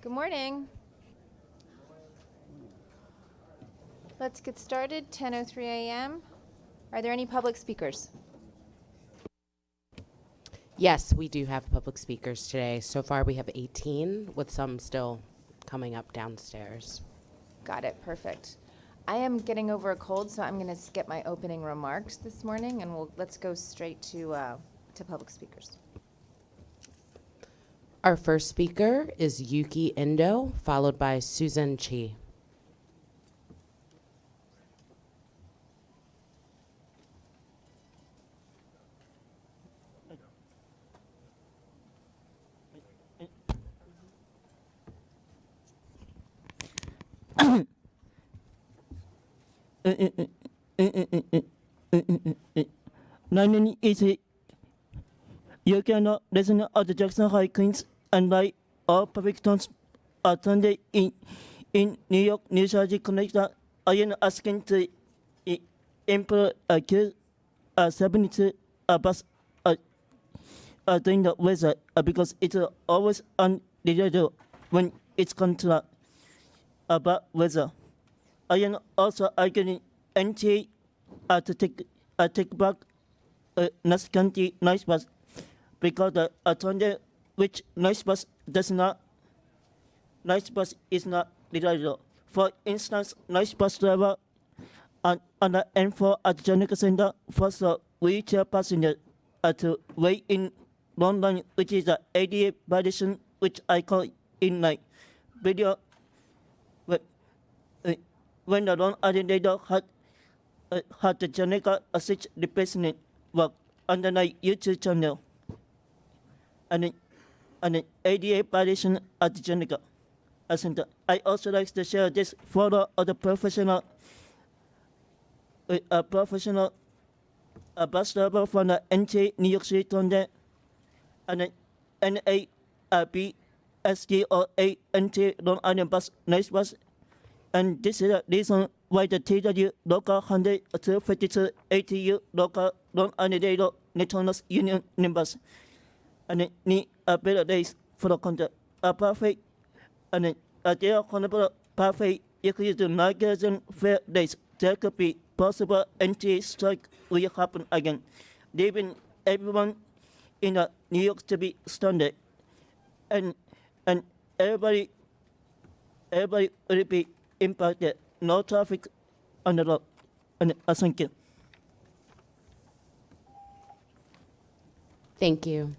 Good morning. Let's get started, 10:03 a.m. Are there any public speakers? Yes, we do have public speakers today. So far, we have 18, with some still coming up downstairs. Got it, perfect. I am getting over a cold, so I'm going to skip my opening remarks this morning, and let's go straight to public speakers. Our first speaker is Yuki Indo, followed by Susan Chi. My name is you cannot listen at the Jackson High Queens and I all public towns attended in New York, New Jersey, Connecticut. I am asking to employ a kid 70 bus during the weather because it's always unreliable when it's comes to about weather. I am also arguing NTA to take back NYCT nice bus because the alternative which nice bus is not reliable. For instance, nice bus driver on the N4 at Janica Center forced a wheelchair passenger to wait in long line, which is the ADA violation, which I call in my video. When the long agitator had the Janica assist replacement work on the YouTube channel and an ADA violation at the Janica Center. I also like to share this photo of the professional bus driver from the NTA New York City Tunde and an NABSGOA NTA Long Island Bus Nice Bus. And this is the reason why the TW local 152 ATU local Long Island Radio Nationals Union members and need a better days for the contact. A perfect and a dear honorable perfect if you do not get them fair days, there could be possible anti-strike will happen again, leaving everyone in New York to be stunned, and everybody will be impacted. No traffic on the road. And thank you. Thank you.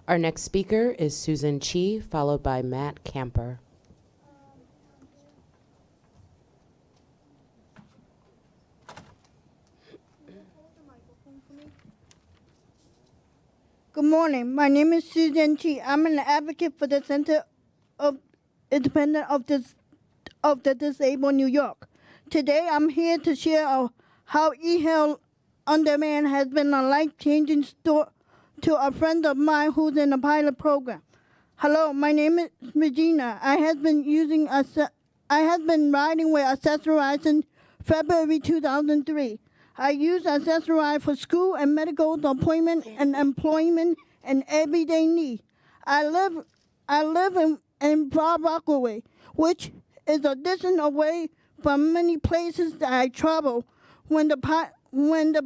Our next speaker is Susan Chi, followed by Matt Camper. Good morning. My name is Susan Chi. I'm an advocate for the Center of Independent of the Disabled New York. Today, I'm here to share how eHealth on Demand has been a life-changing story to a friend of mine who's in a pilot program. Hello, my name is Regina. I have been riding with Accessorize since February 2003. I use Accessorize for school and medical appointment and employment and everyday need. I live in Broad Rockaway, which is a distance away from many places that I travel. When the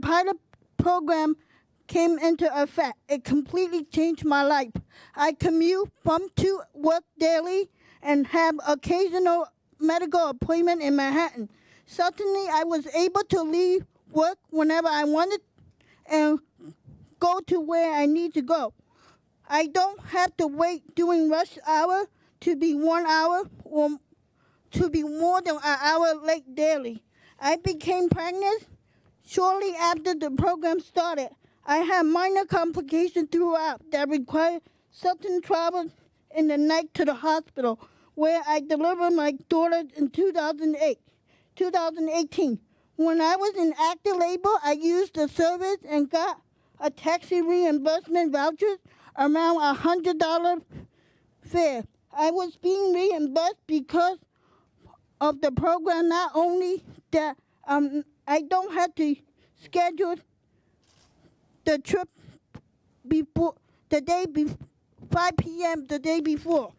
pilot program came into effect, it completely changed my life. I commute to work daily and have occasional medical appointment in Manhattan. Suddenly, I was able to leave work whenever I wanted and go to where I need to go. I don't have to wait during rush hour to be 1 hour or to be more than an hour late daily. I became pregnant shortly after the program started. I had minor complications throughout that required sudden travel in the night to the hospital, where I delivered my daughter in 2018. When I was in active labor, I used the service and got a taxi reimbursement voucher around $100 fare. I was being reimbursed because of the program. Not only that, I don't have to schedule the trip before the day 5 p.m. the day before.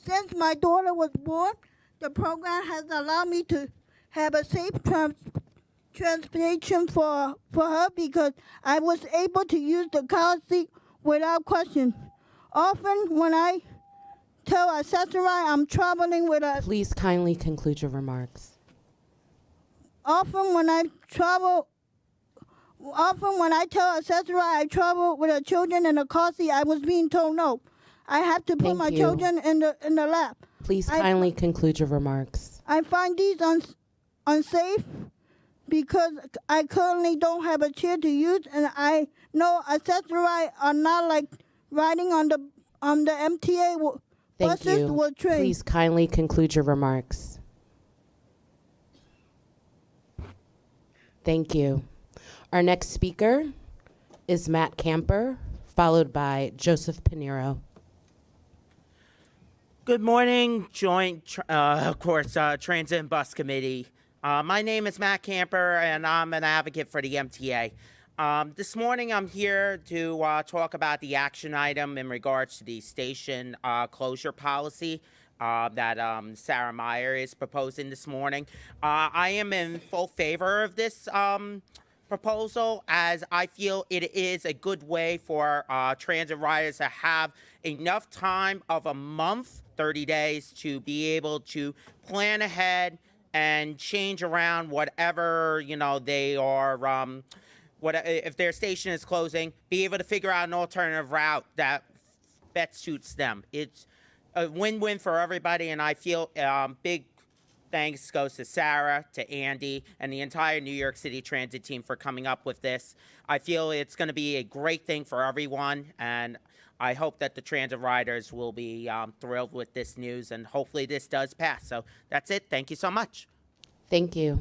Since my daughter was born, the program has allowed me to have a safe transportation for her because I was able to use the car seat without question. Often when I tell Accessory I'm traveling with a Please kindly conclude your remarks. Often when I tell Accessory I travel with the children in a car seat, I was being told no. I have to put Thank my you. children in the lap. Please kindly conclude your remarks. I find these unsafe because I currently don't have a chair to use, and I know Accessory are not like riding on the MTA Thank buses you. or trains. Please kindly conclude your remarks. Thank you. Our next speaker is Matt Camper, followed by Joseph Pinero. Good morning, Transit and Bus Committee. My name is Matt Camper, and I'm an advocate for the MTA. This morning, I'm here to talk about the action item in regards to the station closure policy that Sarah Meyer is proposing this morning. I am in full favor of this proposal, as I feel it is a good way for transit riders to have enough time of a month, 30 days, to be able to plan ahead and change around whatever, they are, if their station is closing, be able to figure out an alternative route that best suits them. It's a win-win for everybody, and I feel big thanks goes to Sarah, to Andy, and the entire New York City Transit team for coming up with this. I feel it's going to be a great thing for everyone, and I hope that the transit riders will be thrilled with this news, and hopefully this does pass. So that's it. Thank you so much. Thank you.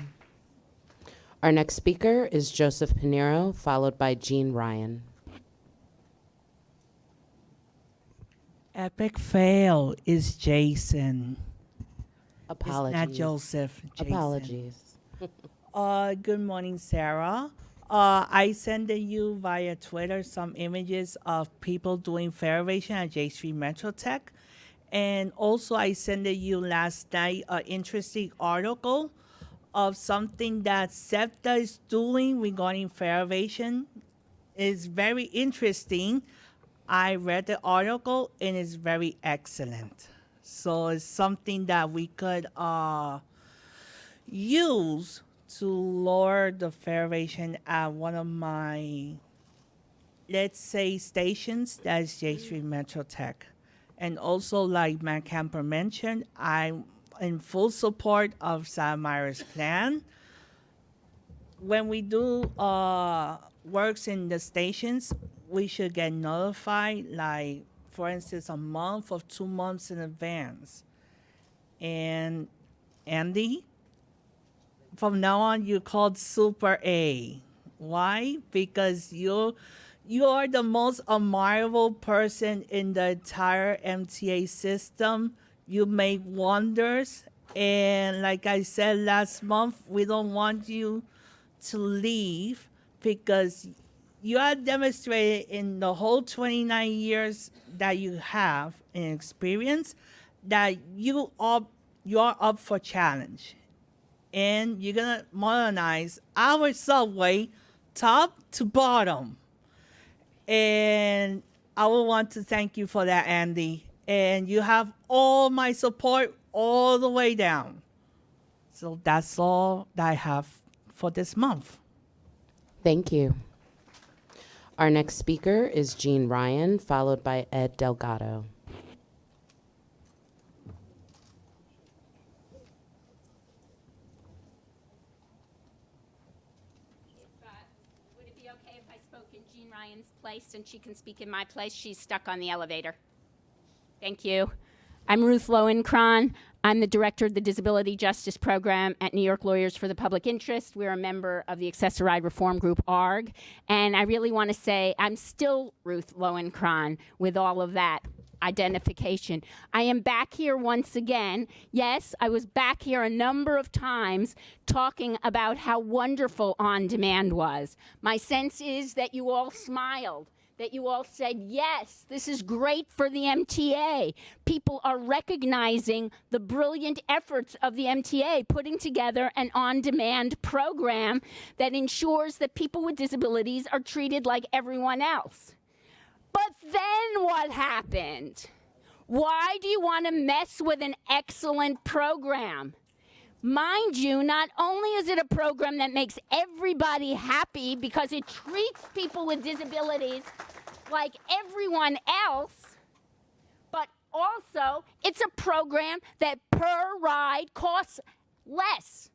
Our next speaker is Joseph Pinero, followed by Jean Ryan. Epic fail is Jason. Apologies. It's not Joseph. Jason. Apologies. Good morning, Sarah. I sent you via Twitter some images of people doing fare evasion at J Street Metro Tech. And also I sent you last night an interesting article of something that SEPTA is doing regarding fare evasion. It's very interesting. I read the article and it's very excellent. So it's something that we could use to lower the fare evasion at one of my, let's say, stations, that is J Street Metro Tech. And also, like Matt Camper mentioned, I'm in full support of Sarah Meyer's plan. When we do works in the stations, we should get notified, like, for instance, a month or 2 months in advance. And Andy, from now on, you're called Super A. Why? Because you are the most admirable person in the entire MTA system. You make wonders. And like I said last month, we don't want you to leave because you have demonstrated in the whole 29 years that you have in experience that you are up for challenge. And you're going to modernize our subway top to bottom. And I would want to thank you for that, Andy. And you have all my support all the way down. So that's all that I have for this month. Thank you. Our next speaker is Jean Ryan, followed by Ed Delgado. Would it be okay if I spoke in Jean Ryan's place and she can speak in my place? She's stuck on the elevator. Thank you. I'm Ruth Lowenkron. I'm the director of the Disability Justice Program at New York Lawyers for the Public Interest. We're a member of the Accessory Reform Group, ARG. And I really want to say I'm still Ruth Lowenkron with all of that identification. I am back here once again. Yes, I was back here a number of times talking about how wonderful On Demand was. My sense is that you all smiled, that you all said, yes, this is great for the MTA. People are recognizing the brilliant efforts of the MTA putting together an on-demand program that ensures that people with disabilities are treated like everyone else. But then what happened? Why do you want to mess with an excellent program? Mind you, not only is it a program that makes everybody happy because it treats people with disabilities like everyone else, but also it's a program that per ride costs less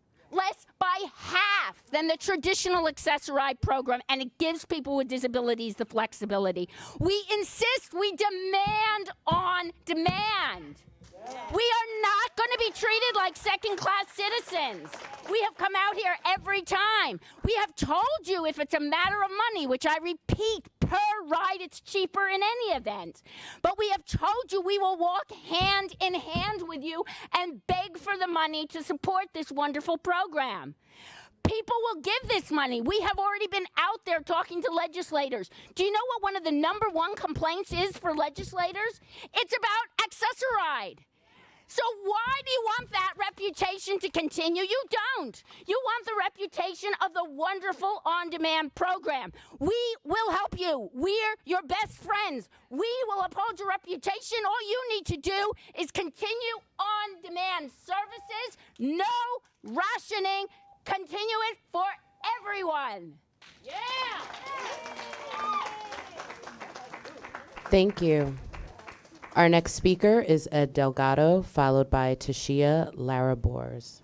by half than the traditional access ride program, and it gives people with disabilities the flexibility. We insist, we demand on demand. We are not going to be treated like second-class citizens. We have come out here every time. We have told you if it's a matter of money, which I repeat, per ride it's cheaper in any event. But we have told you we will walk hand in hand with you and beg for the money to support this wonderful program. People will give this money. We have already been out there talking to legislators. Do you know what one of the #1 complaints is for legislators? It's about accessoride. So why do you want that reputation to continue? You don't. You want the reputation of the wonderful on-demand program. We will help you. We're your best friends. We will uphold your reputation. All you need to do is continue on-demand services, no rationing, continue it for everyone. Yeah! Thank you. Our next speaker is Ed Delgado, followed by Tashia Larabors.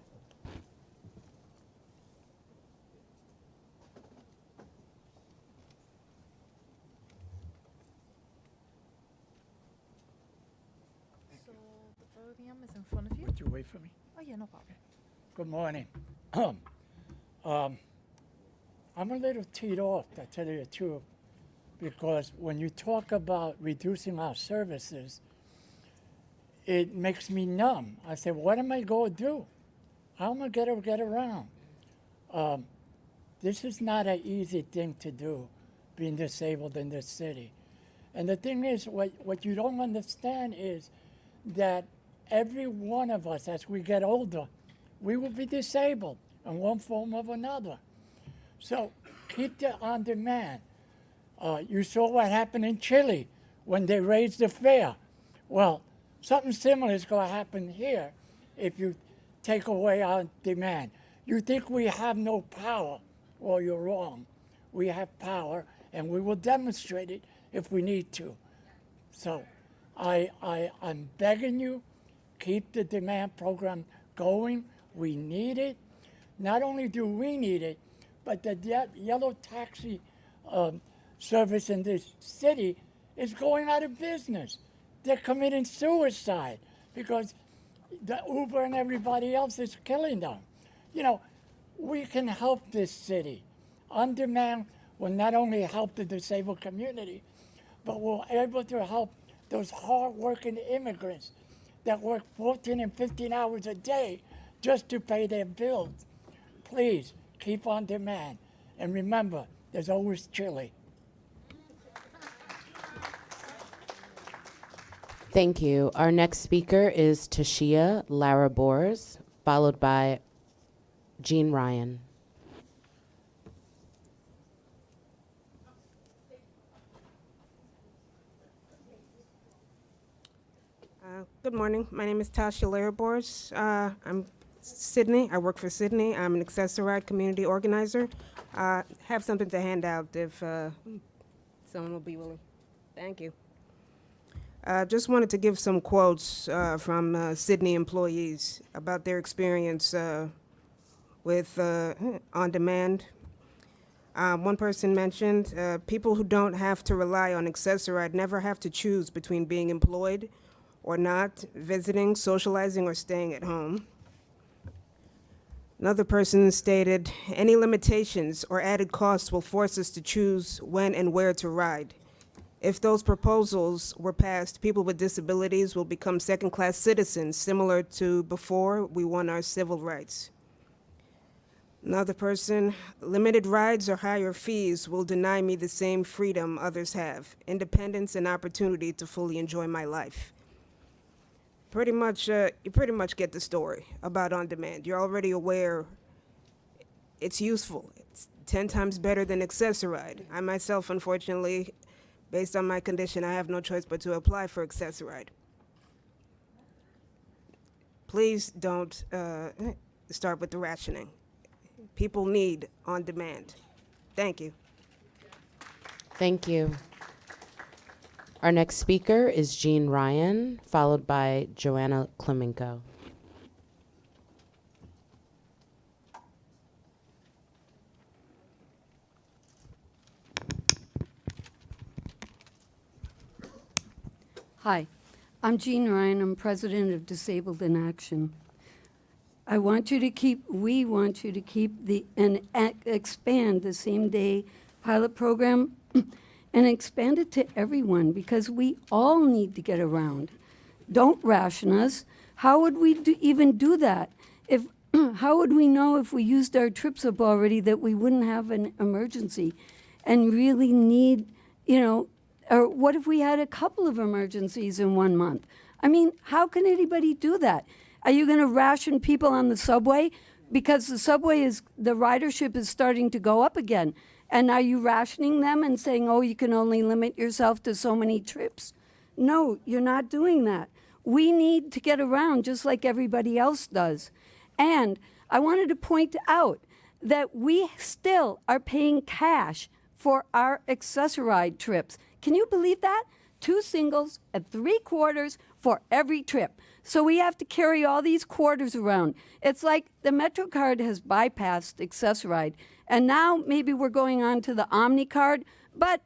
So the podium is in front of you. Would you wait for me? Oh yeah, no problem. Good morning. I'm a little teed off, to tell you the truth, because when you talk about reducing our services, it makes me numb. I say, what am I going to do? How am I going to get around? This is not an easy thing to do, being disabled in this city. And the thing is, what you don't understand is that every one of us, as we get older, we will be disabled in one form or another. So keep the on-demand. You saw what happened in Chile when they raised the fare. Well, something similar is going to happen here if you take away our demand. You think we have no power? Well, you're wrong. We have power, and we will demonstrate it if we need to. So I'm begging you, keep the demand program going. We need it. Not only do we need it, but the yellow taxi service in this city is going out of business. They're committing suicide because the Uber and everybody else is killing them. You know, we can help this city. On demand will not only help the disabled community, but we're able to help those hard-working immigrants that work 14 and 15 hours a day just to pay their bills. Please, keep on demand. And remember, there's always Chile. Thank you. Our next speaker is Tashia Larabors, followed by Jean Ryan. Good morning. My name is Tasha Larabors. I'm Sydney. I work for Sydney. I'm an accessoride community organizer. Have something to hand out if someone will be willing. Thank you. Just wanted to give some quotes from Sydney employees about their experience with on-demand. One person mentioned people who don't have to rely on accessoride never have to choose between being employed or not, visiting, socializing, or staying at home. Another person stated, any limitations or added costs will force us to choose when and where to ride. If those proposals were passed, people with disabilities will become second-class citizens, similar to before we won our civil rights. Another person, limited rides or higher fees will deny me the same freedom others have, independence and opportunity to fully enjoy my life. You pretty much get the story about on demand. You're already aware it's useful. It's 10 times better than Accessoride. I myself, unfortunately, based on my condition, I have no choice but to apply for Accessoride. Please don't start with the rationing. People need on demand. Thank you. Thank you. Our next speaker is Jean Ryan, followed by Joanna Klemenko. Hi, I'm Jean Ryan. I'm president of Disabled in Action. We want you to keep expand the same day pilot program and expand it to everyone because we all need to get around. Don't ration us. How would we even do that? How would we know if we used our trips up already that we wouldn't have an emergency and really need, or what if we had a couple of emergencies in 1 month? I mean, how can anybody do that? Are you going to ration people on the subway? Because the ridership is starting to go up again. And are you rationing them and saying, oh, you can only limit yourself to so many trips? No, you're not doing that. We need to get around just like everybody else does. And I wanted to point out that we still are paying cash for our Accessoride trips. Can you believe that? 2 singles and 3 quarters for every trip. So we have to carry all these quarters around. It's like the MetroCard has bypassed Accessoride, and now maybe we're going on to the OmniCard, but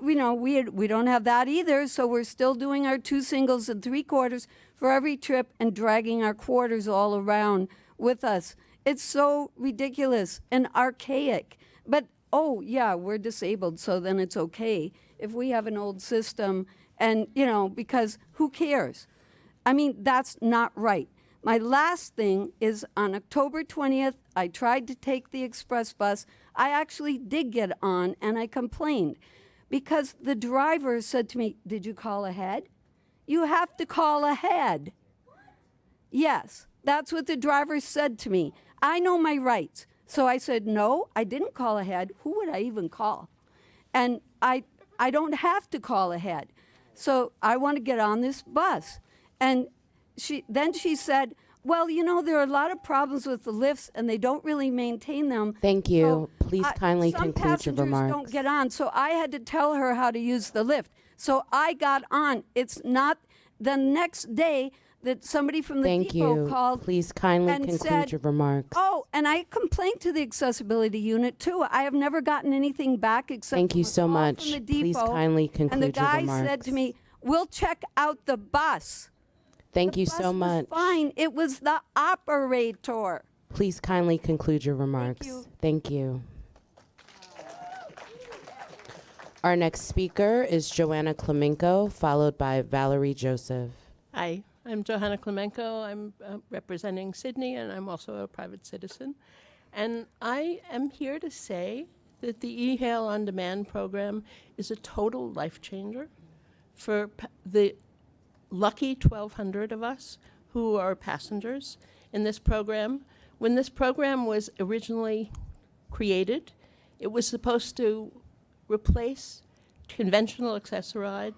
we don't have that either, so we're still doing our 2 singles and 3 quarters for every trip and dragging our quarters all around with us. It's so ridiculous and archaic. But, oh, yeah, we're disabled, so then it's okay if we have an old system and, because who cares? I mean, that's not right. My last thing is on October 20th, I tried to take the express bus. I actually did get on, and I complained because the driver said to me, did you call ahead? You have to call ahead. Yes, that's what the driver said to me. I know my rights. So I said, no, I didn't call ahead. Who would I even call? And I don't have to call ahead. So I want to get on this bus. And she said, well, there are a lot of problems with the lifts, and they don't really maintain them. Thank you. Please kindly some conclude your remarks. passengers don't get on, so I had to tell her how to use the lift. So I got on. It's not the next day that somebody from the depot called. Please kindly and conclude said, your remarks. Oh, and I complained to the accessibility unit too. I have never gotten anything back except Thank you so from much. the depot. Please kindly conclude and the your guy remarks. said to me, we'll check out the bus. Thank The you bus so was much. fine. It was the operator. Please kindly conclude your remarks. Thank you. Our next speaker is Joanna Klemenko, followed by Valerie Joseph. Hi, I'm Johanna Klemenko. I'm representing Sydney, and I'm also a private citizen. And I am here to say that the eHail On Demand program is a total life changer for the lucky 1,200 of us who are passengers in this program. When this program was originally created, it was supposed to replace conventional Accessoride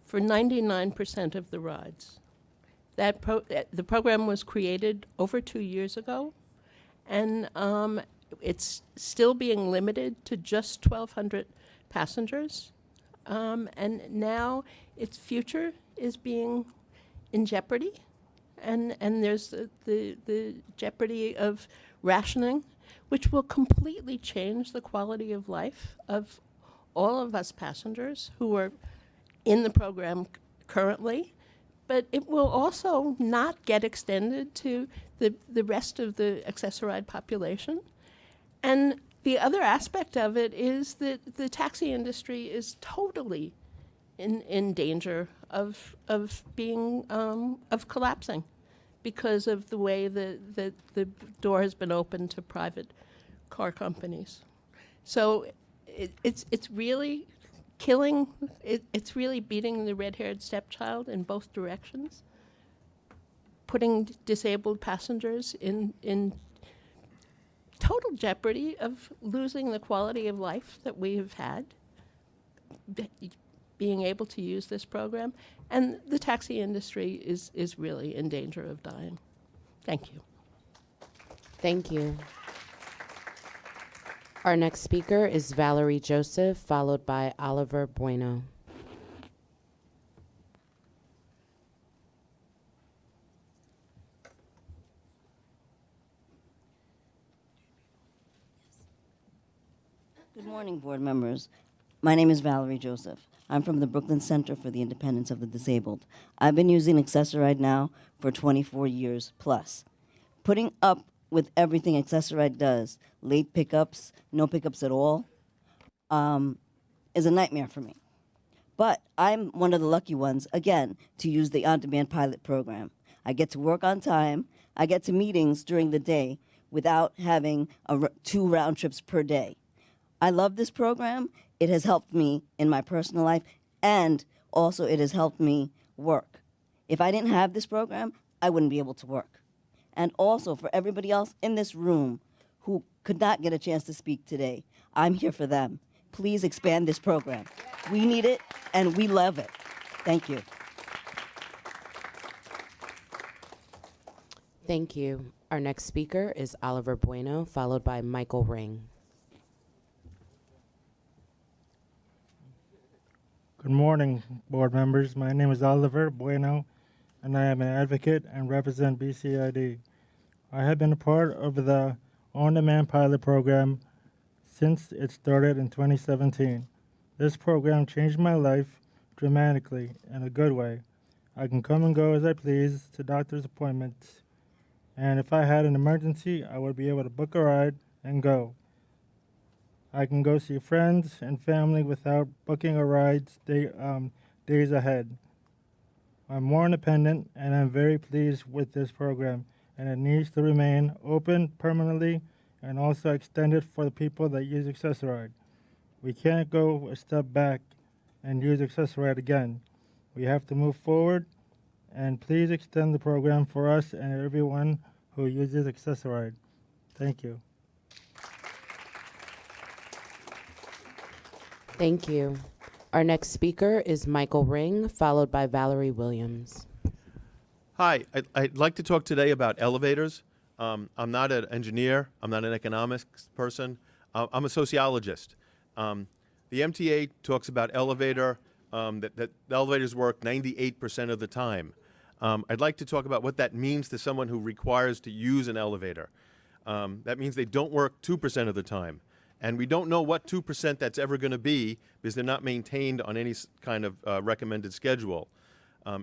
for 99% of the rides. The program was created over 2 years ago, and it's still being limited to just 1,200 passengers. And now its future is being in jeopardy, and there's the jeopardy of rationing, which will completely change the quality of life of all of us passengers who are in the program currently, but it will also not get extended to the rest of the Accessoride population. And the other aspect of it is that the taxi industry is totally in danger of being of collapsing because of the way the door has been opened to private car companies. So it's really killing, it's really beating the red-haired stepchild in both directions, putting disabled passengers in total jeopardy of losing the quality of life that we have had, being able to use this program. And the taxi industry is really in danger of dying. Thank you. Thank you. Our next speaker is Valerie Joseph, followed by Oliver Bueno. Good morning, board members. My name is Valerie Joseph. I'm from the Brooklyn Center for the Independence of the Disabled. I've been using Accessoride now for 24 years plus. Putting up with everything Accessoride does, late pickups, no pickups at all, is a nightmare for me. But I'm one of the lucky ones, again, to use the on-demand pilot program. I get to work on time. I get to meetings during the day without having 2 round trips per day. I love this program. It has helped me in my personal life, and also it has helped me work. If I didn't have this program, I wouldn't be able to work. And also for everybody else in this room who could not get a chance to speak today, I'm here for them. Please expand this program. We need it, and we love it. Thank you. Thank you. Our next speaker is Oliver Bueno, followed by Michael Ring. Good morning, board members. My name is Oliver Bueno, and I am an advocate and represent BCID. I have been a part of the on-demand pilot program since it started in 2017. This program changed my life dramatically in a good way. I can come and go as I please to doctor's appointments, and if I had an emergency, I would be able to book a ride and go. I can go see friends and family without booking a ride days ahead. I'm more independent, and I'm very pleased with this program, and it needs to remain open permanently and also extended for the people that use Accessoride. We can't go a step back and use Accessoride again. We have to move forward, and please extend the program for us and everyone who uses Accessoride. Thank you. Thank you. Our next speaker is Michael Ring, followed by Valerie Williams. Hi, I'd like to talk today about elevators. I'm not an engineer. I'm not an economics person. I'm a sociologist. The MTA talks about that the elevators work 98% of the time. I'd like to talk about what that means to someone who requires to use an elevator. That means they don't work 2% of the time. And we don't know what 2% that's ever going to be because they're not maintained on any kind of recommended schedule.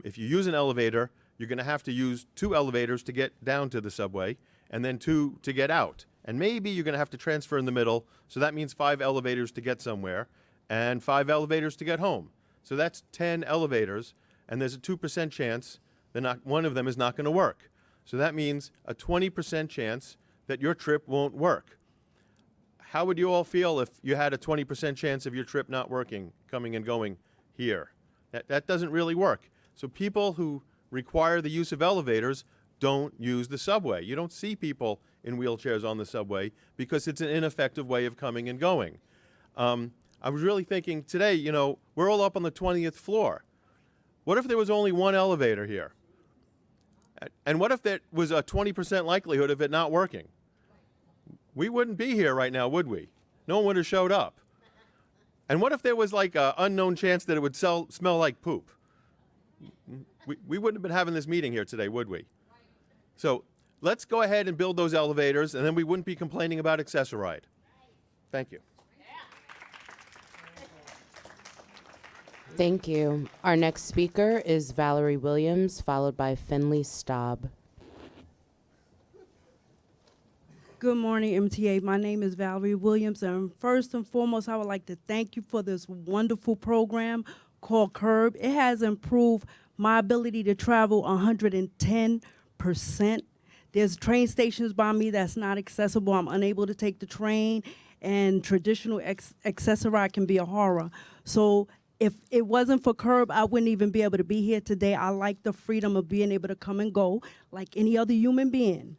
If you use an elevator, you're going to have to use 2 elevators to get down to the subway and then 2 to get out. And maybe you're going to have to transfer in the middle, so that means 5 elevators to get somewhere and 5 elevators to get home. So that's 10 elevators, and there's a 2% chance that one of them is not going to work. So that means a 20% chance that your trip won't work. How would you all feel if you had a 20% chance of your trip not working, coming and going here? That doesn't really work. So people who require the use of elevators don't use the subway. You don't see people in wheelchairs on the subway because it's an ineffective way of coming and going. I was really thinking today, we're all up on the 20th floor. What if there was only 1 elevator here? And what if there was a 20% likelihood of it not working? We wouldn't be here right now, would we? No one would have showed up. And what if there was like an unknown chance that it would smell like poop? We wouldn't have been having this meeting here today, would we? So let's go ahead and build those elevators, and then we wouldn't be complaining about Accessoride. Thank you. Thank you. Our next speaker is Valerie Williams, followed by Finley Staub. Good morning, MTA. My name is Valerie Williams, and first and foremost, I would like to thank you for this wonderful program called CURB. It has improved my ability to travel 110%. There's train stations by me that's not accessible. I'm unable to take the train, and traditional accessoride can be a horror. So if it wasn't for Curb, I wouldn't even be able to be here today. I like the freedom of being able to come and go like any other human being.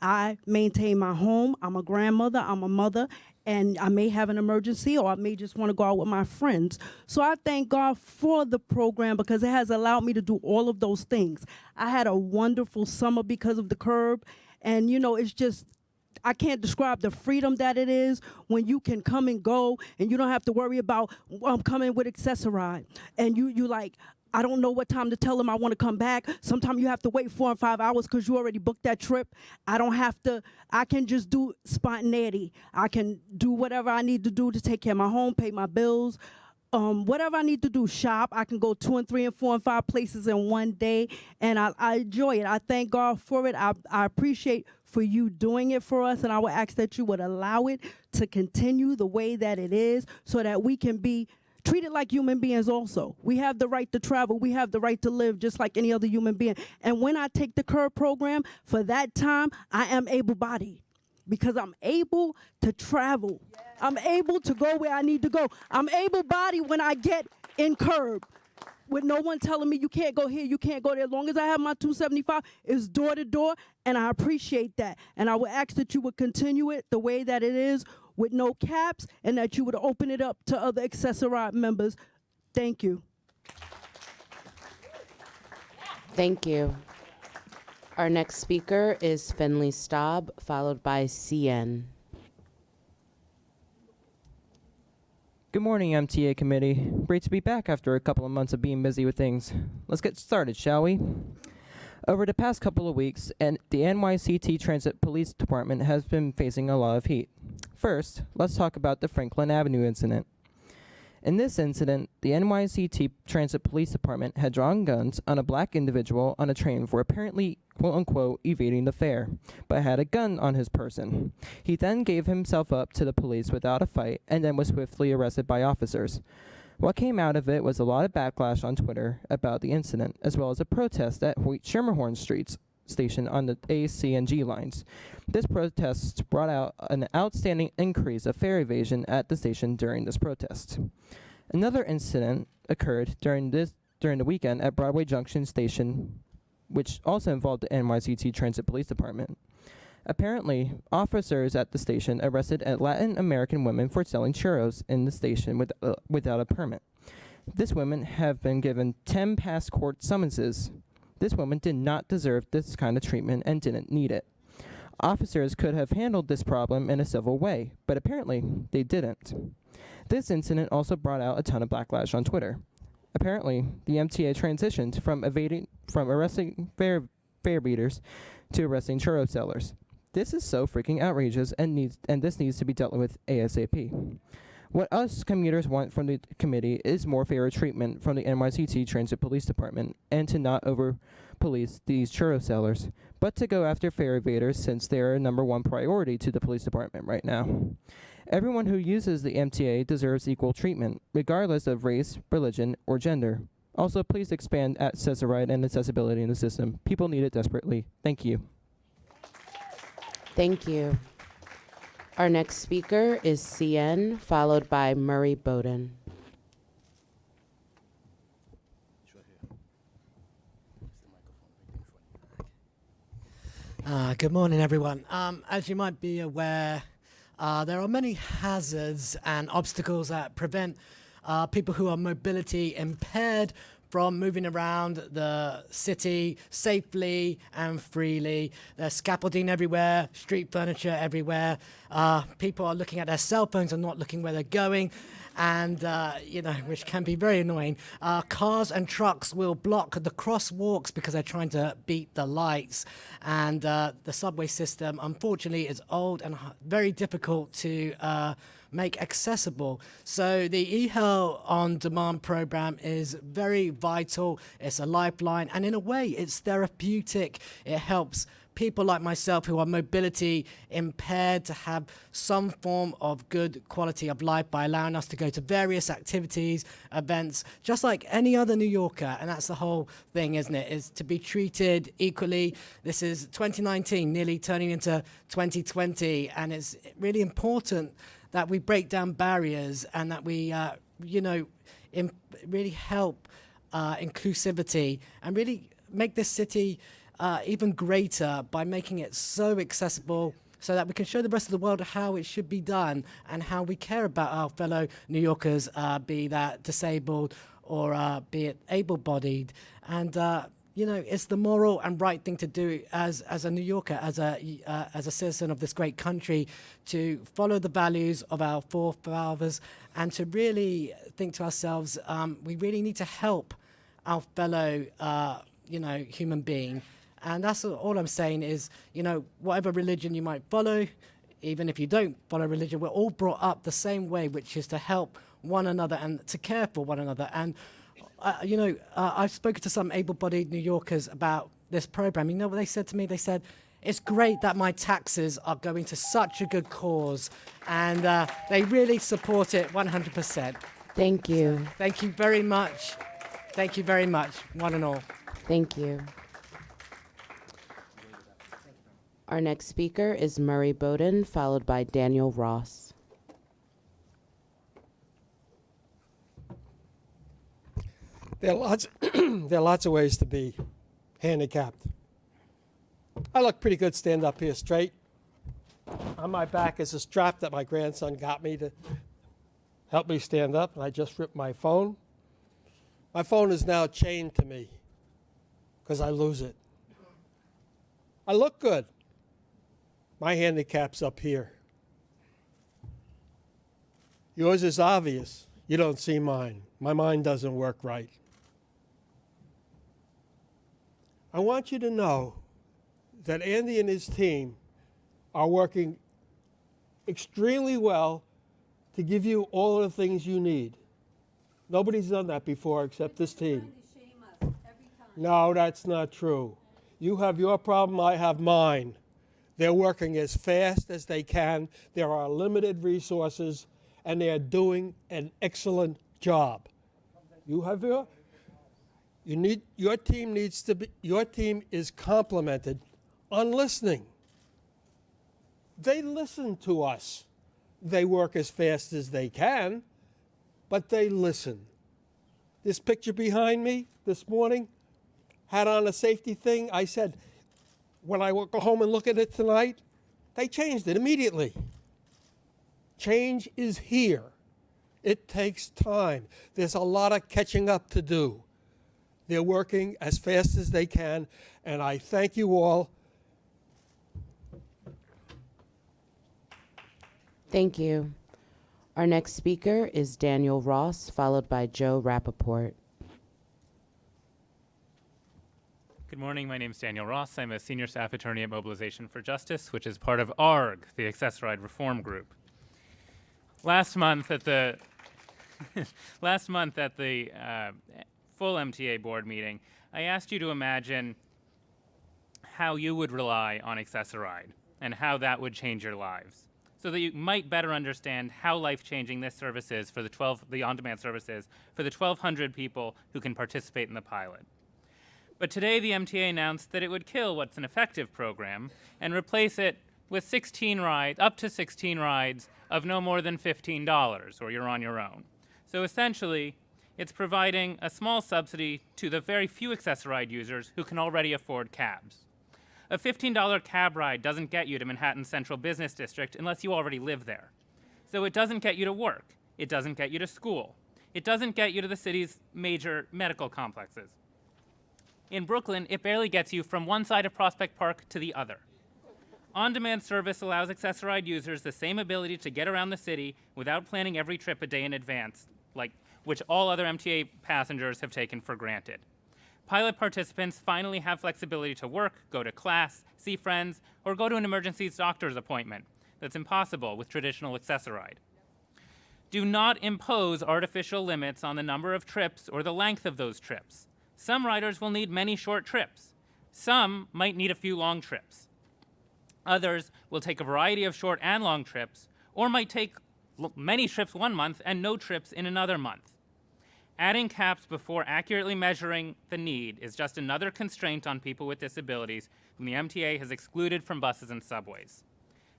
I maintain my home. I'm a grandmother, I'm a mother, and I may have an emergency or I may just want to go out with my friends. So I thank God for the program because it has allowed me to do all of those things. I had a wonderful summer because of the Curb, and it's just, I can't describe the freedom that it is when you can come and go and you don't have to worry about coming with accessoride. And you like, I don't know what time to tell them I want to come back. Sometimes you have to wait 4 and 5 hours because you already booked that trip. I can just do spontaneity. I can do whatever I need to do to take care of my home, pay my bills. Whatever I need to do, shop. I can go 2 and 3 and 4 and 5 places in one day, and I enjoy it. I thank God for it. I appreciate for you doing it for us, and I would ask that you would allow it to continue the way that it is so that we can be treated like human beings also. We have the right to travel. We have the right to live just like any other human being. And when I take the Curb program, for that time, I am able-bodied because I'm able to travel. Yeah. I'm able to go where I need to go. I'm able-bodied when I get in Curb with no one telling me you can't go here, you can't go there. As long as I have my 275, it's door to door, and I appreciate that. And I would ask that you would continue it the way that it is with no caps, and that you would open it up to other accessoride members. Thank you. Thank you. Our next speaker is Finley Staub, followed by CN. Good morning, MTA committee. Great to be back after a couple of months of being busy with things. Let's get started, shall we? Over the past couple of weeks, the NYCT Transit Police Department has been facing a lot of heat. First, let's talk about the Franklin Avenue incident. In this incident, the NYCT Transit Police Department had drawn guns on a black individual on a train for apparently, quote-unquote, evading the fare, but had a gun on his person. He then gave himself up to the police without a fight and then was swiftly arrested by officers. What came out of it was a lot of backlash on Twitter about the incident, as well as a protest at Hoyt-Schermerhorn Streets station on the A, C, and G lines. This protest brought out an outstanding increase of fare evasion at the station during this protest. Another incident occurred during the weekend at Broadway Junction Station, which also involved the NYCT Transit Police Department. Apparently, officers at the station arrested a Latin American woman for selling churros in the station without a permit. This woman have been given 10 past court summonses. This woman did not deserve this kind of treatment and didn't need it. Officers could have handled this problem in a civil way, but apparently they didn't. This incident also brought out a ton of backlash on Twitter. Apparently, the MTA transitioned from arresting fare beaters to arresting churro sellers. This is so freaking outrageous and this needs to be dealt with ASAP. What us commuters want from the committee is more fair treatment from the NYCT Transit Police Department and to not over-police these churro sellers, but to go after fare evaders since they're a #1 priority to the police department right now. Everyone who uses the MTA deserves equal treatment, regardless of race, religion, or gender. Also, please expand accessoride and accessibility in the system. People need it desperately. Thank you. Thank you. Our next speaker is CN, followed by Murray Bowden. Good morning, everyone. As you might be aware, there are many hazards and obstacles that prevent people who are mobility impaired from moving around the city safely and freely. There's scaffolding everywhere, street furniture everywhere. People are looking at their cell phones and not looking where they're going, and which can be very annoying. Cars and trucks will block the crosswalks because they're trying to beat the lights, and the subway system, unfortunately, is old and very difficult to make accessible. So the eHealth On Demand program is very vital. It's a lifeline, and in a way, it's therapeutic. It helps people like myself who are mobility impaired to have some form of good quality of life by allowing us to go to various activities, events, just like any other New Yorker. And that's the whole thing, isn't it? Is to be treated equally. This is 2019, nearly turning into 2020, and it's really important that we break down barriers and that we, really help inclusivity and really make this city even greater by making it so accessible so that we can show the rest of the world how it should be done and how we care about our fellow New Yorkers, be that disabled or be it able-bodied. And, it's the moral and right thing to do as a New Yorker, as a citizen of this great country, to follow the values of our forefathers and to really think to ourselves, we really need to help our fellow, human being. And that's all I'm saying is, whatever religion you might follow, even if you don't follow religion, we're all brought up the same way, which is to help one another and to care for one another. And, I've spoken to some able-bodied New Yorkers about this program. You know what they said to me? They said, it's great that my taxes are going to such a good cause. And they really support it 100%. Thank you. So, thank you very much. Thank you very much, one and all. Thank you. Our next speaker is Murray Bowden, followed by Daniel Ross. There are lots of ways to be handicapped. I look pretty good standing up here straight. On my back is a strap that my grandson got me to help me stand up, and I just ripped my phone. My phone is now chained to me because I lose it. I look good. My handicap's up here. Yours is obvious. You don't see mine. My mind doesn't work right. I want you to know that Andy and his team are working extremely well to give you all of the things you need. Nobody's done that before except this team. No, that's not true. You have your problem, I have mine. They're working as fast as they can. There are limited resources, and they are doing an excellent job. Your team is complimented on listening. They listen to us. They work as fast as they can, but they listen. This picture behind me this morning had on a safety thing. I said, when I go home and look at it tonight, they changed it immediately. Change is here. It takes time. There's a lot of catching up to do. They're working as fast as they can, and I thank you all. Thank you. Our next speaker is Daniel Ross, followed by Joe Rappaport. Good morning. My name is Daniel Ross. I'm a senior staff attorney at Mobilization for Justice, which is part of ARG, the Accessoride Reform Group. Last month at the full MTA board meeting, I asked you to imagine how you would rely on Accessoride and how that would change your lives, so that you might better understand how life-changing this service is for the on-demand services for the 1,200 people who can participate in the pilot. But today the MTA announced that it would kill what's an effective program and replace it with up to 16 rides of no more than $15, or you're on your own. So essentially, it's providing a small subsidy to the very few Accessoride users who can already afford cabs. A $15 cab ride doesn't get you to Manhattan Central Business District unless you already live there. So it doesn't get you to work. It doesn't get you to school. It doesn't get you to the city's major medical complexes. In Brooklyn, it barely gets you from one side of Prospect Park to the other. On-demand service allows Accessoride users the same ability to get around the city without planning every trip a day in advance, which all other MTA passengers have taken for granted. Pilot participants finally have flexibility to work, go to class, see friends, or go to an emergency doctor's appointment. That's impossible with traditional Accessoride. Do not impose artificial limits on the number of trips or the length of those trips. Some riders will need many short trips. Some might need a few long trips. Others will take a variety of short and long trips, or might take many trips one month and no trips in another month. Adding caps before accurately measuring the need is just another constraint on people with disabilities whom the MTA has excluded from buses and subways.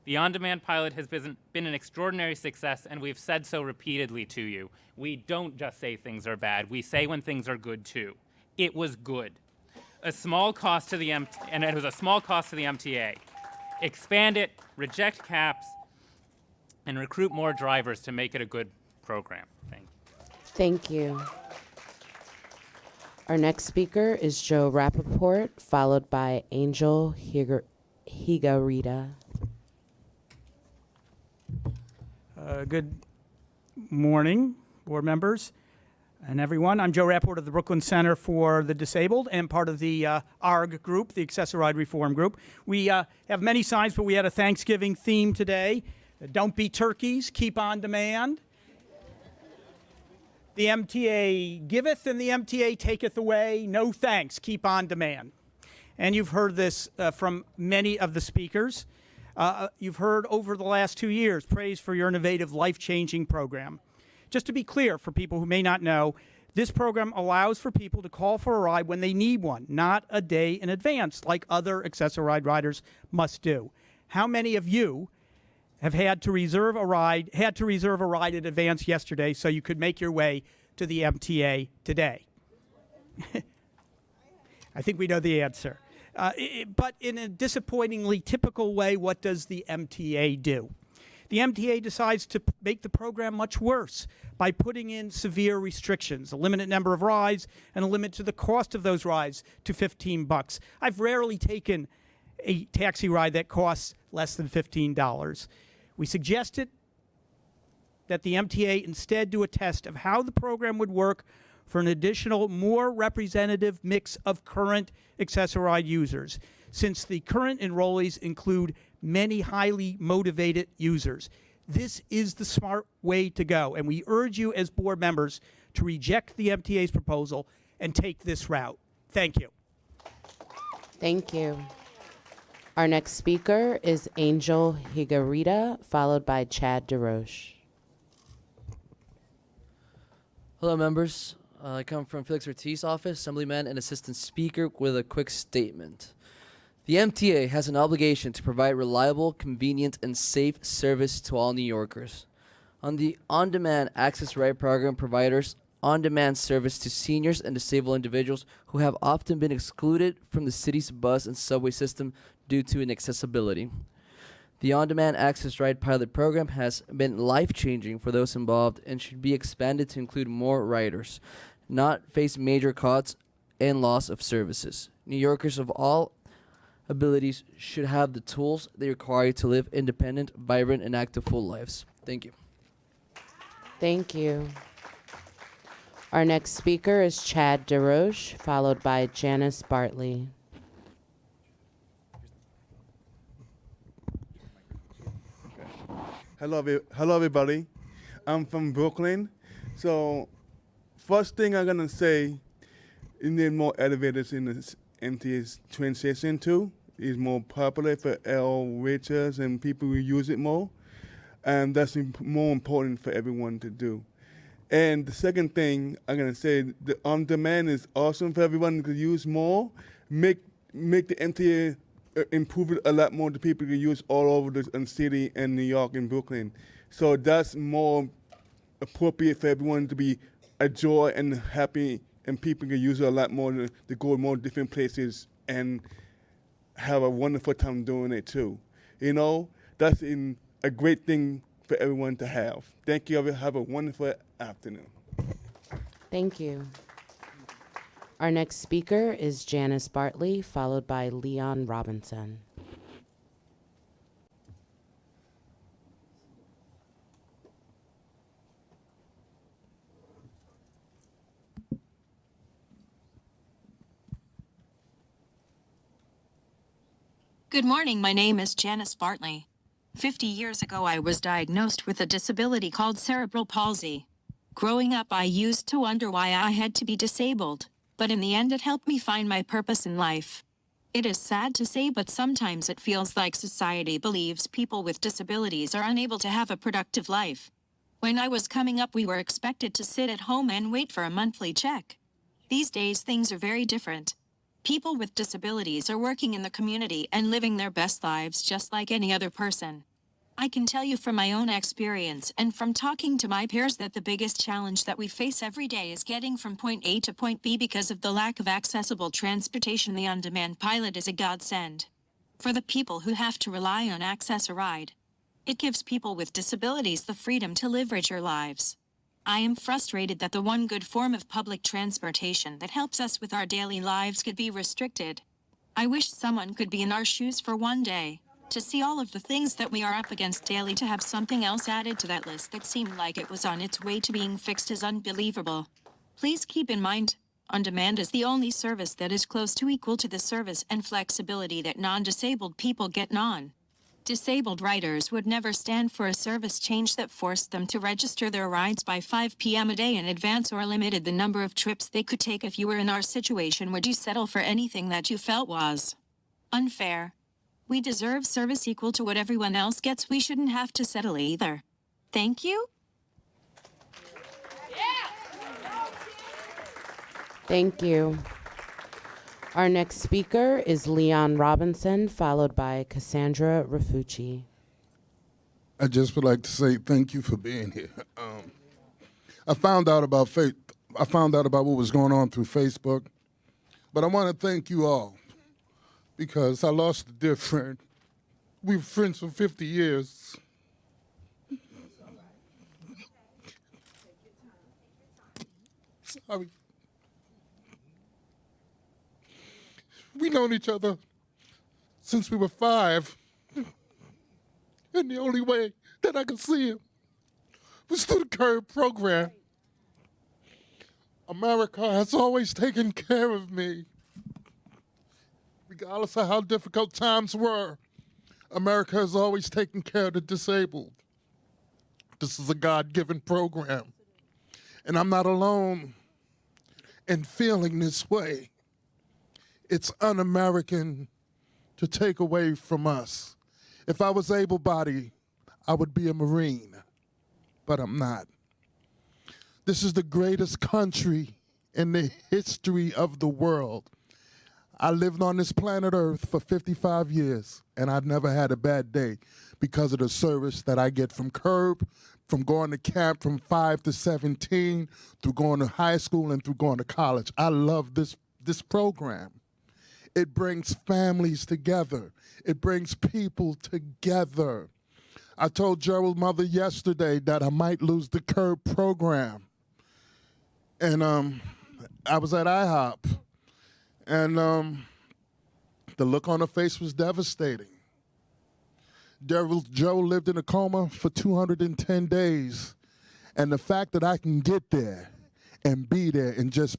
The on-demand pilot has been an extraordinary success, and we've said so repeatedly to you. We don't just say things are bad, we say when things are good too. It was good. A small cost to the and it was a small cost to the MTA. Expand it, reject caps, and recruit more drivers to make it a good program. Thank you. Thank you. Our next speaker is Joe Rappaport, followed by Angel Higarita. Good morning, board members and everyone. I'm Joe Rappaport of the Brooklyn Center for the Disabled and part of the ARG group, the Accessoride Reform Group. We have many signs, but we had a Thanksgiving theme today. Don't be turkeys, keep on demand. The MTA giveth and the MTA taketh away. No thanks, keep on demand. And you've heard this from many of the speakers. You've heard over the last 2 years praise for your innovative, life-changing program. Just to be clear for people who may not know, this program allows for people to call for a ride when they need one, not a day in advance like other Accessoride riders must do. How many of you have had to reserve a ride in advance yesterday so you could make your way to the MTA today? I think we know the answer. But in a disappointingly typical way, what does the MTA do? The MTA decides to make the program much worse by putting in severe restrictions, a limited number of rides, and a limit to the cost of those rides to $15. I've rarely taken a taxi ride that costs less than $15. We suggested that the MTA instead do a test of how the program would work for an additional, more representative mix of current Accessoride users, since the current enrollees include many highly motivated users. This is the smart way to go, and we urge you as board members to reject the MTA's proposal and take this route. Thank you. Thank you. Our next speaker is Angel Higarita, followed by Chad DeRoche. Hello, members. I come from Felix Ortiz's office, Assemblyman and Assistant Speaker, with a quick statement. The MTA has an obligation to provide reliable, convenient, and safe service to all New Yorkers. On the On-Demand Access Ride Program providers on-demand service to seniors and disabled individuals who have often been excluded from the city's bus and subway system due to inaccessibility. The On-Demand Access Ride pilot program has been life-changing for those involved and should be expanded to include more riders, not face major costs and loss of services. New Yorkers of all abilities should have the tools they require to live independent, vibrant, and active full lives. Thank you. Thank you. Our next speaker is Chad DeRoche, followed by Janice Bartley. Hello, everybody. I'm from Brooklyn. So, first thing I'm gonna say, you need more elevators in the MTA's transition to. It's more popular for all riches and people who use it more, and that's more important for everyone to do. And the second thing I'm gonna say, the on-demand is awesome for everyone to use more. Make the MTA improve it a lot more to people who use all over the city and New York and Brooklyn. So that's more appropriate for everyone to be a joy and happy, and people can use it a lot more to go to more different places and have a wonderful time doing it too. You know, that's a great thing for everyone to have. Thank you. Have a wonderful afternoon. Thank you. Our next speaker is Janice Bartley, followed by Leon Robinson. Good morning. My name is Janice Bartley. 50 years ago, I was diagnosed with a disability called cerebral palsy. Growing up, I used to wonder why I had to be disabled, but in the end, it helped me find my purpose in life. It is sad to say, but sometimes it feels like society believes people with disabilities are unable to have a productive life. When I was coming up, we were expected to sit at home and wait for a monthly check. These days, things are very different. People with disabilities are working in the community and living their best lives just like any other person. I can tell you from my own experience and from talking to my peers that the biggest challenge that we face every day is getting from point A to point B because of the lack of accessible transportation. The on-demand pilot is a godsend for the people who have to rely on Access a Ride. It gives people with disabilities the freedom to live richer lives. I am frustrated that the one good form of public transportation that helps us with our daily lives could be restricted. I wish someone could be in our shoes for one day, to see all of the things that we are up against daily. To have something else added to that list that seemed like it was on its way to being fixed is unbelievable. Please keep in mind, on-demand is the only service that is close to equal to the service and flexibility that non-disabled people get on. Disabled riders would never stand for a service change that forced them to register their rides by 5 p.m. a day in advance or limited the number of trips they could take. If you were in our situation, would you settle for anything that you felt was unfair? We deserve service equal to what everyone else gets. We shouldn't have to settle either. Thank you. Thank you. Our next speaker is Leon Robinson, followed by Cassandra Rafucci. I just would like to say thank you for being here. I found out about what was going on through Facebook, but I want to thank you all because I lost a dear friend. We were friends for 50 years. Sorry. We known each other since we were 5. And the only way that I could see him was through the CURB program. America has always taken care of me. Regardless of how difficult times were, America has always taken care of the disabled. This is a God-given program. And I'm not alone in feeling this way. It's un-American to take away from us. If I was able-bodied, I would be a Marine, but I'm not. This is the greatest country in the history of the world. I lived on this planet Earth for 55 years, and I've never had a bad day because of the service that I get from CURB, from going to camp from 5 to 17, through going to high school and through going to college. I love this program. It brings families together. It brings people together. I told Gerald's mother yesterday that I might lose the CURB program. And I was at IHOP. And the look on her face was devastating. Joe lived in a coma for 210 days. And the fact that I can get there and be there and just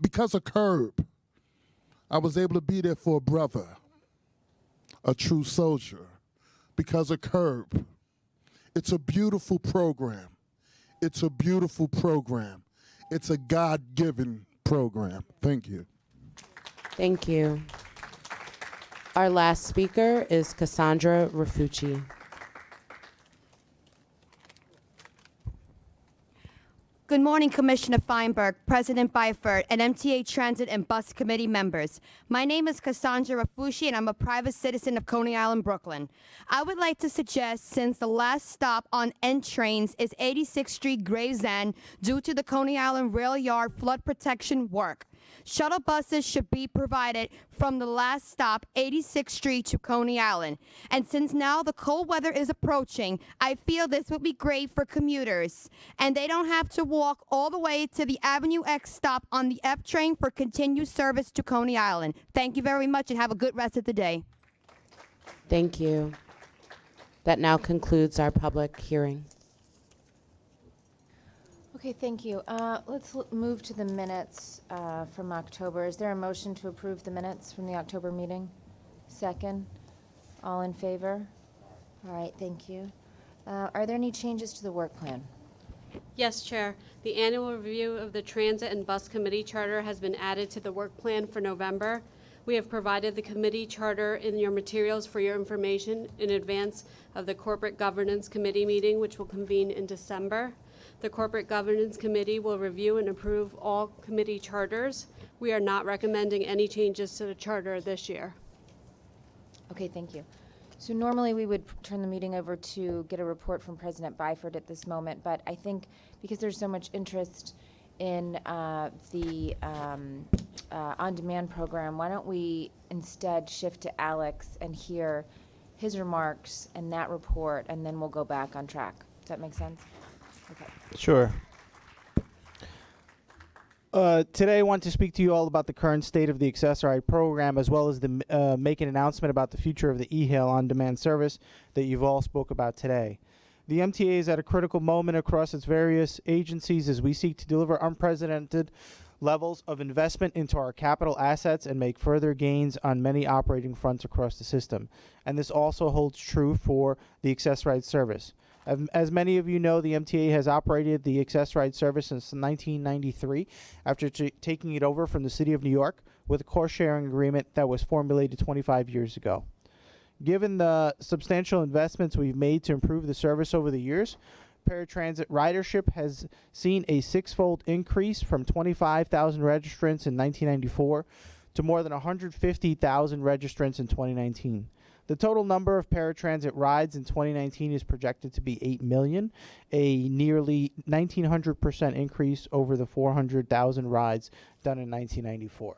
because of CURB, I was able to be there for a brother, a true soldier, because of CURB. It's a beautiful program. It's a beautiful program. It's a God-given program. Thank you. Thank you. Our last speaker is Cassandra Rafucci. Good morning, Commissioner Feinberg, President Byford, and MTA Transit and Bus Committee members. My name is Cassandra Rafucci, and I'm a private citizen of Coney Island, Brooklyn. I would like to suggest, since the last stop on N trains is 86th Street, Gravesend, due to the Coney Island rail yard flood protection work, shuttle buses should be provided from the last stop, 86th Street, to Coney Island. And since now the cold weather is approaching, I feel this would be great for commuters, and they don't have to walk all the way to the Avenue X stop on the F train for continued service to Coney Island. Thank you very much, and have a good rest of the day. Thank you. That now concludes our public hearing. Okay, thank you. Let's move to the minutes from October. Is there a motion to approve the minutes from the October meeting? Second. All in favor? All right, thank you. Are there any changes to the work plan? Yes, Chair. The annual review of the Transit and Bus Committee Charter has been added to the work plan for November. We have provided the committee charter in your materials for your information in advance of the Corporate Governance Committee meeting, which will convene in December. The Corporate Governance Committee will review and approve all committee charters. We are not recommending any changes to the charter this year. Okay, thank you. So normally we would turn the meeting over to get a report from President Byford at this moment, but I think because there's so much interest in the on-demand program, why don't we instead shift to Alex and hear his remarks and that report, and then we'll go back on track. Does that make sense? Okay. Sure. Today I want to speak to you all about the current state of the Accessoride program, as well as make an announcement about the future of the e-hail on-demand service that you've all spoke about today. The MTA is at a critical moment across its various agencies as we seek to deliver unprecedented levels of investment into our capital assets and make further gains on many operating fronts across the system. And this also holds true for the Accessoride service. As many of you know, the MTA has operated the Accessoride service since 1993 after taking it over from the City of New York with a cost-sharing agreement that was formulated 25 years ago. Given the substantial investments we've made to improve the service over the years, paratransit ridership has seen a six-fold increase from 25,000 registrants in 1994 to more than 150,000 registrants in 2019. The total number of paratransit rides in 2019 is projected to be 8 million, a nearly 1,900% increase over the 400,000 rides done in 1994.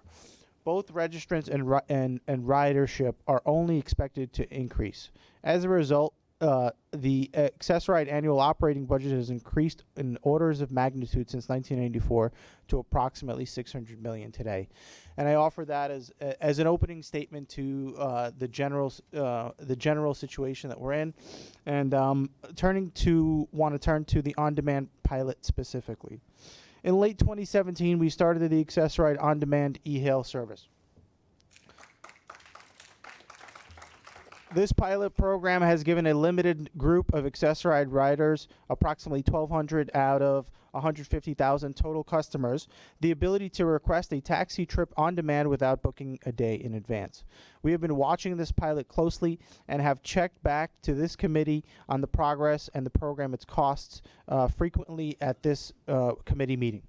Both registrants and ridership are only expected to increase. As a result, the Accessoride annual operating budget has increased in orders of magnitude since 1994 to approximately $600 million today. And I offer that as an opening statement to the general situation that we're in, and turn to the on-demand pilot specifically. In late 2017, we started the Accessoride on-demand e-hail service. This pilot program has given a limited group of Accessoride riders, approximately 1,200 out of 150,000 total customers, the ability to request a taxi trip on demand without booking a day in advance. We have been watching this pilot closely and have checked back to this committee on the progress and the program, its costs, frequently at this committee meeting.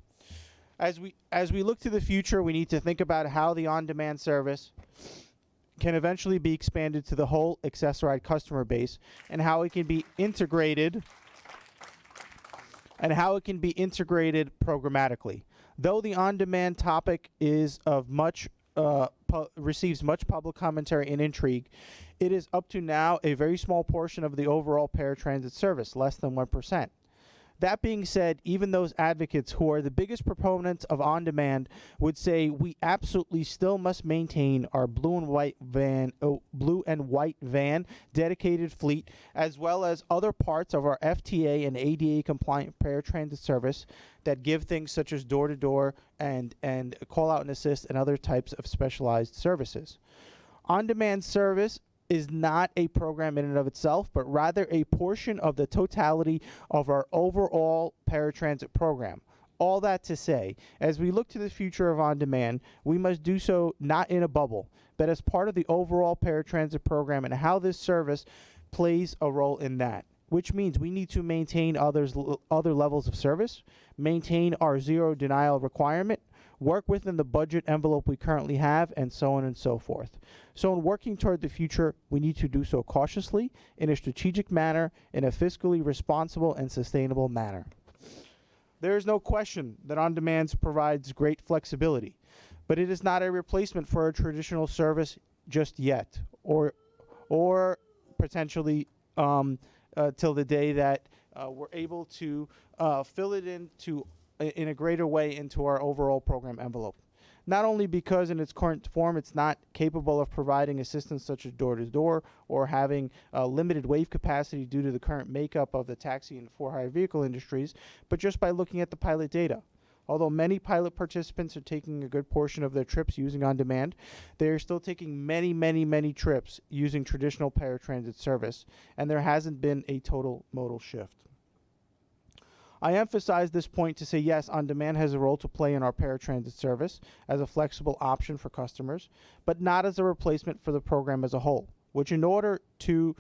As we look to the future, we need to think about how the on-demand service can eventually be expanded to the whole Accessoride customer base, and how it can be integrated programmatically. Though the on-demand topic is of receives much public commentary and intrigue, it is up to now a very small portion of the overall paratransit service, less than 1%. That being said, even those advocates who are the biggest proponents of on-demand would say we absolutely still must maintain our blue and white van dedicated fleet, as well as other parts of our FTA and ADA compliant paratransit service that give things such as door-to-door and call out and assist and other types of specialized services. On-demand service is not a program in and of itself, but rather a portion of the totality of our overall paratransit program. All that to say, as we look to the future of on-demand, we must do so not in a bubble, but as part of the overall paratransit program and how this service plays a role in that, which means we need to maintain other levels of service, maintain our zero denial requirement, work within the budget envelope we currently have, and so on and so forth. So in working toward the future, we need to do so cautiously, in a strategic manner, in a fiscally responsible and sustainable manner. There is no question that on-demand provides great flexibility, but it is not a replacement for a traditional service just yet, or potentially till the day that we're able to fill it in a greater way into our overall program envelope. Not only because in its current form it's not capable of providing assistance such as door-to-door or having limited wave capacity due to the current makeup of the taxi and for-hire vehicle industries, but just by looking at the pilot data. Although many pilot participants are taking a good portion of their trips using on demand, they are still taking many trips using traditional paratransit service, and there hasn't been a total modal shift. I emphasize this point to say yes, on demand has a role to play in our paratransit service as a flexible option for customers, but not as a replacement for the program as a whole, which in order to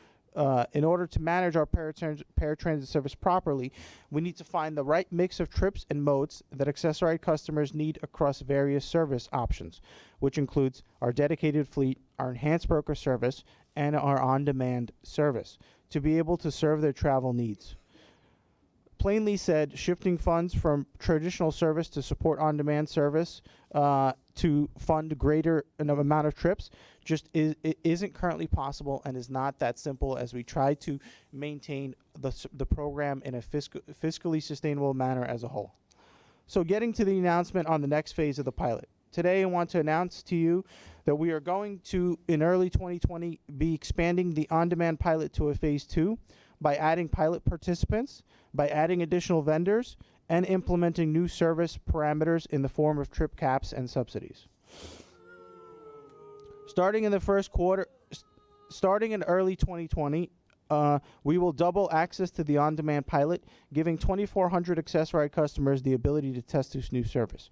manage our paratransit service properly, we need to find the right mix of trips and modes that Access-a-Ride customers need across various service options, which includes our dedicated fleet, our enhanced broker service, and our on-demand service, to be able to serve their travel needs. Plainly said, shifting funds from traditional service to support on-demand service to fund greater amount of trips it isn't currently possible and is not that simple as we try to maintain the program in a fiscally sustainable manner as a whole. So getting to the announcement on the next phase of the pilot. Today I want to announce to you that we are going to, in early 2020, be expanding the on-demand pilot to a phase 2 by adding pilot participants, by adding additional vendors, and implementing new service parameters in the form of trip caps and subsidies. Starting in early 2020, we will double access to the on-demand pilot, giving 2,400 Access-a-Ride customers the ability to test this new service.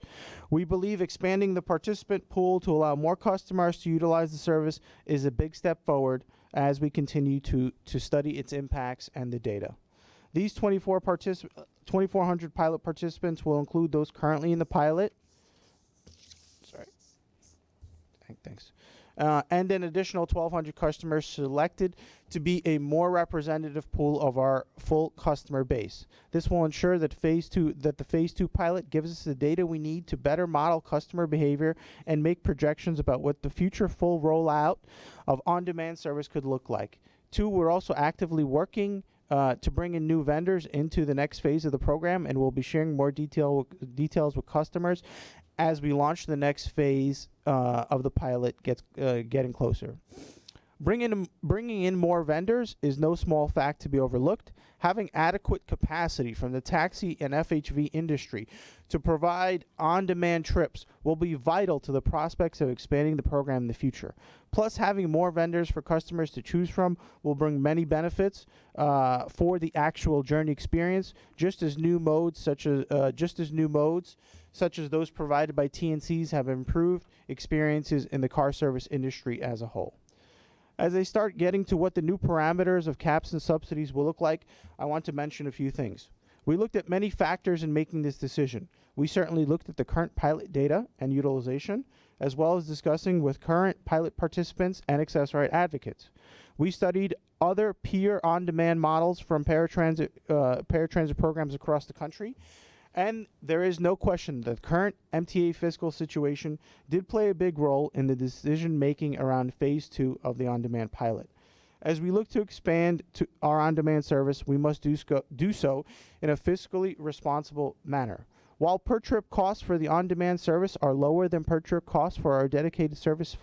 We believe expanding the participant pool to allow more customers to utilize the service is a big step forward as we continue to study its impacts and the data. These 2,400 pilot participants will include those currently in the pilot. Thanks. And an additional 1,200 customers selected to be a more representative pool of our full customer base. This will ensure that the phase 2 pilot gives us the data we need to better model customer behavior and make projections about what the future full rollout of on-demand service could look like. 2, we're also actively working to bring in new vendors into the next phase of the program, and we'll be sharing more details with customers as we launch the next phase of the pilot getting closer. Bringing in more vendors is no small fact to be overlooked. Having adequate capacity from the taxi and FHV industry to provide on-demand trips will be vital to the prospects of expanding the program in the future. Plus, having more vendors for customers to choose from will bring many benefits for the actual journey experience, just as new modes such as those provided by TNCs have improved experiences in the car service industry as a whole. As I start getting to what the new parameters of caps and subsidies will look like, I want to mention a few things. We looked at many factors in making this decision. We certainly looked at the current pilot data and utilization, as well as discussing with current pilot participants and Access-a-Ride advocates. We studied other peer on-demand models from paratransit programs across the country, and there is no question that the current MTA fiscal situation did play a big role in the decision-making around phase 2 of the on-demand pilot. As we look to expand to our on-demand service, we must do so in a fiscally responsible manner. While per-trip costs for the on-demand service are lower than per-trip costs for our dedicated service,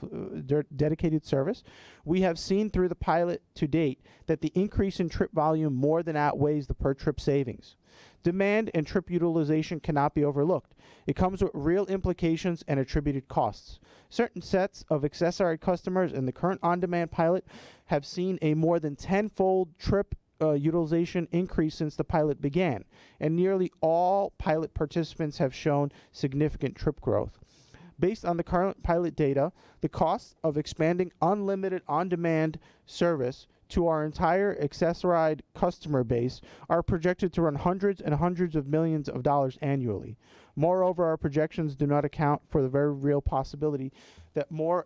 we have seen through the pilot to date that the increase in trip volume more than outweighs the per-trip savings. Demand and trip utilization cannot be overlooked. It comes with real implications and attributed costs. Certain sets of Access-a-Ride customers in the current on-demand pilot have seen a more than 10-fold trip utilization increase since the pilot began, and nearly all pilot participants have shown significant trip growth. Based on the current pilot data, the cost of expanding unlimited on-demand service to our entire Access-a-Ride customer base are projected to run hundreds and hundreds of millions of dollars annually. Moreover, our projections do not account for the very real possibility that more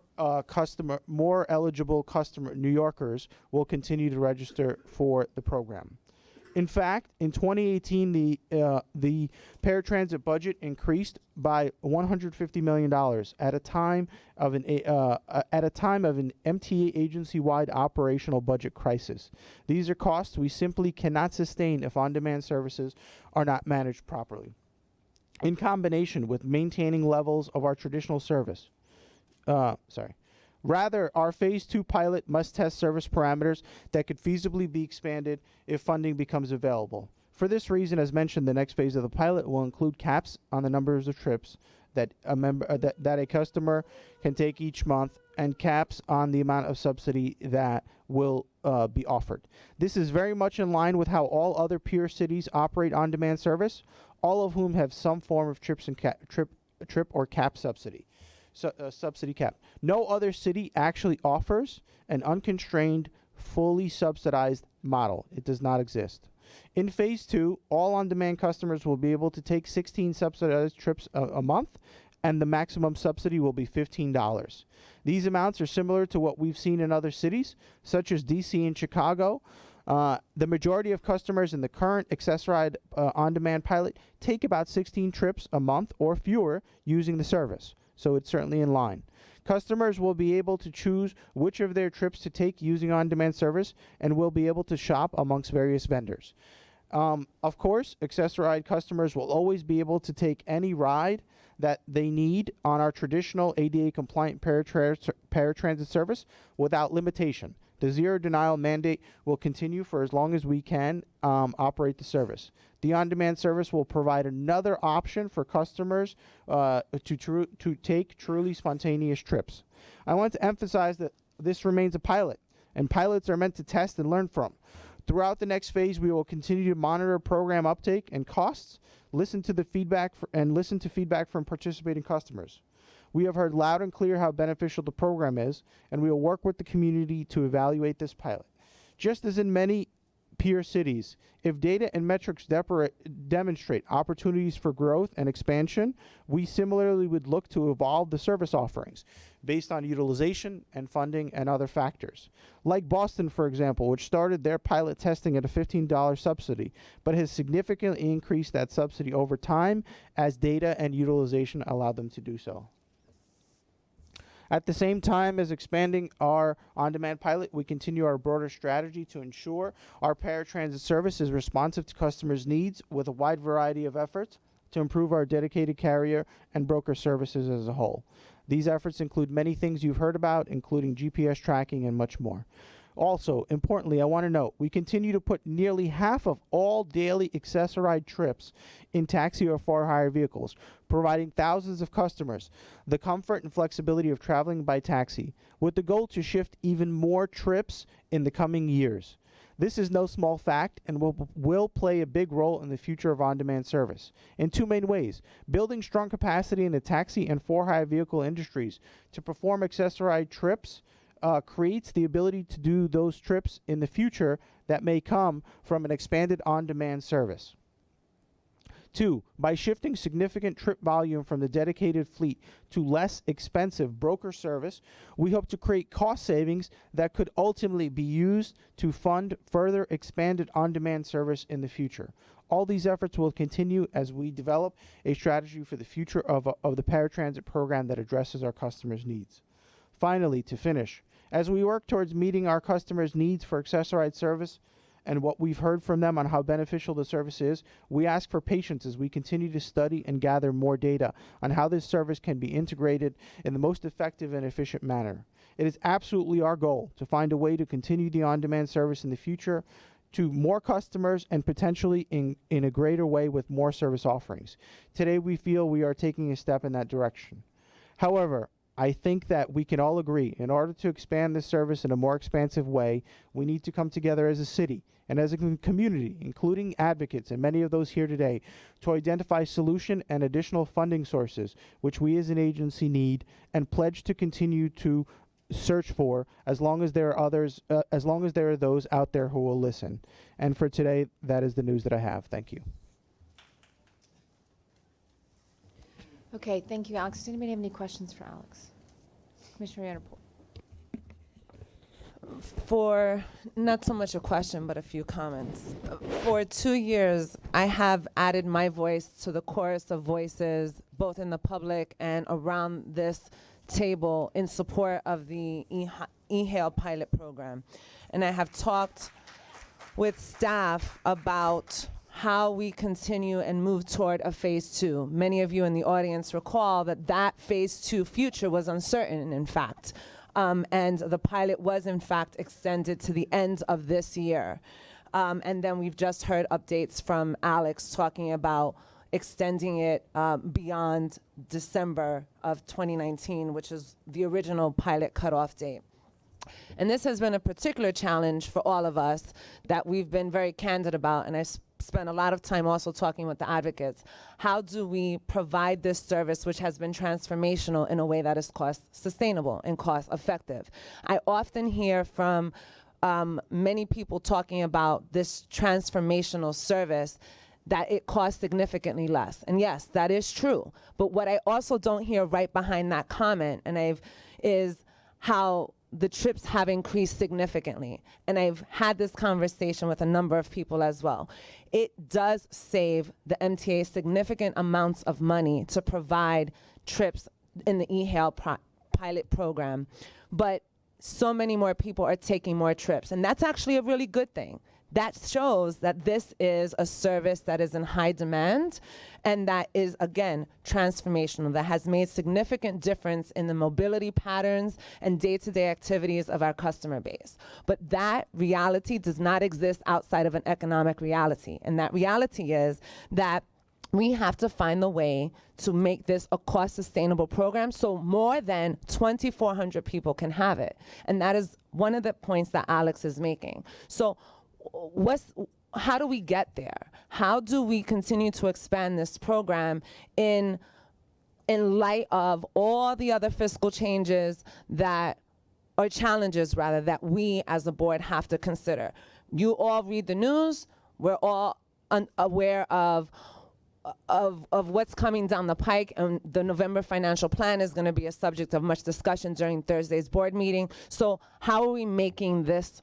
eligible New Yorkers will continue to register for the program. In fact, in 2018, the paratransit budget increased by $150 million at a time of an MTA agency-wide operational budget crisis. These are costs we simply cannot sustain if on-demand services are not managed properly. In combination with maintaining levels of our traditional service, rather, our phase 2 pilot must test service parameters that could feasibly be expanded if funding becomes available. For this reason, as mentioned, the next phase of the pilot will include caps on the numbers of trips that a customer can take each month, and caps on the amount of subsidy that will be offered. This is very much in line with how all other peer cities operate on-demand service, all of whom have some form of trip or cap subsidy. Subsidy cap. No other city actually offers an unconstrained, fully subsidized model. It does not exist. In phase 2, all on-demand customers will be able to take 16 subsidized trips a month, and the maximum subsidy will be $15. These amounts are similar to what we've seen in other cities, such as DC and Chicago. The majority of customers in the current Access-a-Ride on-demand pilot take about 16 trips a month or fewer using the service, so it's certainly in line. Customers will be able to choose which of their trips to take using on-demand service and will be able to shop amongst various vendors. Of course, Access-a-Ride customers will always be able to take any ride that they need on our traditional ADA-compliant paratransit service without limitation. The zero denial mandate will continue for as long as we can operate the service. The on-demand service will provide another option for customers to take truly spontaneous trips. I want to emphasize that this remains a pilot, and pilots are meant to test and learn from. Throughout the next phase, we will continue to monitor program uptake and costs, listen to feedback from participating customers. We have heard loud and clear how beneficial the program is, and we will work with the community to evaluate this pilot. Just as in many peer cities, if data and metrics demonstrate opportunities for growth and expansion, we similarly would look to evolve the service offerings based on utilization and funding and other factors. Like Boston, for example, which started their pilot testing at a $15 subsidy, but has significantly increased that subsidy over time as data and utilization allowed them to do so. At the same time as expanding our on-demand pilot, we continue our broader strategy to ensure our paratransit service is responsive to customers' needs with a wide variety of efforts to improve our dedicated carrier and broker services as a whole. These efforts include many things you've heard about, including GPS tracking and much more. Also, importantly, I want to note, we continue to put nearly half of all daily Access-a-Ride trips in taxi or for-hire vehicles, providing thousands of customers the comfort and flexibility of traveling by taxi, with the goal to shift even more trips in the coming years. This is no small fact and will play a big role in the future of on-demand service in two main ways: building strong capacity in the taxi and for-hire vehicle industries to perform Access-a-Ride trips creates the ability to do those trips in the future that may come from an expanded on-demand service. 2, by shifting significant trip volume from the dedicated fleet to less expensive broker service, we hope to create cost savings that could ultimately be used to fund further expanded on-demand service in the future. All these efforts will continue as we develop a strategy for the future of the paratransit program that addresses our customers' needs. Finally, to finish, as we work towards meeting our customers' needs for Access-a-Ride service and what we've heard from them on how beneficial the service is, we ask for patience as we continue to study and gather more data on how this service can be integrated in the most effective and efficient manner. It is absolutely our goal to find a way to continue the on-demand service in the future to more customers and potentially in a greater way with more service offerings. Today, we feel we are taking a step in that direction. However, I think that we can all agree, in order to expand this service in a more expansive way, we need to come together as a city and as a community, including advocates and many of those here today, to identify solution and additional funding sources, which we as an agency need and pledge to continue to search for as long as there are those out there who will listen. And for today, that is the news that I have. Thank you. Okay, thank you, Alex. Does anybody have any questions for Alex? Commissioner Vanderpool. For not so much a question, but a few comments. For 2 years, I have added my voice to the chorus of voices, both in the public and around this table, in support of the eHail pilot program. And I have talked with staff about how we continue and move toward a phase 2. Many of you in the audience recall that phase 2 future was uncertain, in fact. And the pilot was, in fact, extended to the end of this year. And then we've just heard updates from Alex talking about extending it beyond December of 2019, which is the original pilot cutoff date. And this has been a particular challenge for all of us that we've been very candid about, and I spent a lot of time also talking with the advocates. How do we provide this service, which has been transformational, in a way that is cost sustainable and cost effective? I often hear from many people talking about this transformational service that it costs significantly less. And yes, that is true. But what I also don't hear right behind that comment, is how the trips have increased significantly. And I've had this conversation with a number of people as well. It does save the MTA significant amounts of money to provide trips in the eHail pilot program. But so many more people are taking more trips. And that's actually a really good thing. That shows that this is a service that is in high demand and that is, again, transformational, that has made significant difference in the mobility patterns and day-to-day activities of our customer base. But that reality does not exist outside of an economic reality. And that reality is that we have to find the way to make this a cost-sustainable program so more than 2,400 people can have it. And that is one of the points that Alex is making. So how do we get there? How do we continue to expand this program in light of all the other fiscal changes or challenges rather, that we as a board have to consider? You all read the news. We're all aware of what's coming down the pike, and the November financial plan is going to be a subject of much discussion during Thursday's board meeting. So how are we making this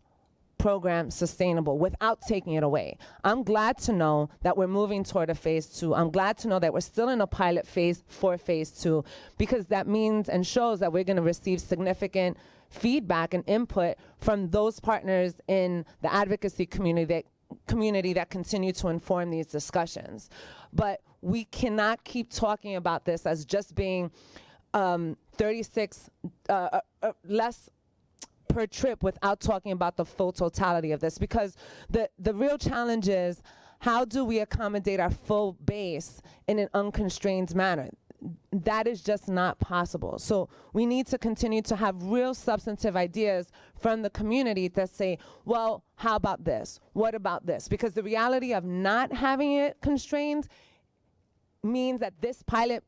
program sustainable without taking it away? I'm glad to know that we're moving toward a phase 2. I'm glad to know that we're still in a pilot phase for phase 2, because that means and shows that we're going to receive significant feedback and input from those partners in the advocacy community that continue to inform these discussions. But we cannot keep talking about this as just being 36 less per trip without talking about the full totality of this, because the real challenge is, how do we accommodate our full base in an unconstrained manner? That is just not possible. So we need to continue to have real substantive ideas from the community that say, well, how about this? What about this? Because the reality of not having it constrained means that this pilot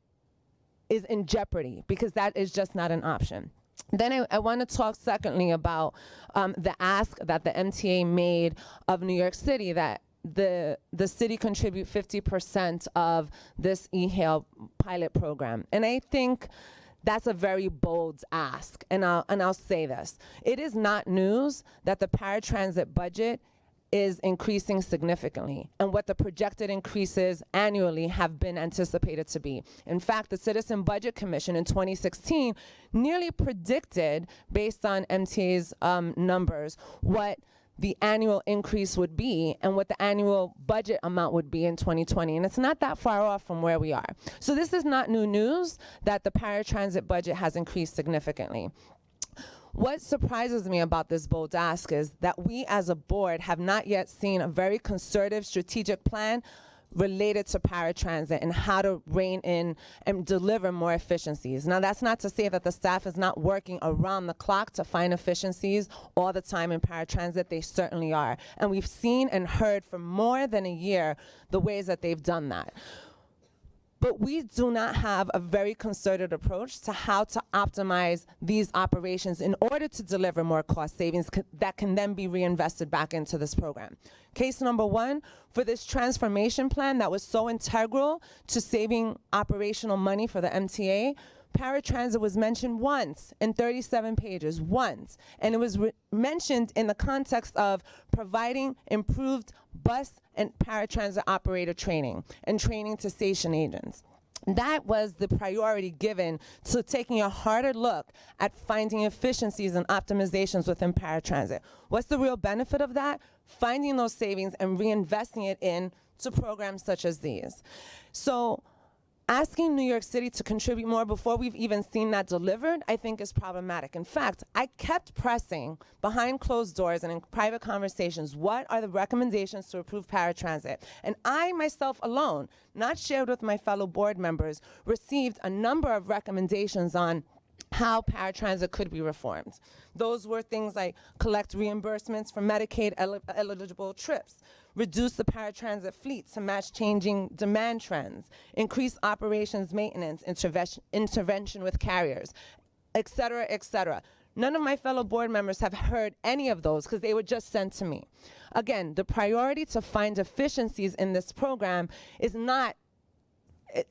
is in jeopardy, because that is just not an option. Then I want to talk secondly about the ask that the MTA made of New York City, that the city contribute 50% of this eHail pilot program. And I think that's a very bold ask. And I'll say this. It is not news that the paratransit budget is increasing significantly, and what the projected increases annually have been anticipated to be. In fact, the Citizen Budget Commission in 2016 nearly predicted, based on MTA's numbers, what the annual increase would be and what the annual budget amount would be in 2020. And it's not that far off from where we are. So this is not new news that the paratransit budget has increased significantly. What surprises me about this bold ask is that we as a board have not yet seen a very concerted strategic plan related to paratransit and how to rein in and deliver more efficiencies. Now, that's not to say that the staff is not working around the clock to find efficiencies all the time in paratransit. They certainly are. And we've seen and heard for more than a year the ways that they've done that. But we do not have a very concerted approach to how to optimize these operations in order to deliver more cost savings that can then be reinvested back into this program. Case number one, for this transformation plan that was so integral to saving operational money for the MTA, paratransit was mentioned once in 37 pages, once. And it was mentioned in the context of providing improved bus and paratransit operator training and training to station agents. That was the priority given to taking a harder look at finding efficiencies and optimizations within paratransit. What's the real benefit of that? Finding those savings and reinvesting it into programs such as these. So asking New York City to contribute more before we've even seen that delivered, I think is problematic. In fact, I kept pressing behind closed doors and in private conversations, what are the recommendations to improve paratransit? And I myself alone, not shared with my fellow board members, received a number of recommendations on how paratransit could be reformed. Those were things like collect reimbursements for Medicaid eligible trips, reduce the paratransit fleet to match changing demand trends, increase operations maintenance, intervention with carriers, et cetera, et cetera. None of my fellow board members have heard any of those because they were just sent to me. Again, the priority to find efficiencies in this program is not,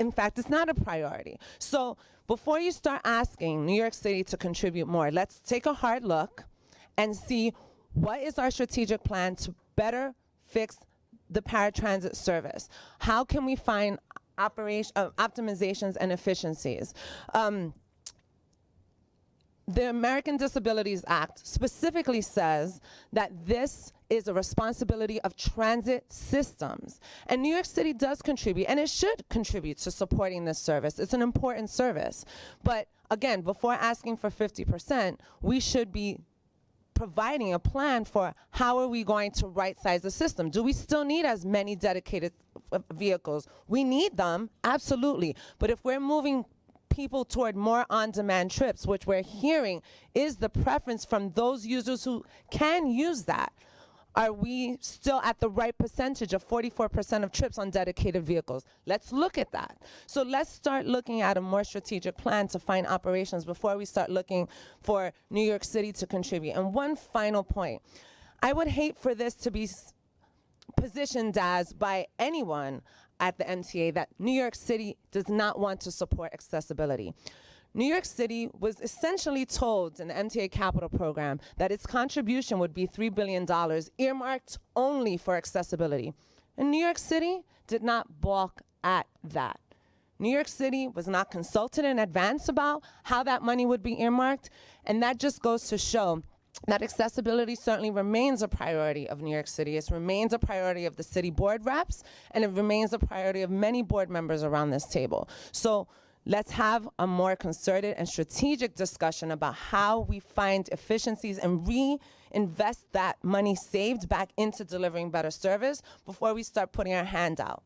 in fact, it's not a priority. So before you start asking New York City to contribute more, let's take a hard look and see what is our strategic plan to better fix the paratransit service. How can we find optimizations and efficiencies? The American Disabilities Act specifically says that this is a responsibility of transit systems. And New York City does contribute, and it should contribute to supporting this service. It's an important service. But again, before asking for 50%, we should be providing a plan for how are we going to right-size the system. Do we still need as many dedicated vehicles? We need them, absolutely. But if we're moving people toward more on-demand trips, which we're hearing is the preference from those users who can use that, are we still at the right percentage of 44% of trips on dedicated vehicles? Let's look at that. So let's start looking at a more strategic plan to find operations before we start looking for New York City to contribute. And one final point. I would hate for this to be positioned as by anyone at the MTA that New York City does not want to support accessibility. New York City was essentially told in the MTA Capital Program that its contribution would be $3 billion earmarked only for accessibility. And New York City did not balk at that. New York City was not consulted in advance about how that money would be earmarked, and that just goes to show that accessibility certainly remains a priority of New York City. It remains a priority of the city board reps, and it remains a priority of many board members around this table. So let's have a more concerted and strategic discussion about how we find efficiencies and reinvest that money saved back into delivering better service before we start putting our hand out.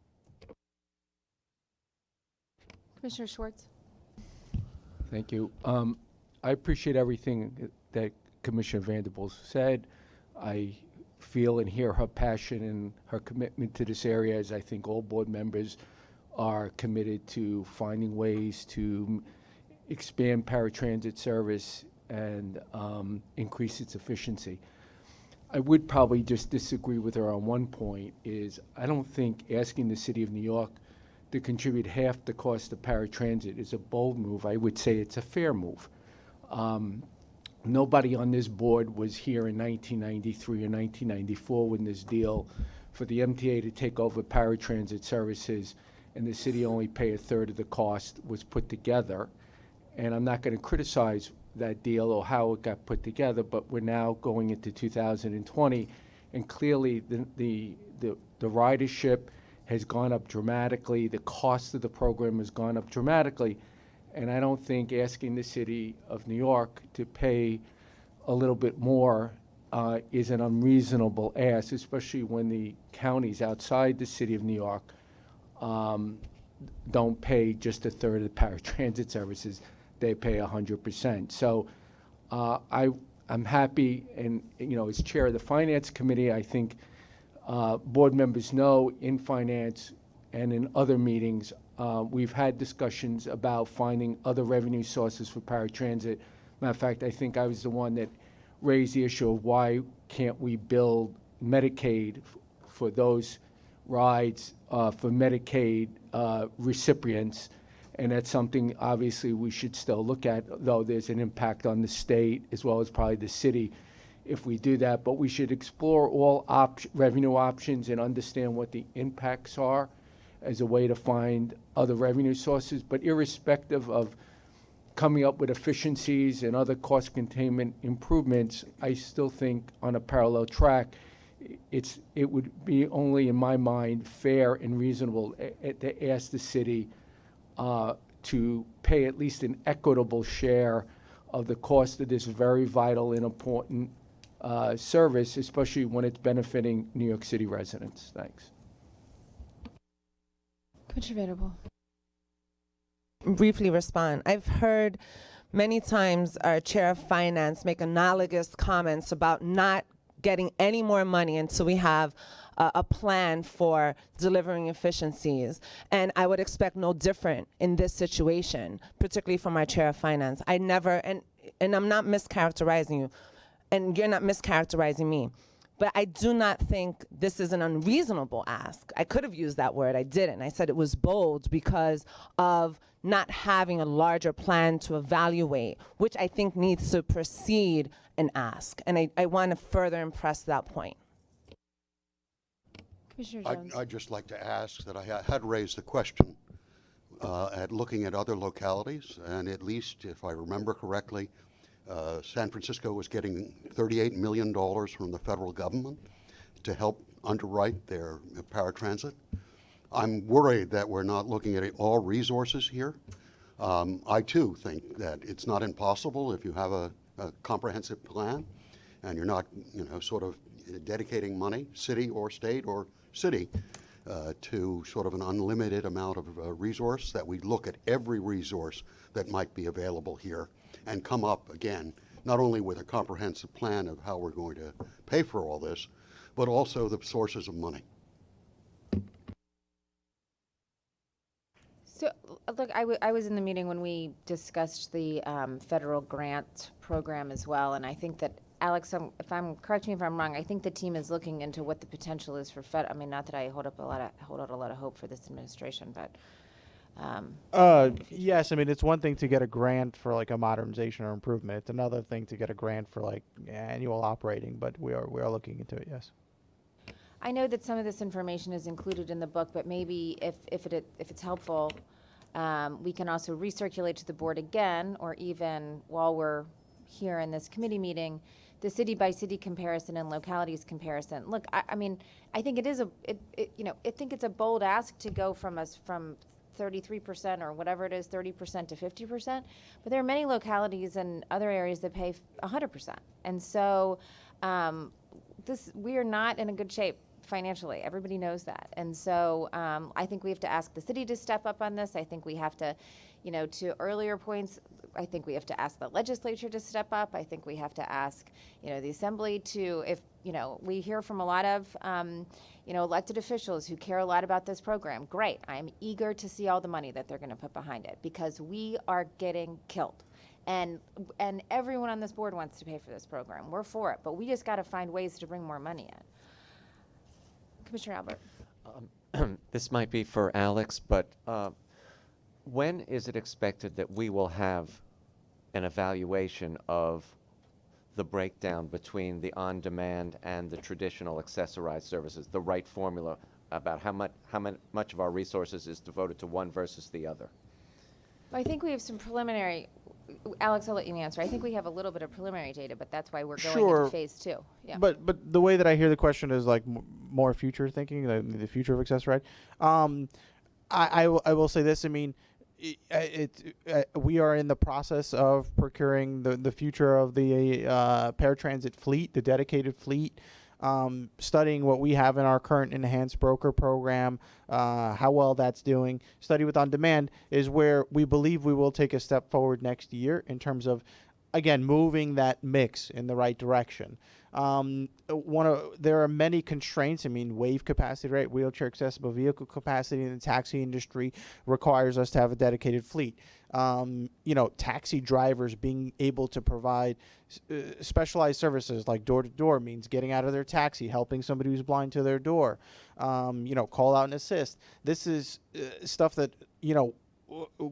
Commissioner Schwartz. Thank you. I appreciate everything that Commissioner Vanderbilt said. I feel and hear her passion and her commitment to this area, as I think all board members are committed to finding ways to expand paratransit service and increase its efficiency. I would probably just disagree with her on one point, is I don't think asking the City of New York to contribute half the cost of paratransit is a bold move. I would say it's a fair move. Nobody on this board was here in 1993 or 1994 when this deal for the MTA to take over paratransit services and the city only pay a third of the cost was put together. And I'm not going to criticize that deal or how it got put together, but we're now going into 2020, and clearly the ridership has gone up dramatically. The cost of the program has gone up dramatically. And I don't think asking the City of New York to pay a little bit more is an unreasonable ask, especially when the counties outside the City of New York don't pay just a third of the paratransit services. They pay 100%. So I'm happy, and as chair of the Finance Committee, I think board members know in finance and in other meetings we've had discussions about finding other revenue sources for paratransit. Matter of fact, I think I was the one that raised the issue of why can't we build Medicaid for those rides for Medicaid recipients, and that's something obviously we should still look at, though there's an impact on the state as well as probably the city if we do that. But we should explore all revenue options and understand what the impacts are as a way to find other revenue sources. But irrespective of coming up with efficiencies and other cost containment improvements, I still think on a parallel track, it would be only, in my mind, fair and reasonable to ask the city to pay at least an equitable share of the cost of this very vital and important service, especially when it's benefiting New York City residents. Thanks. Commissioner Vanderpool. Briefly respond. I've heard many times our chair of finance make analogous comments about not getting any more money until we have a plan for delivering efficiencies. And I would expect no different in this situation, particularly from our chair of finance. I never, and I'm not mischaracterizing you, and you're not mischaracterizing me, but I do not think this is an unreasonable ask. I could have used that word, I didn't. I said it was bold because of not having a larger plan to evaluate, which I think needs to precede an ask. And I want to further impress that point. Commissioner Jones. I'd just like to ask that I had raised the question at looking at other localities, and at least, if I remember correctly, San Francisco was getting $38 million from the federal government to help underwrite their paratransit. I'm worried that we're not looking at all resources here. I too think that it's not impossible if you have a comprehensive plan and you're not, sort of dedicating money, city or state or city, to sort of an unlimited amount of resource, that we look at every resource that might be available here and come up again, not only with a comprehensive plan of how we're going to pay for all this, but also the sources of money. So, look, I was in the meeting when we discussed the federal grant program as well, and I think that, Alex, correct me if I'm wrong, I think the team is looking into what the potential is for I mean, not that I hold out a lot of hope for this administration, but. Yes, I mean, it's one thing to get a grant for like a modernization or improvement. It's another thing to get a grant for like annual operating, but we are looking into it, yes. I know that some of this information is included in the book, but maybe if it's helpful, we can also recirculate to the board again, or even while we're here in this committee meeting, the city-by-city comparison and localities comparison. Look, I mean, I think I think it's a bold ask to go from 33% or whatever it is, 30% to 50%, but there are many localities and other areas that pay 100%, and so we are not in a good shape financially. Everybody knows that. And so I think we have to ask the city to step up on this. I think we have to, to earlier points, I think we have to ask the legislature to step up. I think we have to ask, the assembly to, if, we hear from a lot of, elected officials who care a lot about this program. Great. I'm eager to see all the money that they're going to put behind it, because we are getting killed. And everyone on this board wants to pay for this program. We're for it, but we just got to find ways to bring more money in. Commissioner Albert. This might be for Alex, but when is it expected that we will have an evaluation of the breakdown between the on-demand and the traditional accessorized services, the right formula about how much of our resources is devoted to one versus the other? I think we have some preliminary. Alex, I'll let you answer. I think we have a little bit of preliminary data, but that's why we're going into phase 2. Yeah. But the way that I hear the question is like more future thinking, the future of accessorized. I will say this. I mean, we are in the process of procuring the future of the paratransit fleet, the dedicated fleet. Studying what we have in our current enhanced broker program, how well that's doing. Study with On Demand is where we believe we will take a step forward next year in terms of, again, moving that mix in the right direction. There are many constraints. I mean, wave capacity, right? Wheelchair accessible vehicle capacity in the taxi industry requires us to have a dedicated fleet. Taxi drivers being able to provide specialized services like door-to-door means getting out of their taxi, helping somebody who's blind to their door, call out and assist. This is stuff that,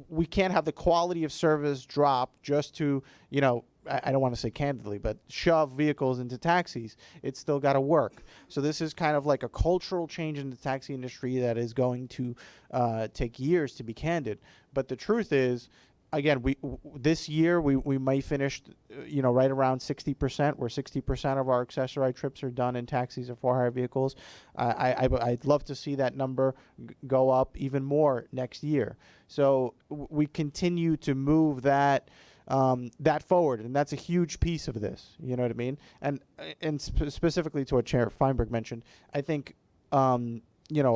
we can't have the quality of service drop just to, I don't want to say candidly, but shove vehicles into taxis. It's still got to work. So this is kind of like a cultural change in the taxi industry that is going to take years, to be candid. But the truth is, again, this year we may finish, right around 60%, where 60% of our accessorized trips are done in taxis or for-hire vehicles. I'd love to see that number go up even more next year. So we continue to move that forward, and that's a huge piece of this. You know what I mean? And specifically to what Chair Feinberg mentioned, I think.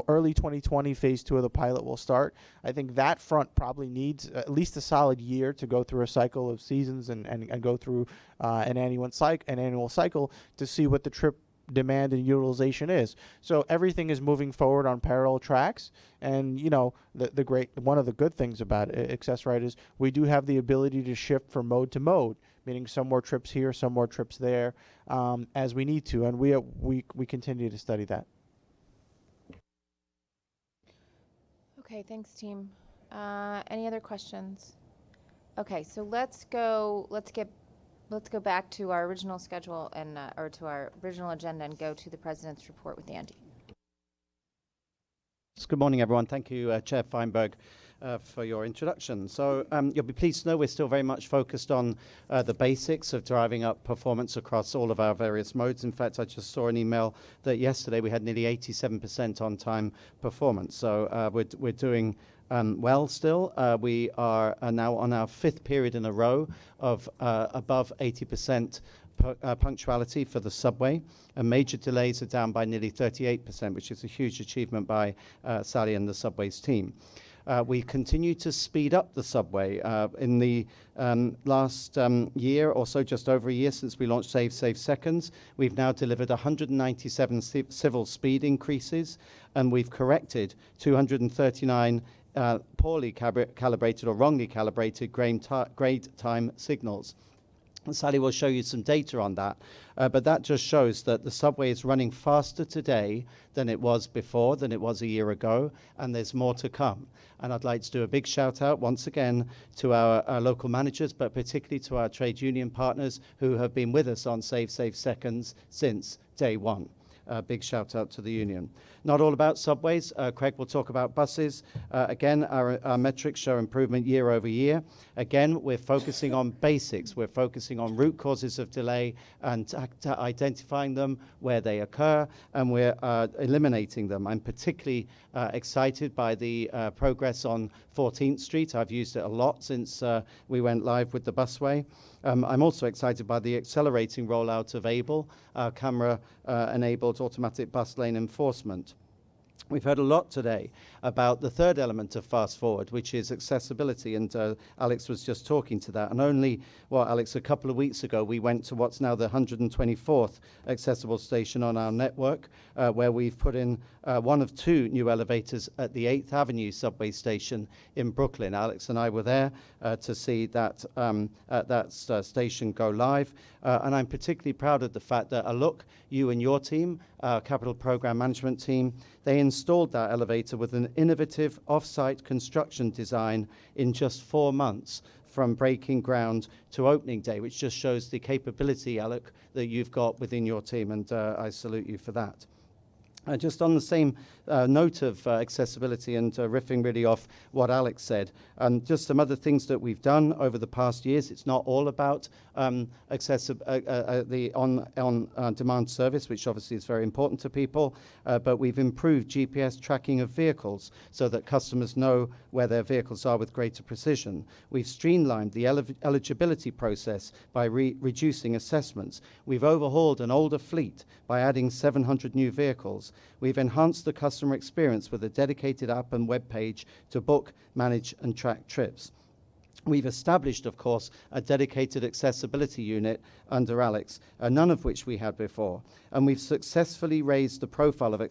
Early 2020, phase 2 of the pilot will start. I think that front probably needs at least a solid year to go through a cycle of seasons and go through an annual cycle to see what the trip demand and utilization is. So everything is moving forward on parallel tracks. And one of the good things about Access-Ride is we do have the ability to shift from mode to mode, meaning some more trips here, some more trips there, as we need to, and we continue to study that. Okay, thanks, team. Any other questions? Okay, so let's go back to our original schedule and or to our original agenda and go to the president's report with Andy. Good morning, everyone. Thank you, Chair Feinberg, for your introduction. So you'll be pleased to know we're still very much focused on the basics of driving up performance across all of our various modes. In fact, I just saw an email that yesterday we had nearly 87% on-time performance. So we're doing well still. We are now on our 5th period in a row of above 80% punctuality for the subway, and major delays are down by nearly 38%, which is a huge achievement by Sally and the subway's team. We continue to speed up the subway. In the last year or so, just over a year since we launched Save Seconds, we've now delivered 197 civil speed increases, and we've corrected 239 poorly calibrated or wrongly calibrated grade time signals. Sally will show you some data on that, but that just shows that the subway is running faster today than it was before, than it was a year ago, and there's more to come. And I'd like to do a big shout out once again to our local managers, but particularly to our trade union partners who have been with us on Save Seconds since day one. Big shout out to the union. Not all about subways. Craig will talk about buses. Again, our metrics show improvement year over year. Again, we're focusing on basics. We're focusing on root causes of delay and identifying them where they occur, and we're eliminating them. I'm particularly excited by the progress on 14th Street. I've used it a lot since we went live with the busway. I'm also excited by the accelerating rollout of ABLE, camera-enabled automatic bus lane enforcement. We've heard a lot today about the third element of Fast Forward, which is accessibility, and Alex was just talking to that. And only, Alex, a couple of weeks ago, we went to what's now the 124th accessible station on our network, where we've put in one of 2 new elevators at the 8th Avenue subway station in Brooklyn. Alex and I were there to see that station go live. And I'm particularly proud of the fact that Alok, you and your team, Capital Program Management team, they installed that elevator with an innovative off-site construction design in just 4 months from breaking ground to opening day, which just shows the capability, Alok, that you've got within your team, and I salute you for that. Just on the same note of accessibility and riffing really off what Alex said, and just some other things that we've done over the past years. It's not all about the on-demand service, which obviously is very important to people, but we've improved GPS tracking of vehicles so that customers know where their vehicles are with greater precision. We've streamlined the eligibility process by reducing assessments. We've overhauled an older fleet by adding 700 new vehicles. We've enhanced the customer experience with a dedicated app and web page to book, manage, and track trips. We've established, of course, a dedicated accessibility unit under Alex, none of which we had before. And we've successfully raised the profile of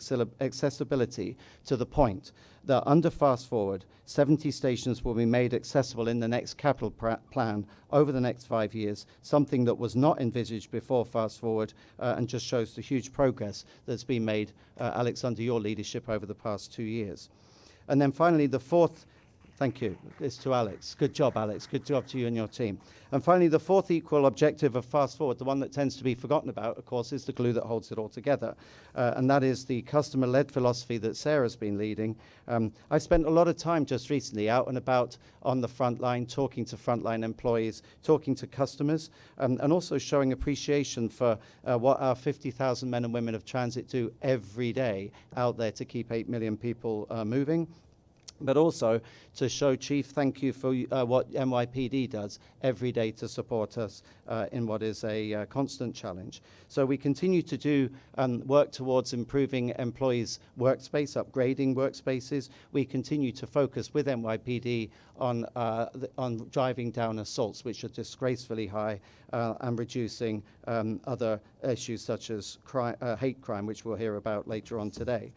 accessibility to the point that under Fast Forward, 70 stations will be made accessible in the next capital plan over the next 5 years, something that was not envisaged before Fast Forward, and just shows the huge progress that's been made, Alex, under your leadership over the past 2 years. And then finally, the fourth Thank you. It's to Alex. Good job, Alex. Good job to you and your team. And finally, the fourth equal objective of Fast Forward, the one that tends to be forgotten about, of course, is the glue that holds it all together. And that is the customer-led philosophy that Sarah's been leading. I spent a lot of time just recently out and about on the front line, talking to frontline employees, talking to customers, and also showing appreciation for what our 50,000 men and women of transit do every day out there to keep 8 million people moving. But also to show Chief thank you for what NYPD does every day to support us in what is a constant challenge. So we continue to do work towards improving employees' workspace, upgrading workspaces. We continue to focus with NYPD on driving down assaults, which are disgracefully high, and reducing other issues such as hate crime, which we'll hear about later on today.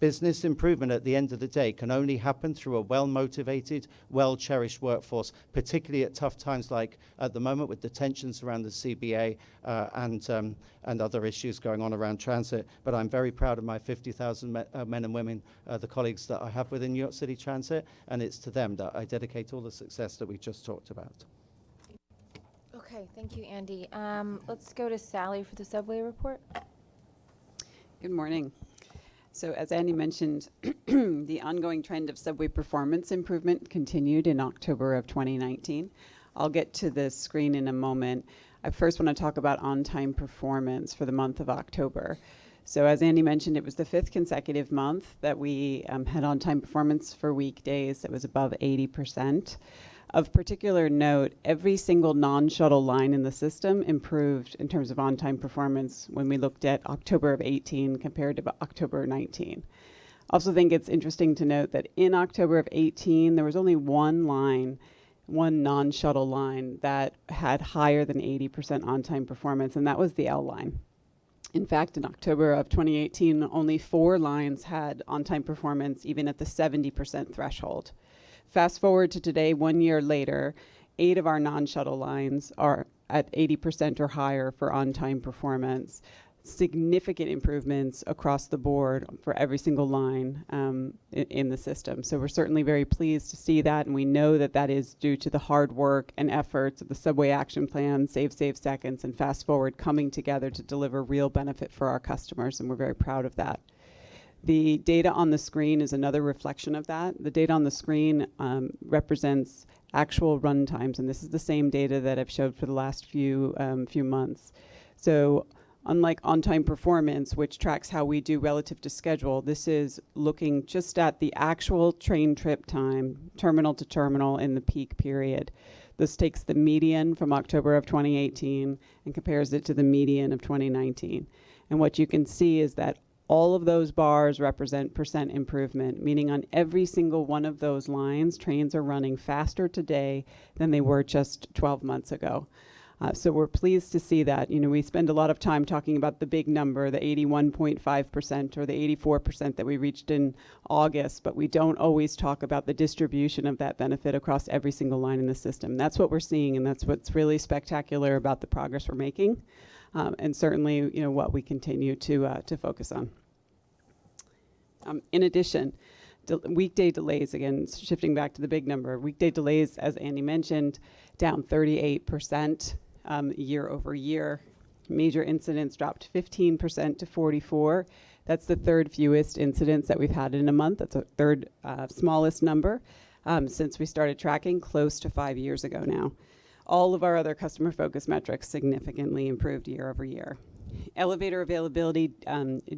Business improvement at the end of the day can only happen through a well-motivated, well-cherished workforce, particularly at tough times like at the moment with the tensions around the CBA and other issues going on around transit. But I'm very proud of my 50,000 men and women, the colleagues that I have within New York City Transit, and it's to them that I dedicate all the success that we just talked about. Okay, thank you, Andy. Let's go to Sally for the subway report. Good morning. So as Andy mentioned, the ongoing trend of subway performance improvement continued in October of 2019. I'll get to the screen in a moment. I first want to talk about on-time performance for the month of October. So as Andy mentioned, it was the 5th consecutive month that we had on-time performance for weekdays that was above 80%. Of particular note, every single non-shuttle line in the system improved in terms of on-time performance when we looked at October of 18 compared to October 19. Also think it's interesting to note that in October of 18, there was only one non-shuttle line that had higher than 80% on-time performance, and that was the L line. In fact, in October of 2018, only 4 lines had on-time performance even at the 70% threshold. Fast forward to today, 1 year later, 8 of our non-shuttle lines are at 80% or higher for on-time performance. Significant improvements across the board for every single line in the system. So we're certainly very pleased to see that, and we know that that is due to the hard work and efforts of the Subway Action Plan, Save Seconds, and Fast Forward coming together to deliver real benefit for our customers, and we're very proud of that. The data on the screen is another reflection of that. The data on the screen represents actual run times, and this is the same data that I've showed for the last few months. So unlike on-time performance, which tracks how we do relative to schedule, this is looking just at the actual train trip time, terminal to terminal in the peak period. This takes the median from October of 2018 and compares it to the median of 2019. And what you can see is that all of those bars represent percent improvement, meaning on every single one of those lines, trains are running faster today than they were just 12 months ago. So we're pleased to see that. You know, we spend a lot of time talking about the big number, the 81.5% or the 84% that we reached in August, but we don't always talk about the distribution of that benefit across every single line in the system. That's what we're seeing, and that's what's really spectacular about the progress we're making. And certainly, you know, what we continue to focus on. In addition, weekday delays, again, shifting back to the big number, weekday delays, as Andy mentioned, down 38% year over year. Major incidents dropped 15% to 44. That's the 3rd fewest incidents that we've had in a month. That's the 3rd smallest number since we started tracking, close to 5 years ago now. All of our other customer-focused metrics significantly improved year over year. Elevator availability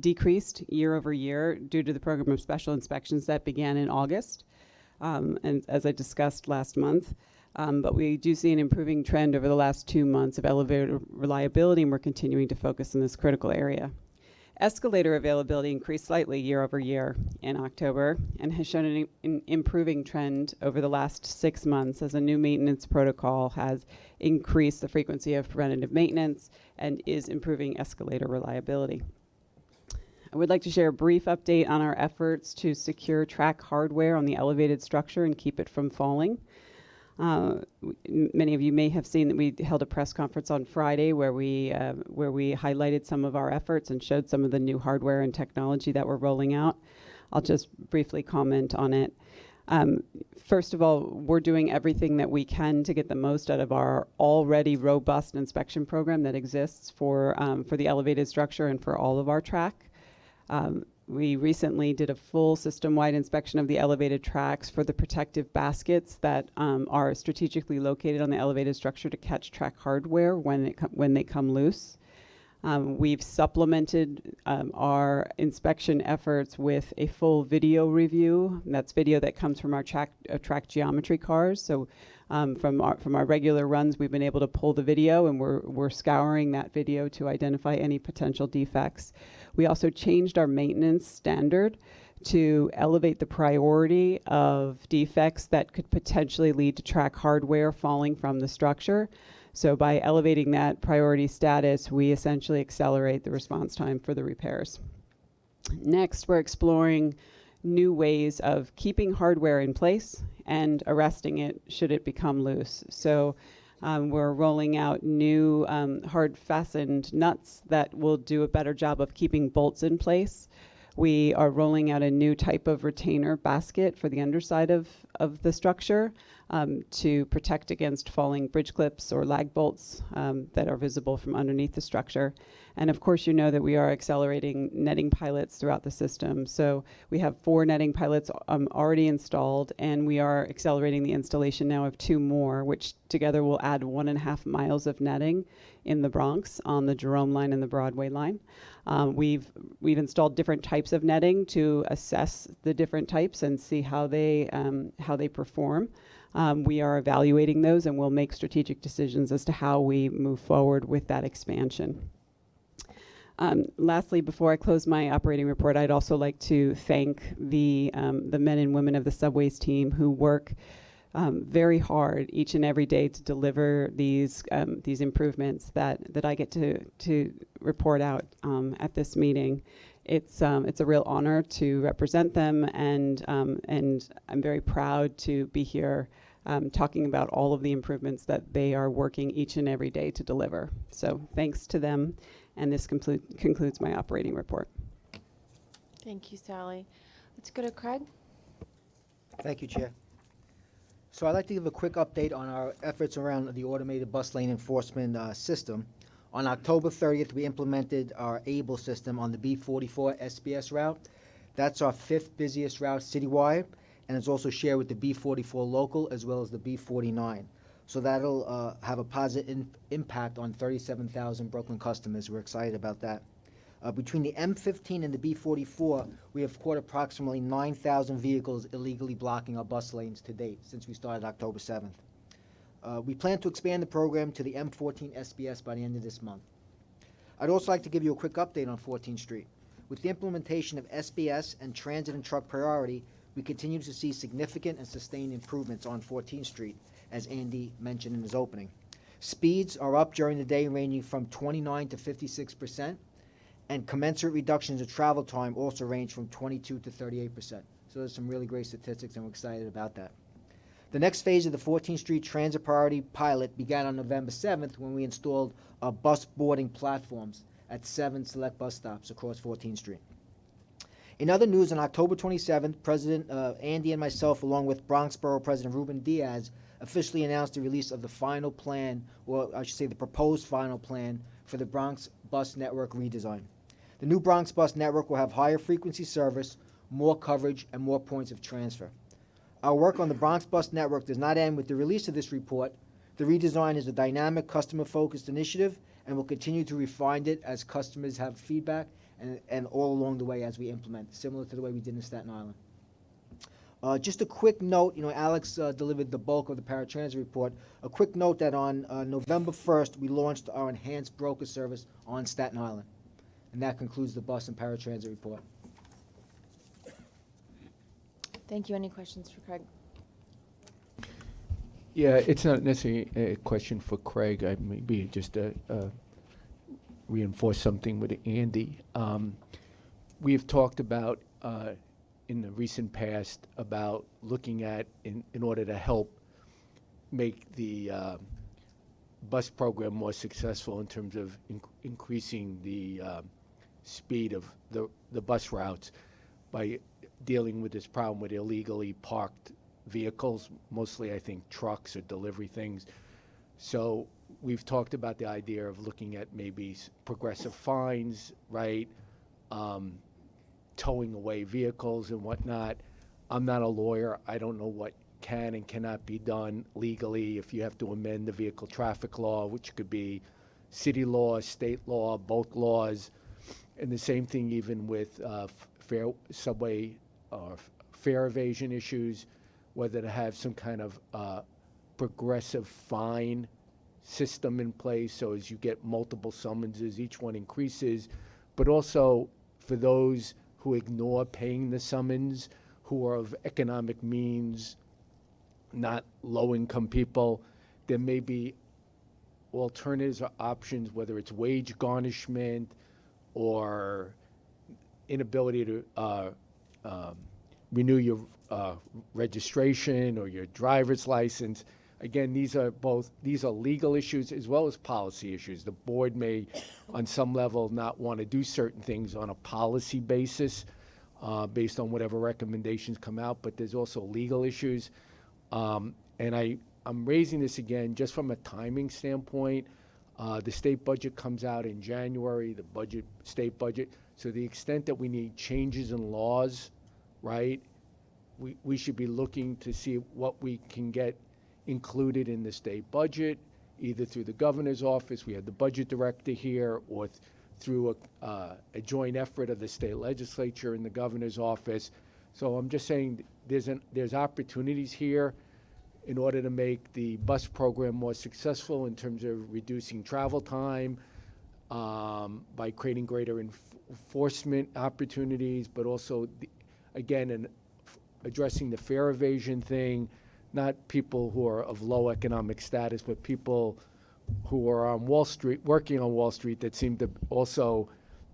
decreased year over year due to the program of special inspections that began in August, and as I discussed last month. But we do see an improving trend over the last 2 months of elevator reliability, and we're continuing to focus on this critical area. Escalator availability increased slightly year over year in October and has shown an improving trend over the last 6 months as a new maintenance protocol has increased the frequency of preventative maintenance and is improving escalator reliability. I would like to share a brief update on our efforts to secure track hardware on the elevated structure and keep it from falling. Many of you may have seen that we held a press conference on Friday where we highlighted some of our efforts and showed some of the new hardware and technology that we're rolling out. I'll just briefly comment on it. First of all, we're doing everything that we can to get the most out of our already robust inspection program that exists for the elevated structure and for all of our track. We recently did a full system-wide inspection of the elevated tracks for the protective baskets that are strategically located on the elevated structure to catch track hardware when they come loose. We've supplemented our inspection efforts with a full video review. That's video that comes from our track geometry cars. So from our regular runs, we've been able to pull the video, and we're scouring that video to identify any potential defects. We also changed our maintenance standard to elevate the priority of defects that could potentially lead to track hardware falling from the structure. So by elevating that priority status, we essentially accelerate the response time for the repairs. Next, we're exploring new ways of keeping hardware in place and arresting it should it become loose. So we're rolling out new hard fastened nuts that will do a better job of keeping bolts in place. We are rolling out a new type of retainer basket for the underside of the structure to protect against falling bridge clips or lag bolts that are visible from underneath the structure. And of course, you know that we are accelerating netting pilots throughout the system. So we have 4 netting pilots already installed, and we are accelerating the installation now of 2 more, which together will add 1.5 miles of netting in the Bronx on the Jerome line and the Broadway line. We've installed different types of netting to assess the different types and see how they perform. We are evaluating those, and we'll make strategic decisions as to how we move forward with that expansion. Lastly, before I close my operating report, I'd also like to thank the men and women of the Subways team who work very hard each and every day to deliver these improvements that I get to report out at this meeting. It's a real honor to represent them, and I'm very proud to be here talking about all of the improvements that they are working each and every day to deliver. So thanks to them, and this concludes my operating report. Thank you, Sally. Let's go to Craig. Thank you, Chair. So I'd like to give a quick update on our efforts around the automated bus lane enforcement system. On October 30th, we implemented our ABLE system on the B44 SBS route. That's our 5th busiest route citywide, and it's also shared with the B44 local as well as the B49. So that'll have a positive impact on 37,000 Brooklyn customers. We're excited about that. Between the M15 and the B44, we have caught approximately 9,000 vehicles illegally blocking our bus lanes to date since we started October 7th. We plan to expand the program to the M14 SBS by the end of this month. I'd also like to give you a quick update on 14th Street. With the implementation of SBS and transit and truck priority, we continue to see significant and sustained improvements on 14th Street, as Andy mentioned in his opening. Speeds are up during the day, ranging from 29 to 56%, and commensurate reductions in travel time also range from 22 to 38%. So there's some really great statistics, and we're excited about that. The next phase of the 14th Street Transit Priority Pilot began on November 7th when we installed bus boarding platforms at 7 select bus stops across 14th Street. In other news, on October 27th, President Andy and myself, along with Bronx Borough President Ruben Diaz, officially announced the release of the final plan, or I should say the proposed final plan, for the Bronx bus network redesign. The new Bronx bus network will have higher frequency service, more coverage, and more points of transfer. Our work on the Bronx bus network does not end with the release of this report. The redesign is a dynamic, customer-focused initiative, and we'll continue to refine it as customers have feedback and all along the way as we implement, similar to the way we did in Staten Island. Just a quick note, Alex delivered the bulk of the paratransit report. A quick note that on November 1st, we launched our enhanced broker service on Staten Island. And that concludes the bus and paratransit report. Thank you. Any questions for Craig? Yeah, it's not necessarily a question for Craig. I maybe just reinforce something with Andy. We have talked about in the recent past about looking at, in order to help make the bus program more successful in terms of increasing the speed of the bus routes, by dealing with this problem with illegally parked vehicles, mostly I think trucks or delivery things. So we've talked about the idea of looking at maybe progressive fines, right? Towing away vehicles and whatnot. I'm not a lawyer. I don't know what can and cannot be done legally if you have to amend the vehicle traffic law, which could be city law, state law, both laws. And the same thing even with fare, subway or fare evasion issues, whether to have some kind of progressive fine system in place, so as you get multiple summonses, each one increases, but also for those who ignore paying the summons, who are of economic means, not low-income people, there may be alternatives or options, whether it's wage garnishment or inability to renew your registration or your driver's license. Again, these are legal issues as well as policy issues. The board may, on some level, not want to do certain things on a policy basis, based on whatever recommendations come out, but there's also legal issues. And I'm raising this again just from a timing standpoint. The state budget comes out in January, the state budget. So the extent that we need changes in laws, right, we should be looking to see what we can get included in the state budget, either through the governor's office, we have the budget director here, or through a joint effort of the state legislature and the governor's office. So I'm just saying there's opportunities here in order to make the bus program more successful in terms of reducing travel time, by creating greater enforcement opportunities, but also, addressing the fare evasion thing, not people who are of low economic status, but people who are on Wall Street, working on Wall Street, that seem to also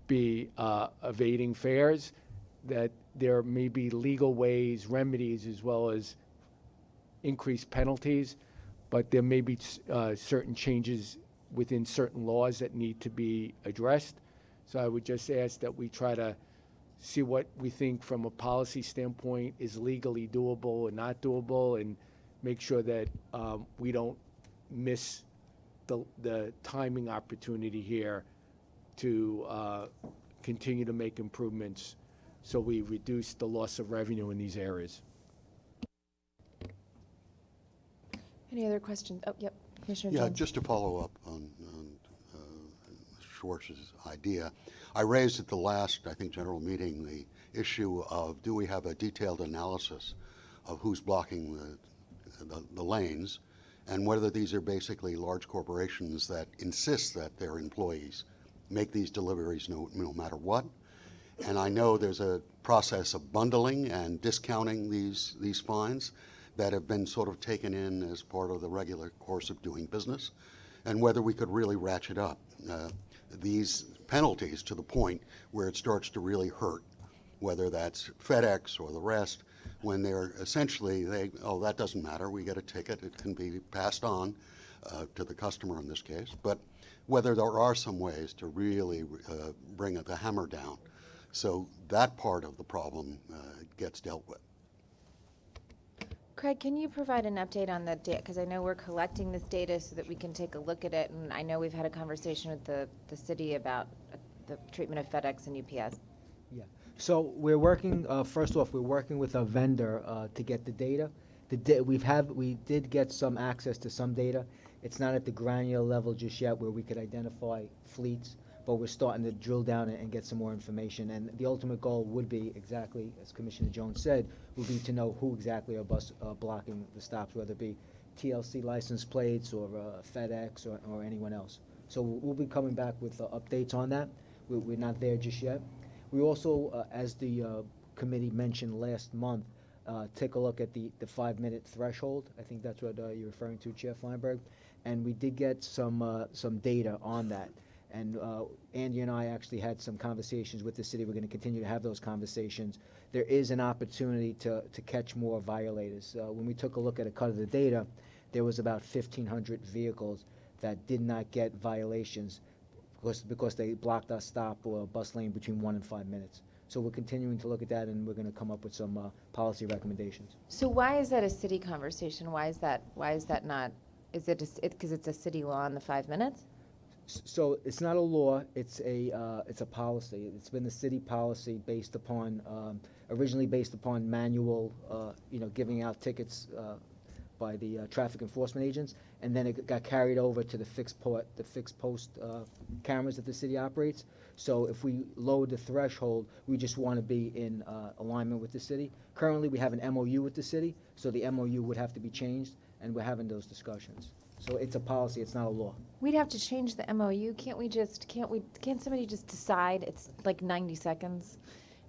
be evading fares, that there may be legal ways, remedies, as well as increased penalties, but there may be certain changes within certain laws that need to be addressed. So I would just ask that we try to see what we think from a policy standpoint is legally doable and not doable, and make sure that we don't miss the timing opportunity here to continue to make improvements so we reduce the loss of revenue in these areas. Any other questions? Oh, yep, Commissioner Yeah, Jones. just to follow up on Schwartz's idea. I raised at the last, I think, general meeting the issue of, do we have a detailed analysis of who's blocking the lanes, and whether these are basically large corporations that insist that their employees make these deliveries no matter what. And I know there's a process of bundling and discounting these fines that have been sort of taken in as part of the regular course of doing business, and whether we could really ratchet up these penalties to the point where it starts to really hurt, whether that's FedEx or the rest, when they're essentially, that doesn't matter, we get a ticket, it can be passed on to the customer in this case, but whether there are some ways to really bring the hammer down so that part of the problem gets dealt with. Craig, can you provide an update on the data? Because I know we're collecting this data so that we can take a look at it, and I know we've had a conversation with the city about the treatment of FedEx and UPS. Yeah. So we're working. First off, we're working with a vendor to get the data. We did get some access to some data. It's not at the granular level just yet where we could identify fleets, but we're starting to drill down and get some more information. And the ultimate goal would be, exactly as Commissioner Jones said, would be to know who exactly are blocking the stops, whether it be TLC license plates or FedEx or anyone else. So we'll be coming back with updates on that. We're not there just yet. We also, as the committee mentioned last month, take a look at the 5-minute threshold. I think that's what you're referring to, Chair Feinberg. And we did get some data on that. And Andy and I actually had some conversations with the city. We're going to continue to have those conversations. There is an opportunity to catch more violators. When we took a look at a cut of the data, there was about 1,500 vehicles that did not get violations because they blocked our stop or bus lane between 1 and 5 minutes. So we're continuing to look at that, and we're going to come up with some policy recommendations. So why is that a city conversation? Why is that not? Is it because it's a city law in the 5 minutes? So it's not a law, it's a policy. It's been the city policy based upon, originally based upon manual, giving out tickets by the traffic enforcement agents, and then it got carried over to the fixed post cameras that the city operates. So if we lower the threshold, we just want to be in alignment with the city. Currently, we have an MOU with the city, so the MOU would have to be changed, and we're having those discussions. So it's a policy, it's not a law. We'd have to change the MOU. Can't somebody just decide it's like 90 seconds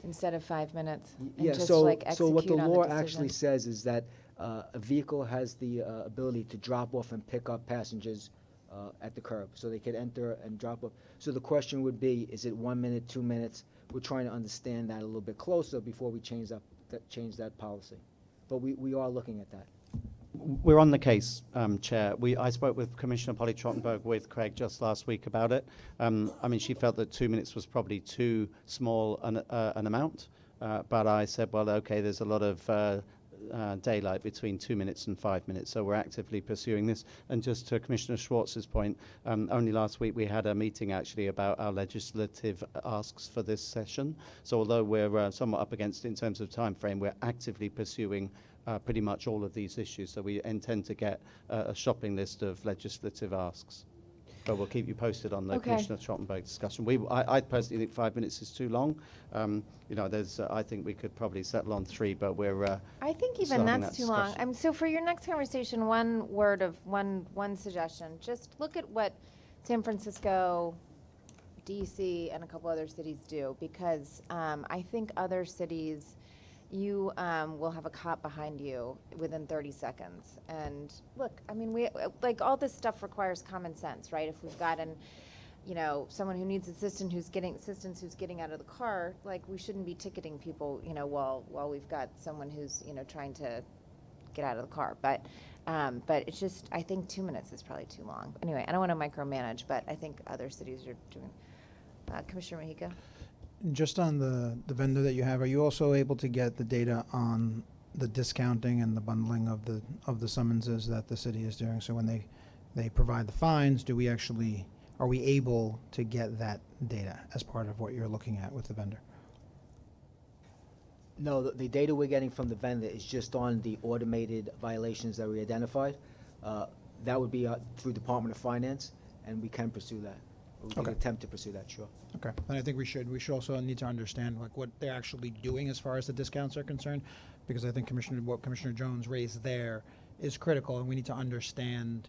instead of 5 minutes? And Yeah, just so execute what the on law decision? actually says is that a vehicle has the ability to drop off and pick up passengers at the curb. So they could enter and drop off. So the question would be, is it 1 minute, 2 minutes? We're trying to understand that a little bit closer before we change that policy. But we are looking at that. We're on the case, Chair. I spoke with Commissioner Polly Trottenberg with Craig just last week about it. She felt that 2 minutes was probably too small an amount, but I said, well, okay, there's a lot of daylight between 2 minutes and 5 minutes, so we're actively pursuing this. And just to Commissioner Schwartz's point, only last week we had a meeting actually about our legislative asks for this session. So although we're somewhat up against it in terms of time frame, we're actively pursuing pretty much all of these issues. So we intend to get a shopping list of legislative asks. But we'll keep you posted on the Commissioner Trottenberg discussion. I personally think 5 minutes is too long. I think we could probably settle on 3, but we're. I think even that's too long. So for your next conversation, one suggestion. Just look at what San Francisco, DC, and a couple other cities do, because I think other cities, you will have a cop behind you within 30 seconds. And look, we all this stuff requires common sense, right? If we've got someone who needs assistance who's getting out of the car, we shouldn't be ticketing people, while we've got someone who's, trying to get out of the car. But it's just, I think 2 minutes is probably too long. Anyway, I don't want to micromanage, but I think other cities are doing. Commissioner Mahika? Just on the vendor that you have, are you also able to get the data on the discounting and the bundling of the summonses that the city is doing? So when they provide the fines, are we able to get that data as part of what you're looking at with the vendor? No, the data we're getting from the vendor is just on the automated violations that we identified. That would be through Department of Finance, and we can pursue that. We can attempt to pursue that, sure. Okay, and I think we should also need to understand what they're actually doing as far as the discounts are concerned, because I think what Commissioner Jones raised there is critical, and we need to understand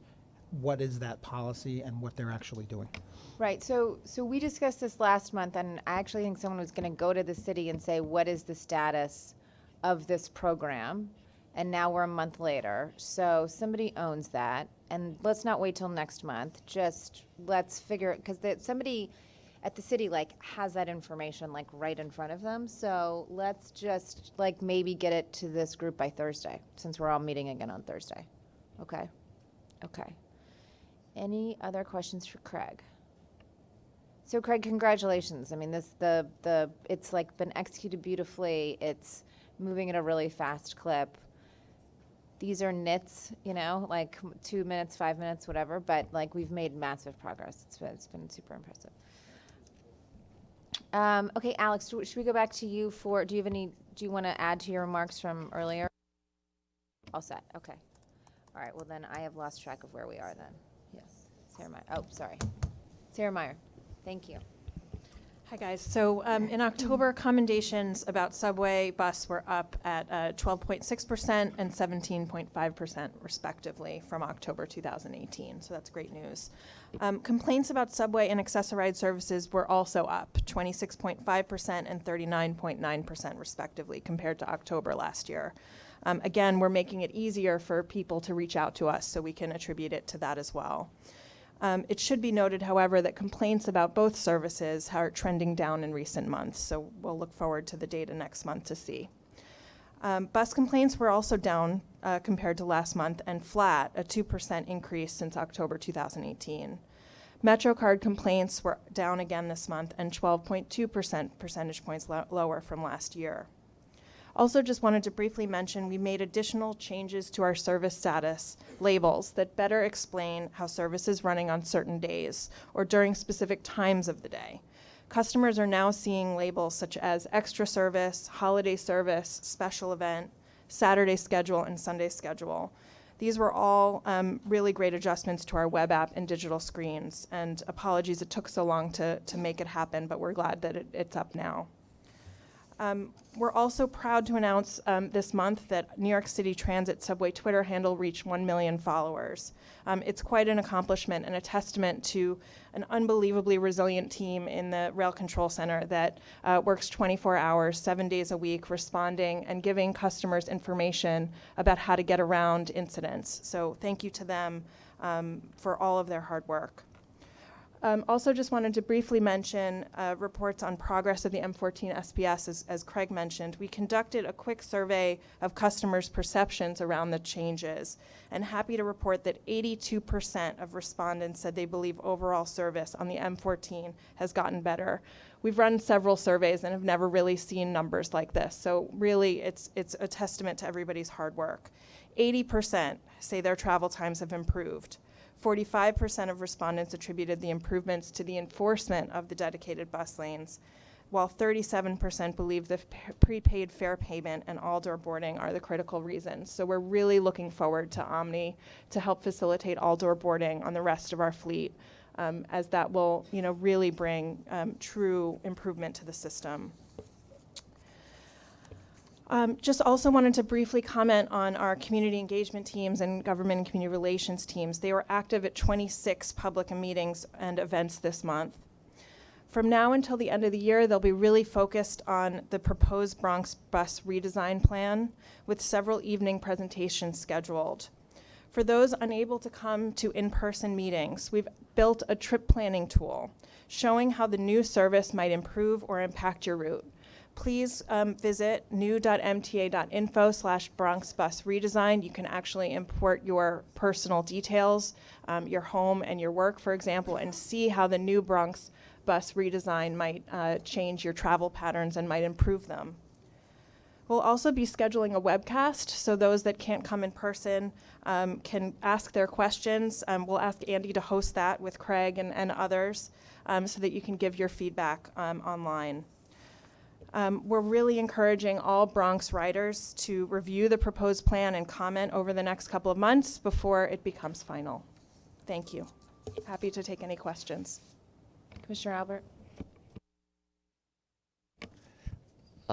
what is that policy and what they're actually doing. Right. So we discussed this last month, and I actually think someone was going to go to the city and say, what is the status of this program? And now we're a month later. So somebody owns that. And let's not wait till next month. Just let's figure it, because somebody at the city has that information right in front of them. So let's just maybe get it to this group by Thursday, since we're all meeting again on Thursday. Okay. Any other questions for Craig? So Craig, congratulations. It's been executed beautifully. It's moving at a really fast clip. These are nits, 2 minutes, 5 minutes, whatever, but we've made massive progress. It's been super impressive. Okay, Alex, should we go back to you do you want to add to your remarks from earlier? All set, okay. All right, well then I have lost track of where we are then. Yes, Sarah Meyer. Oh, sorry. Sarah Meyer, thank you. Hi guys. So in October, commendations about subway bus were up at 12.6% and 17.5% respectively from October 2018. So that's great news. Complaints about subway and accessoride services were also up 26.5% and 39.9% respectively compared to October last year. Again, we're making it easier for people to reach out to us, so we can attribute it to that as well. It should be noted, however, that complaints about both services are trending down in recent months, so we'll look forward to the data next month to see. Bus complaints were also down compared to last month and flat, a 2% increase since October 2018. MetroCard complaints were down again this month and 12.2 percentage points lower from last year. Also just wanted to briefly mention we made additional changes to our service status labels that better explain how service is running on certain days or during specific times of the day. Customers are now seeing labels such as extra service, holiday service, special event, Saturday schedule, and Sunday schedule. These were all really great adjustments to our web app and digital screens, and apologies it took so long to make it happen, but we're glad that it's up now. We're also proud to announce this month that New York City Transit Subway Twitter handle reached 1 million followers. It's quite an accomplishment and a testament to an unbelievably resilient team in the Rail Control Center that works 24 hours, 7 days a week, responding and giving customers information about how to get around incidents. So thank you to them for all of their hard work. Also just wanted to briefly mention reports on progress of the M14 SPS, as Craig mentioned. We conducted a quick survey of customers' perceptions around the changes, and happy to report that 82% of respondents said they believe overall service on the M14 has gotten better. We've run several surveys and have never really seen numbers like this, so really it's a testament to everybody's hard work. 80% say their travel times have improved. 45% of respondents attributed the improvements to the enforcement of the dedicated bus lanes, while 37% believe the prepaid fare payment and all-door boarding are the critical reasons. So we're really looking forward to Omni to help facilitate all-door boarding on the rest of our fleet, as that will, really bring true improvement to the system. Just also wanted to briefly comment on our community engagement teams and government and community relations teams. They were active at 26 public meetings and events this month. From now until the end of the year, they'll be really focused on the proposed Bronx bus redesign plan with several evening presentations scheduled. For those unable to come to in-person meetings, we've built a trip planning tool showing how the new service might improve or impact your route. Please visit new.mta.info/Bronx Bus Redesign. You can actually import your personal details, your home and your work, for example, and see how the new Bronx Bus Redesign might change your travel patterns and might improve them. We'll also be scheduling a webcast, so those that can't come in person can ask their questions. We'll ask Andy to host that with Craig and others so that you can give your feedback online. We're really encouraging all Bronx riders to review the proposed plan and comment over the next couple of months before it becomes final. Thank you. Happy to take any questions. Commissioner Albert.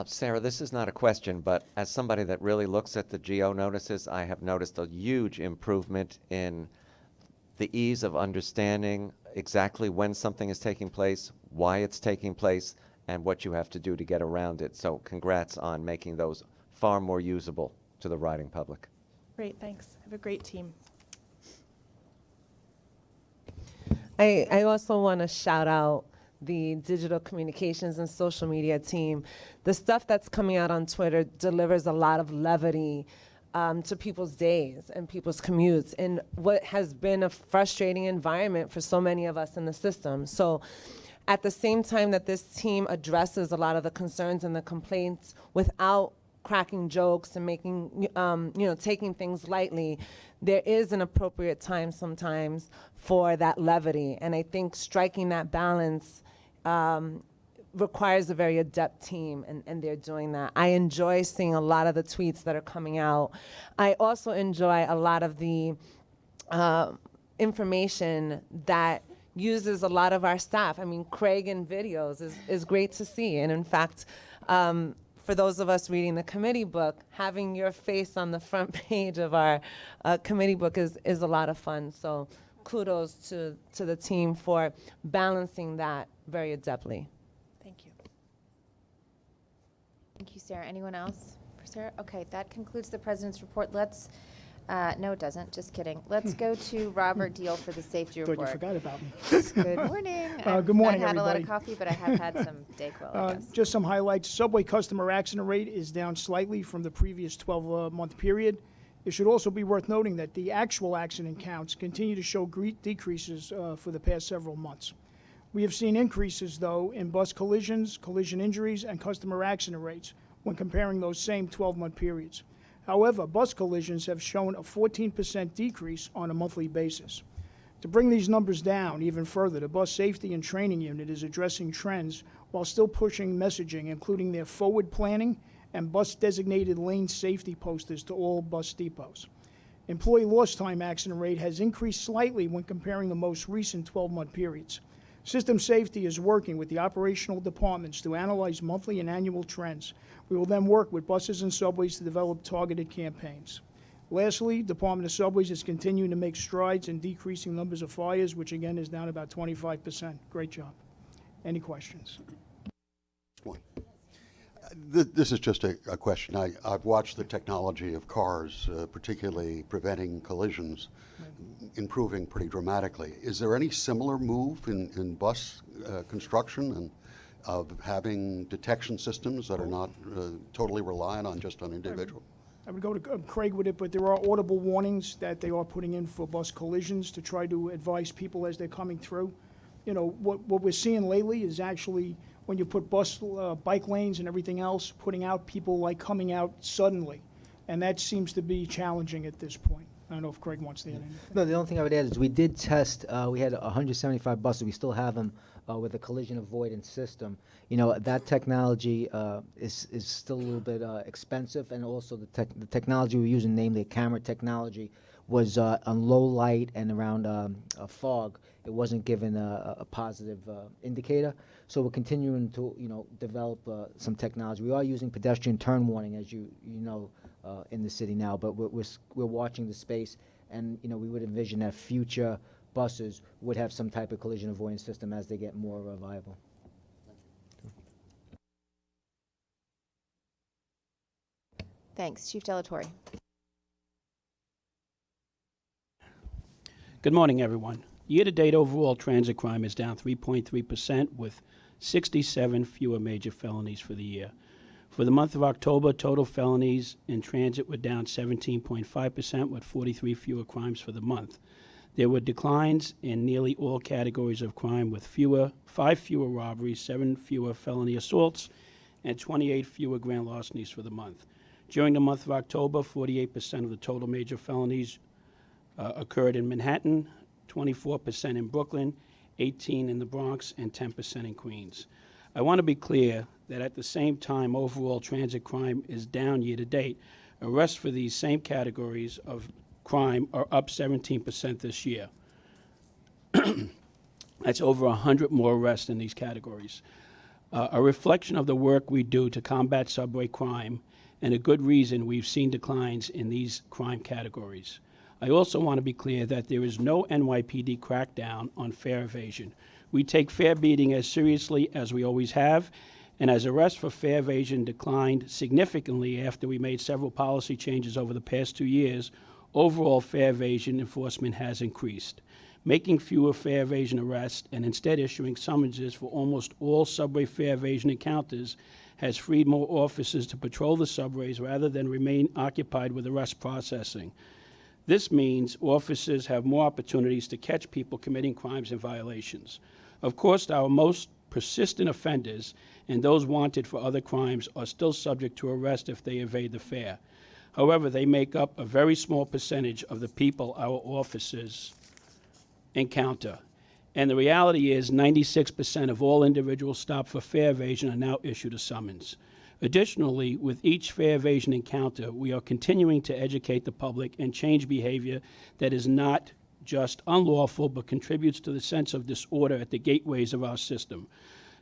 Sarah, this is not a question, but as somebody that really looks at the GO notices, I have noticed a huge improvement in the ease of understanding exactly when something is taking place, why it's taking place, and what you have to do to get around it. So congrats on making those far more usable to the riding public. Great, thanks. Have a great team. I also want to shout out the digital communications and social media team. The stuff that's coming out on Twitter delivers a lot of levity to people's days and people's commutes in what has been a frustrating environment for so many of us in the system. So at the same time that this team addresses a lot of the concerns and the complaints without cracking jokes and making, taking things lightly, there is an appropriate time sometimes for that levity. And I think striking that balance requires a very adept team, and they're doing that. I enjoy seeing a lot of the tweets that are coming out. I also enjoy a lot of the information that uses a lot of our staff. I mean, Craig in videos is great to see. And in fact, for those of us reading the committee book, having your face on the front page of our committee book is a lot of fun. So kudos to the team for balancing that very adeptly. Thank you. Thank you, Sarah. Anyone else for Sarah? Okay, that concludes the president's report. Let's no, it doesn't. Just kidding. Let's go to Robert Deal for the safety report. Thought you forgot about me. Good morning. Good morning, I've had a lot of everybody. coffee, but I have had some Dayquil, I guess. Just some highlights. Subway customer accident rate is down slightly from the previous 12-month period. It should also be worth noting that the actual accident counts continue to show decreases for the past several months. We have seen increases, though, in bus collisions, collision injuries, and customer accident rates when comparing those same 12-month periods. However, bus collisions have shown a 14% decrease on a monthly basis. To bring these numbers down even further, the Bus Safety and Training Unit is addressing trends while still pushing messaging, including their forward planning and bus-designated lane safety posters to all bus depots. Employee lost time accident rate has increased slightly when comparing the most recent 12-month periods. System Safety is working with the operational departments to analyze monthly and annual trends. We will then work with buses and subways to develop targeted campaigns. Lastly, Department of Subways is continuing to make strides in decreasing numbers of fires, which again is down about 25%. Great job. Any questions? This is just a question. I've watched the technology of cars, particularly preventing collisions, improving pretty dramatically. Is there any similar move in bus construction and of having detection systems that are not totally reliant on just an individual? I would go to Craig with it, but there are audible warnings that they are putting in for bus collisions to try to advise people as they're coming through. You know, what we're seeing lately is actually when you put bike lanes and everything else, putting out people like coming out suddenly. And that seems to be challenging at this point. I don't know if Craig wants to add anything. No, the only thing I would add is we did test, we had 175 buses, we still have them with a collision avoidance system. You know, that technology is still a little bit expensive, and also the technology we're using, namely camera technology, was on low light and around fog. It wasn't given a positive indicator. So we're continuing to, you know, develop some technology. We are using pedestrian turn warning, as you know, in the city now, but we're watching the space, and you know, we would envision that future buses would have some type of collision avoidance system as they get more viable. Thanks. Chief Delatorre. Good morning, everyone. Year-to-date overall transit crime is down 3.3% with 67 fewer major felonies for the year. For the month of October, total felonies in transit were down 17.5% with 43 fewer crimes for the month. There were declines in nearly all categories of crime with 5 fewer robberies, 7 fewer felony assaults, and 28 fewer grand larcenies for the month. During the month of October, 48% of the total major felonies occurred in Manhattan, 24% in Brooklyn, 18% in the Bronx, and 10% in Queens. I want to be clear that at the same time overall transit crime is down year to date, arrests for these same categories of crime are up 17% this year. That's over 100 more arrests in these categories. A reflection of the work we do to combat subway crime, and a good reason we've seen declines in these crime categories. I also want to be clear that there is no NYPD crackdown on fare evasion. We take fare beating as seriously as we always have, and as arrests for fare evasion declined significantly after we made several policy changes over the past 2 years, overall fare evasion enforcement has increased. Making fewer fare evasion arrests and instead issuing summonses for almost all subway fare evasion encounters has freed more officers to patrol the subways rather than remain occupied with arrest processing. This means officers have more opportunities to catch people committing crimes and violations. Of course, our most persistent offenders and those wanted for other crimes are still subject to arrest if they evade the fare. However, they make up a very small percentage of the people our officers encounter. And the reality is 96% of all individuals stopped for fare evasion are now issued a summons. Additionally, with each fare evasion encounter, we are continuing to educate the public and change behavior that is not just unlawful but contributes to the sense of disorder at the gateways of our system.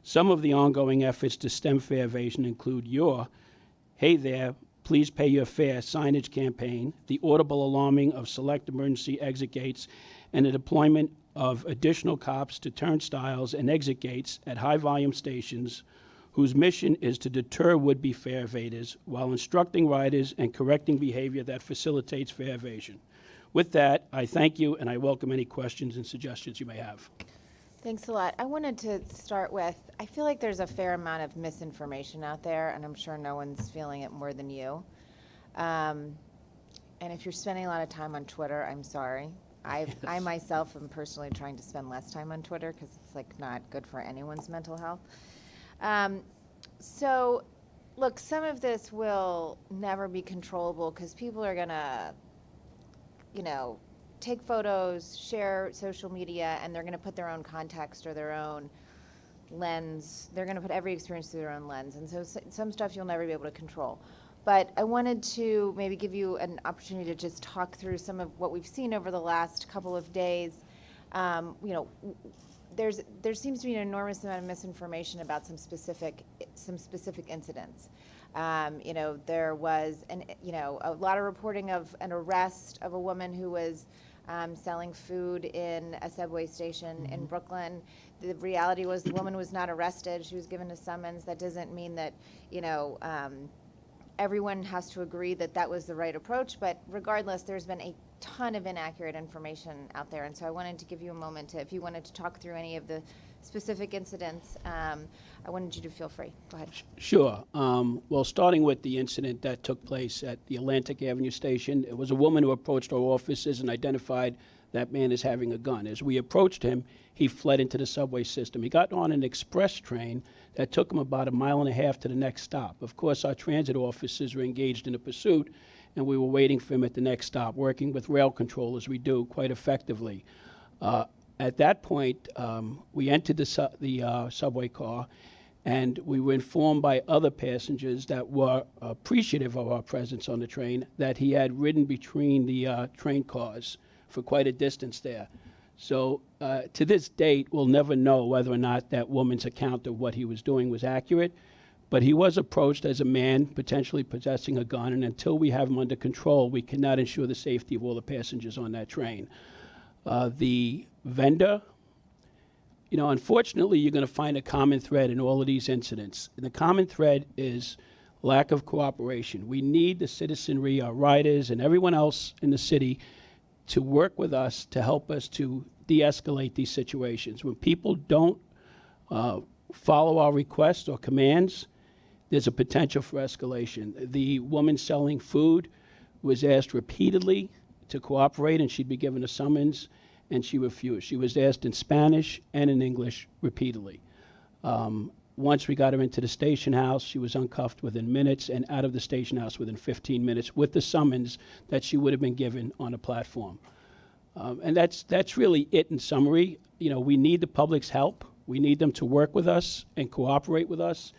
Some of the ongoing efforts to stem fare evasion include your "Hey there, please pay your fare" signage campaign, the audible alarming of select emergency exit gates, and the deployment of additional cops to turnstiles and exit gates at high-volume stations whose mission is to deter would-be fare evaders while instructing riders and correcting behavior that facilitates fare evasion. With that, I thank you, and I welcome any questions and suggestions you may have. Thanks a lot. I wanted to start with, I feel like there's a fair amount of misinformation out there, and I'm sure no one's feeling it more than you. And if you're spending a lot of time on Twitter, I'm sorry. I myself am personally trying to spend less time on Twitter because it's like not good for anyone's mental health. So, look, some of this will never be controllable because people are gonna, take photos, share social media, and they're gonna put their own context or their own lens. They're gonna put every experience through their own lens, and so some stuff you'll never be able to control. But I wanted to maybe give you an opportunity to just talk through some of what we've seen over the last couple of days. There seems to be an enormous amount of misinformation about some specific incidents. There was a lot of reporting of an arrest of a woman who was selling food in a subway station in Brooklyn. The reality was the woman was not arrested. She was given a summons. That doesn't mean that, everyone has to agree that that was the right approach, but regardless, there's been a ton of inaccurate information out there, and so I wanted to give you a moment to, if you wanted to talk through any of the specific incidents, I wanted you to feel free. Go ahead. Sure. Well, starting with the incident that took place at the Atlantic Avenue station, it was a woman who approached our offices and identified that man as having a gun. As we approached him, he fled into the subway system. He got on an express train that took him about 1.5 miles to the next stop. Of course, our transit officers were engaged in a pursuit, and we were waiting for him at the next stop, working with rail control as we do quite effectively. At that point, we entered the subway car, and we were informed by other passengers that were appreciative of our presence on the train that he had ridden between the train cars for quite a distance there. So to this date, we'll never know whether or not that woman's account of what he was doing was accurate, but he was approached as a man potentially possessing a gun, and until we have him under control, we cannot ensure the safety of all the passengers on that train. The vendor, unfortunately, you're going to find a common thread in all of these incidents. And the common thread is lack of cooperation. We need the citizenry, our riders, and everyone else in the city to work with us to help us to de-escalate these situations. When people don't follow our requests or commands, there's a potential for escalation. The woman selling food was asked repeatedly to cooperate, and she'd be given a summons, and she refused. She was asked in Spanish and in English repeatedly. Once we got her into the station house, she was uncuffed within minutes and out of the station house within 15 minutes with the summons that she would have been given on a platform. And that's really it in summary. We need the public's help. We need them to work with us and cooperate with us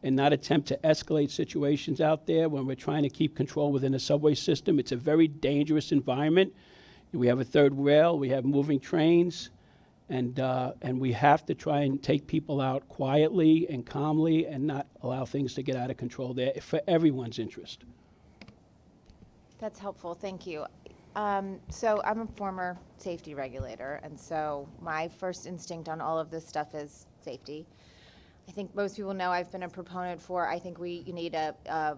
and not attempt to escalate situations out there when we're trying to keep control within the subway system. It's a very dangerous environment. We have a third rail, we have moving trains, and we have to try and take people out quietly and calmly and not allow things to get out of control there for everyone's interest. That's helpful, thank you. So I'm a former safety regulator, and so my first instinct on all of this stuff is safety. I think most people know I've been a proponent for, I think you need a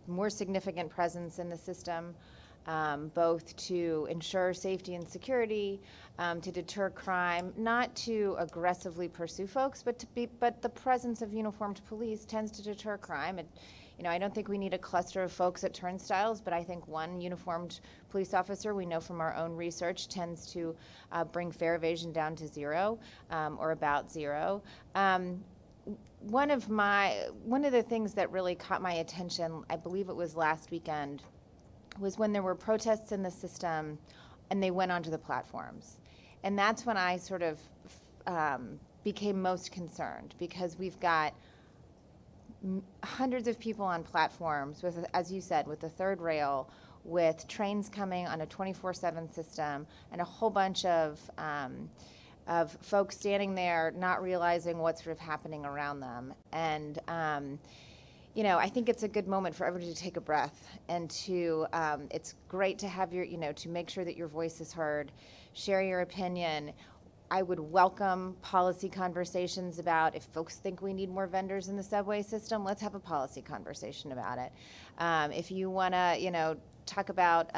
more significant presence in the system, both to ensure safety and security, to deter crime, not to aggressively pursue folks, but the presence of uniformed police tends to deter crime. I don't think we need a cluster of folks at turnstiles, but I think one uniformed police officer, we know from our own research, tends to bring fare evasion down to zero, or about zero. One of the things that really caught my attention, I believe it was last weekend, was when there were protests in the system and they went onto the platforms. And that's when I sort of became most concerned, because we've got hundreds of people on platforms with, as you said, with the third rail, with trains coming on a 24/7 system, and a whole bunch of folks standing there not realizing what's sort of happening around them. And I think it's a good moment for everybody to take a breath and to, it's great to have to make sure that your voice is heard, share your opinion. I would welcome policy conversations about, if folks think we need more vendors in the subway system, let's have a policy conversation about it. If you want to, talk about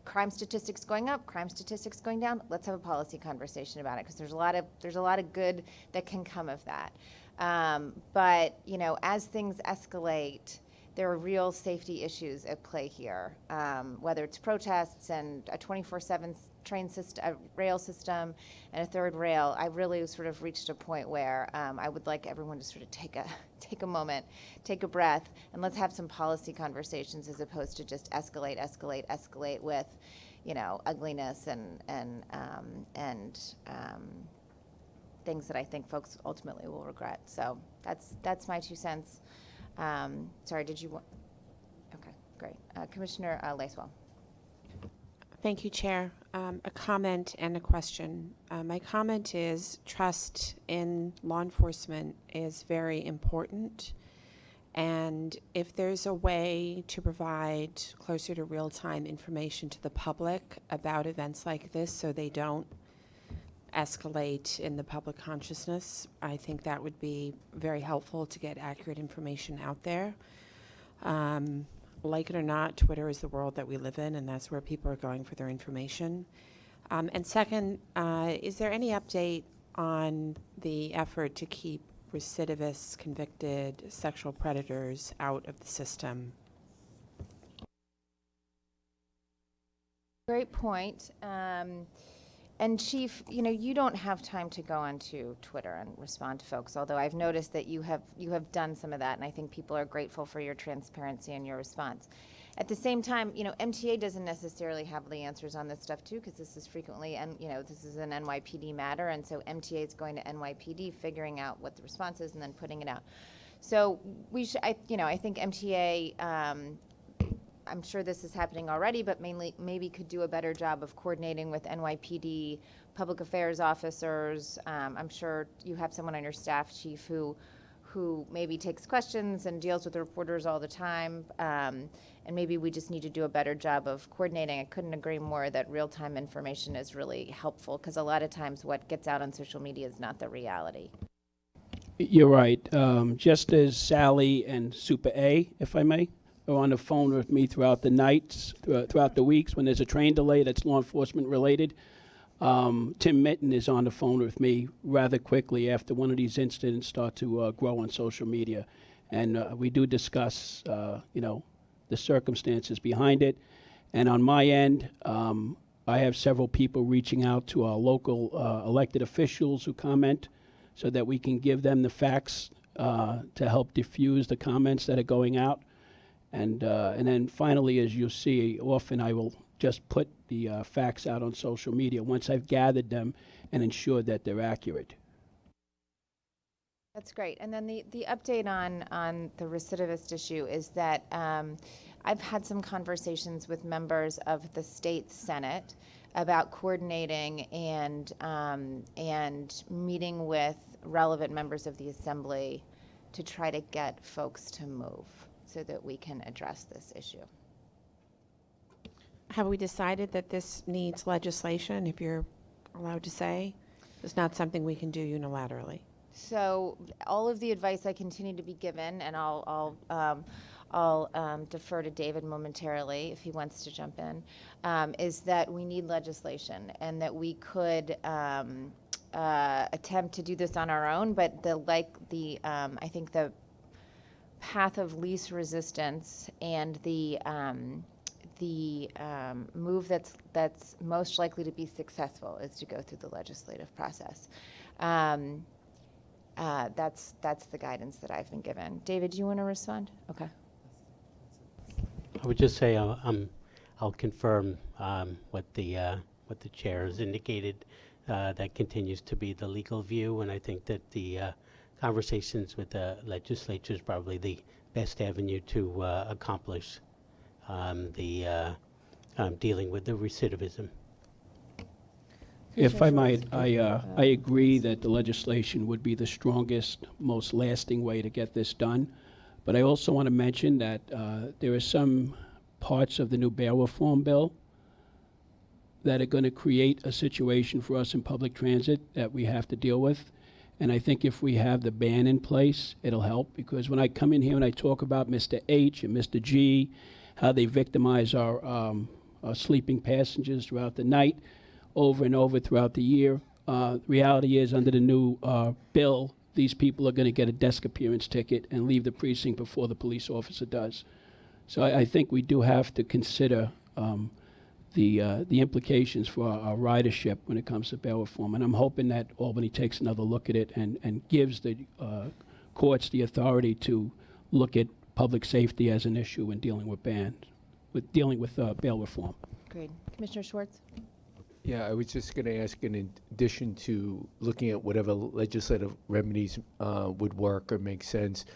crime statistics going up, crime statistics going down, let's have a policy conversation about it, because there's a lot of good that can come of that. But as things escalate, there are real safety issues at play here, whether it's protests and a 24/7 train system, a rail system, and a third rail. I really sort of reached a point where I would like everyone to sort of take a moment, take a breath, and let's have some policy conversations as opposed to just escalate with, ugliness and things that I think folks ultimately will regret. So that's my 2 cents. Sorry, did you want? Okay, great. Commissioner Lacewell. Thank you, Chair. A comment and a question. My comment is trust in law enforcement is very important. And if there's a way to provide closer to real-time information to the public about events like this so they don't escalate in the public consciousness, I think that would be very helpful to get accurate information out there. Like it or not, Twitter is the world that we live in, and that's where people are going for their information. And second, is there any update on the effort to keep recidivists, convicted sexual predators out of the system? Great point. And Chief, you don't have time to go onto Twitter and respond to folks, although I've noticed that you have done some of that, and I think people are grateful for your transparency and your response. At the same time, MTA doesn't necessarily have the answers on this stuff too, because this is frequently, and this is an NYPD matter, and so MTA is going to NYPD, figuring out what the response is, and then putting it out. So we should, I think MTA. I'm sure this is happening already, but maybe could do a better job of coordinating with NYPD public affairs officers. I'm sure you have someone on your staff, Chief, who maybe takes questions and deals with the reporters all the time. And maybe we just need to do a better job of coordinating. I couldn't agree more that real-time information is really helpful, because a lot of times what gets out on social media is not the reality. You're right. Just as Sally and Super A, if I may, are on the phone with me throughout the nights, throughout the weeks when there's a train delay that's law enforcement related. Tim Mitten is on the phone with me rather quickly after one of these incidents start to grow on social media. And we do discuss, the circumstances behind it. And on my end, I have several people reaching out to our local elected officials who comment so that we can give them the facts to help diffuse the comments that are going out. And then finally, as you'll see, often I will just put the facts out on social media once I've gathered them and ensured that they're accurate. That's great. And then the update on the recidivist issue is that I've had some conversations with members of the state Senate about coordinating and meeting with relevant members of the Assembly to try to get folks to move so that we can address this issue. Have we decided that this needs legislation, if you're allowed to say? It's not something we can do unilaterally. So all of the advice I continue to be given, and I'll defer to David momentarily if he wants to jump in, is that we need legislation and that we could attempt to do this on our own, but I think the path of least resistance and the move that's most likely to be successful is to go through the legislative process. That's the guidance that I've been given. David, do you want to respond? Okay. I would just say I'll confirm what the chair has indicated. That continues to be the legal view, and I think that the conversations with the legislature is probably the best avenue to accomplish dealing with the recidivism. If I might, I agree that the legislation would be the strongest, most lasting way to get this done. But I also want to mention that there are some parts of the new bail reform bill that are going to create a situation for us in public transit that we have to deal with. And I think if we have the ban in place, it'll help, because when I come in here and I talk about Mr. H and Mr. G, how they victimize our sleeping passengers throughout the night, over and over throughout the year, reality is under the new bill, these people are going to get a desk appearance ticket and leave the precinct before the police officer does. So I think we do have to consider the implications for our ridership when it comes to bail reform. And I'm hoping that Albany takes another look at it and gives the courts the authority to look at public safety as an issue when dealing with bail reform. Great. Commissioner Schwartz? Yeah, I was just going to ask, in addition to looking at whatever legislative remedies would work or make sense,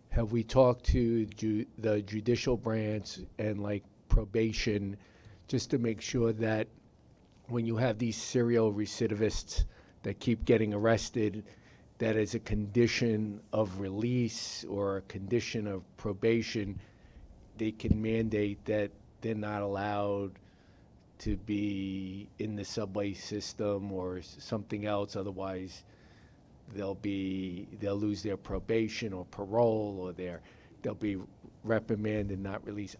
have we talked to the judicial branch and like probation just to make sure that when you have these serial recidivists that keep getting arrested, that as a condition of release or a condition of probation, they can mandate that they're not allowed to be in the subway system or something else, otherwise they'll lose their probation or parole, or they'll be reprimanded, not released.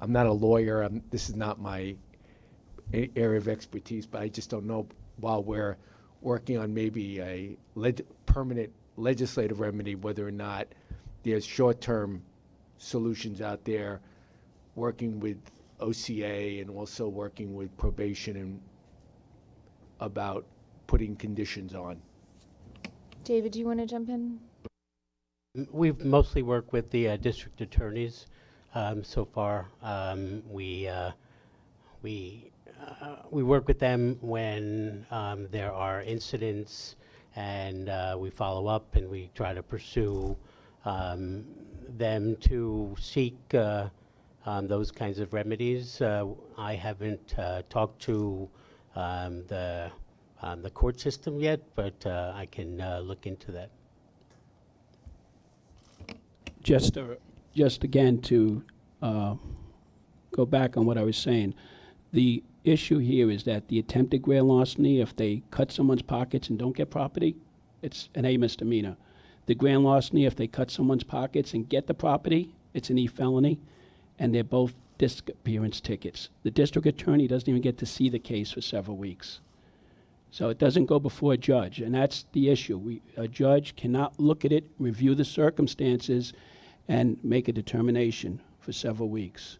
I'm not a lawyer. This is not my area of expertise, but I just don't know, while we're working on maybe a permanent legislative remedy, whether or not there's short-term solutions out there, working with OCA and also working with probation and about putting conditions on. David, do you want to jump in? We've mostly worked with the district attorneys so far. We work with them when there are incidents, and we follow up and we try to pursue them to seek those kinds of remedies. I haven't talked to the court system yet, but I can look into that. Just again to go back on what I was saying, the issue here is that the attempted grand larceny, if they cut someone's pockets and don't get property, it's an A misdemeanor. The grand larceny, if they cut someone's pockets and get the property, it's an E felony, and they're both disappearance tickets. The district attorney doesn't even get to see the case for several weeks. So it doesn't go before a judge, and that's the issue. A judge cannot look at it, review the circumstances, and make a determination for several weeks.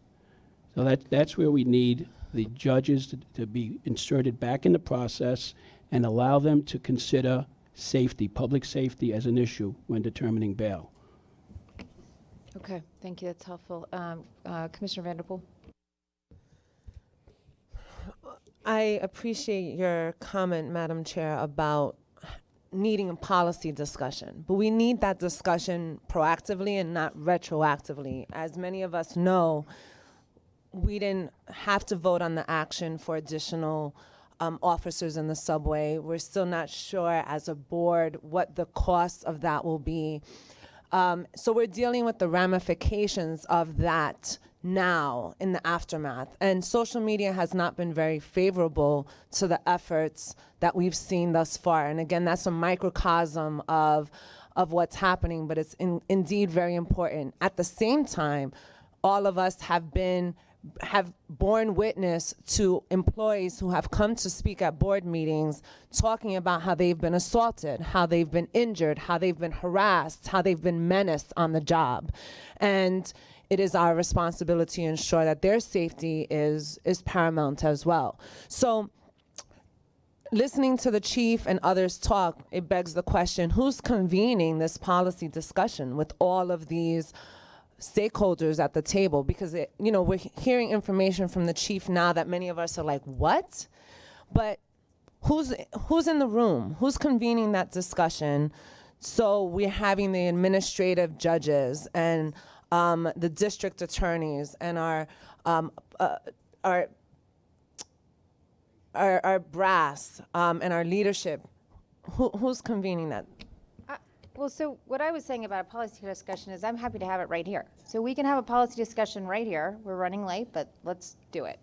So that's where we need the judges to be inserted back in the process and allow them to consider safety, public safety, as an issue when determining bail. Okay, thank you. That's helpful. Commissioner Vanderpool? I appreciate your comment, Madam Chair, about needing a policy discussion. But we need that discussion proactively and not retroactively. As many of us know, we didn't have to vote on the action for additional officers in the subway. We're still not sure as a board what the cost of that will be. So we're dealing with the ramifications of that now in the aftermath. And social media has not been very favorable to the efforts that we've seen thus far. And again, that's a microcosm of what's happening, but it's indeed very important. At the same time, all of us have borne witness to employees who have come to speak at board meetings talking about how they've been assaulted, how they've been injured, how they've been harassed, how they've been menaced on the job. And it is our responsibility to ensure that their safety is paramount as well. So listening to the chief and others talk, it begs the question, who's convening this policy discussion with all of these stakeholders at the table? Because we're hearing information from the chief now that many of us are like, what? But who's in the room? Who's convening that discussion? So we're having the administrative judges and the district attorneys and our brass and our leadership. Who's convening that? Well, so what I was saying about a policy discussion is I'm happy to have it right here. So we can have a policy discussion right here. We're running late, but let's do it.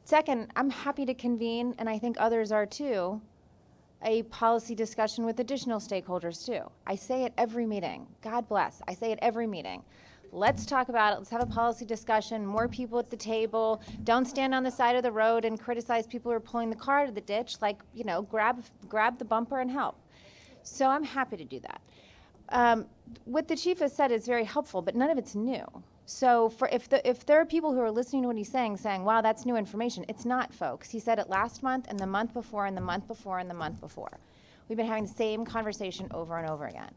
Second, I'm happy to convene, and I think others are too, a policy discussion with additional stakeholders too. I say it every meeting. God bless. I say it every meeting. Let's talk about it. Let's have a policy discussion. More people at the table. Don't stand on the side of the road and criticize people who are pulling the car out of the ditch. Like, grab the bumper and help. So I'm happy to do that. What the chief has said is very helpful, but none of it's new. So if there are people who are listening to what he's saying, wow, that's new information, it's not, folks. He said it last month and the month before and the month before and the month before. We've been having the same conversation over and over again.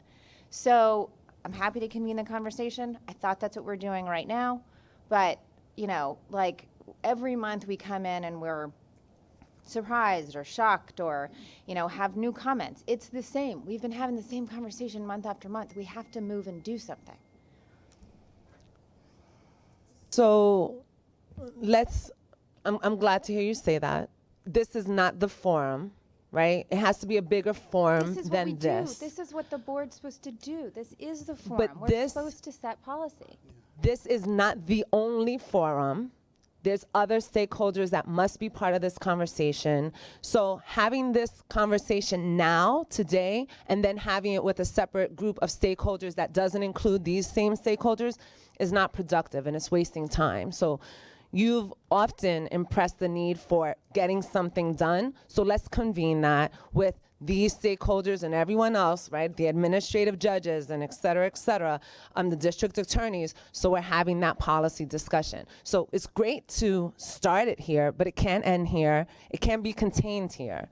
So I'm happy to convene the conversation. I thought that's what we're doing right now. But, you know, like every month we come in and we're surprised or shocked or, you know, have new comments. It's the same. We've been having the same conversation month after month. We have to move and do something. So I'm glad to hear you say that. This is not the forum, right? It has to be a bigger forum This is what than we this. do. This is what the board's supposed to do. This is the forum. But We're supposed to set policy. This is not the only forum. There's other stakeholders that must be part of this conversation. So having this conversation now, today, and then having it with a separate group of stakeholders that doesn't include these same stakeholders is not productive and it's wasting time. So you've often impressed the need for getting something done. So let's convene that with these stakeholders and everyone else, right? The administrative judges and et cetera, the district attorneys. So we're having that policy discussion. So it's great to start it here, but it can't end here. It can't be contained here.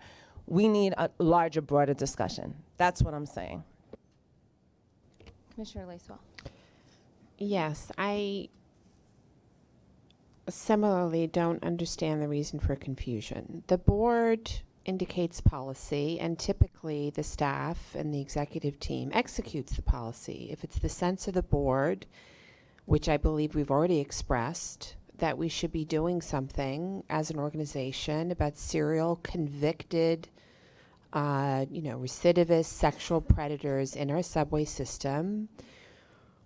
We need a larger, broader discussion. That's what I'm saying. Commissioner Lacewell. Yes, I similarly don't understand the reason for confusion. The board indicates policy, and typically the staff and the executive team executes the policy. If it's the sense of the board, which I believe we've already expressed, that we should be doing something as an organization about serial convicted, recidivist sexual predators in our subway system,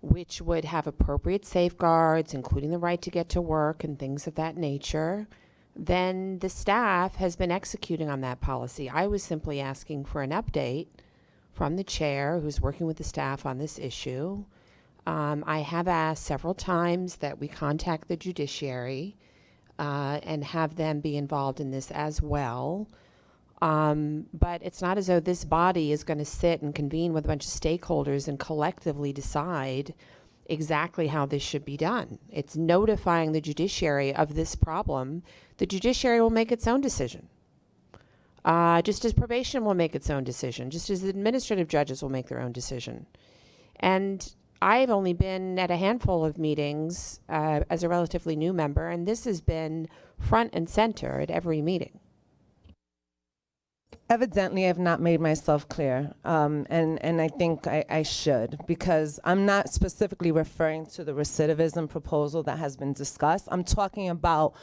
which would have appropriate safeguards, including the right to get to work and things of that nature, then the staff has been executing on that policy. I was simply asking for an update from the chair who's working with the staff on this issue. I have asked several times that we contact the judiciary and have them be involved in this as well. But it's not as though this body is going to sit and convene with a bunch of stakeholders and collectively decide exactly how this should be done. It's notifying the judiciary of this problem. The judiciary will make its own decision. Just as probation will make its own decision, just as administrative judges will make their own decision. And I've only been at a handful of meetings as a relatively new member, and this has been front and center at every meeting. Evidently, I've not made myself clear, and I think I should, because I'm not specifically referring to the recidivism proposal that has been discussed. I'm talking about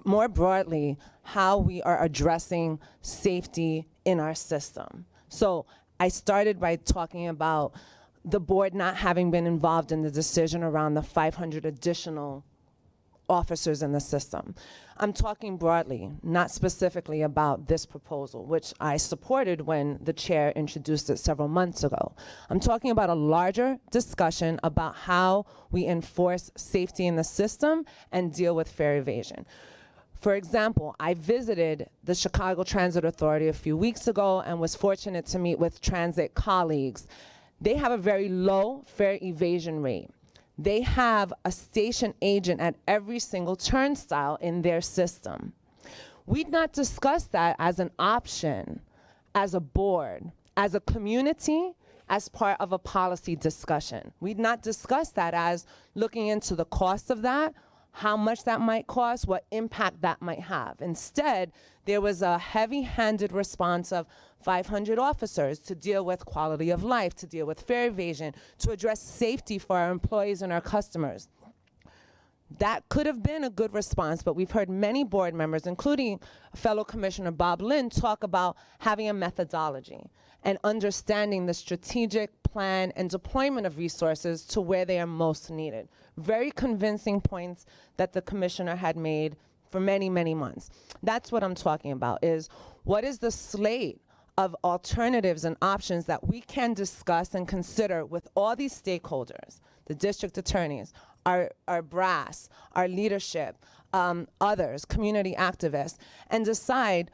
more broadly how we are addressing safety in our system. So I started by talking about the board not having been involved in the decision around the 500 additional officers in the system. I'm talking broadly, not specifically about this proposal, which I supported when the chair introduced it several months ago. I'm talking about a larger discussion about how we enforce safety in the system and deal with fare evasion. For example, I visited the Chicago Transit Authority a few weeks ago and was fortunate to meet with transit colleagues. They have a very low fare evasion rate. They have a station agent at every single turnstile in their system. We'd not discussed that as an option, as a board, as a community, as part of a policy discussion. We'd not discussed that as looking into the cost of that, how much that might cost, what impact that might have. Instead, there was a heavy-handed response of 500 officers to deal with quality of life, to deal with fare evasion, to address safety for our employees and our customers. That could have been a good response, but we've heard many board members, including fellow Commissioner Bob Lynn, talk about having a methodology and understanding the strategic plan and deployment of resources to where they are most needed. Very convincing points that the commissioner had made for many, many months. That's what I'm talking about, is what is the slate of alternatives and options that we can discuss and consider with all these stakeholders, the district attorneys, our brass, our leadership, others, community activists, and decide,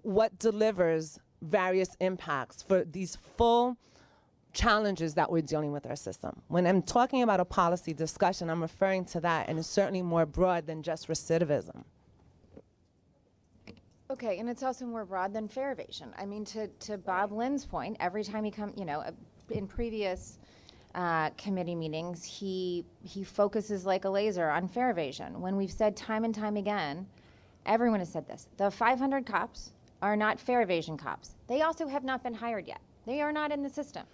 what delivers various impacts for these full challenges that we're dealing with our system. When I'm talking about a policy discussion, I'm referring to that, and it's certainly more broad than just recidivism. Okay, and it's also more broad than fare evasion. I mean, to Bob Lynn's point, every time he comes, in previous committee meetings, he focuses like a laser on fare evasion. When we've said time and time again, everyone has said this, the 500 cops are not fare evasion cops. They also have not been hired yet. They are not in the system.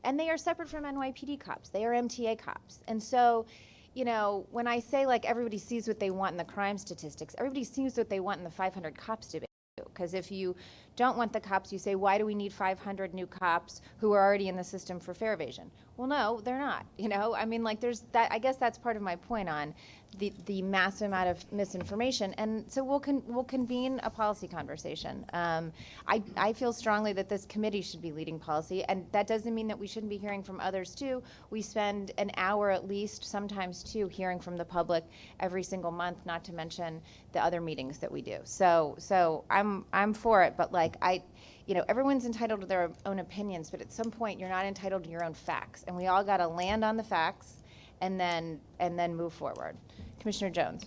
And they are separate from NYPD cops. They are MTA cops. And so, when I say like everybody sees what they want in the crime statistics, everybody sees what they want in the 500 cops to be. Because if you don't want the cops, you say, why do we need 500 new cops who are already in the system for fare evasion? Well, no, they're not. I mean, like there's that. I guess that's part of my point on the massive amount of misinformation. And so we'll convene a policy conversation. I feel strongly that this committee should be leading policy, and that doesn't mean that we shouldn't be hearing from others too. We spend an hour at least, sometimes two, hearing from the public every single month, not to mention the other meetings that we do. So I'm for it, but like everyone's entitled to their own opinions, but at some point you're not entitled to your own facts, and we all got to land on the facts and then move forward. Commissioner Jones.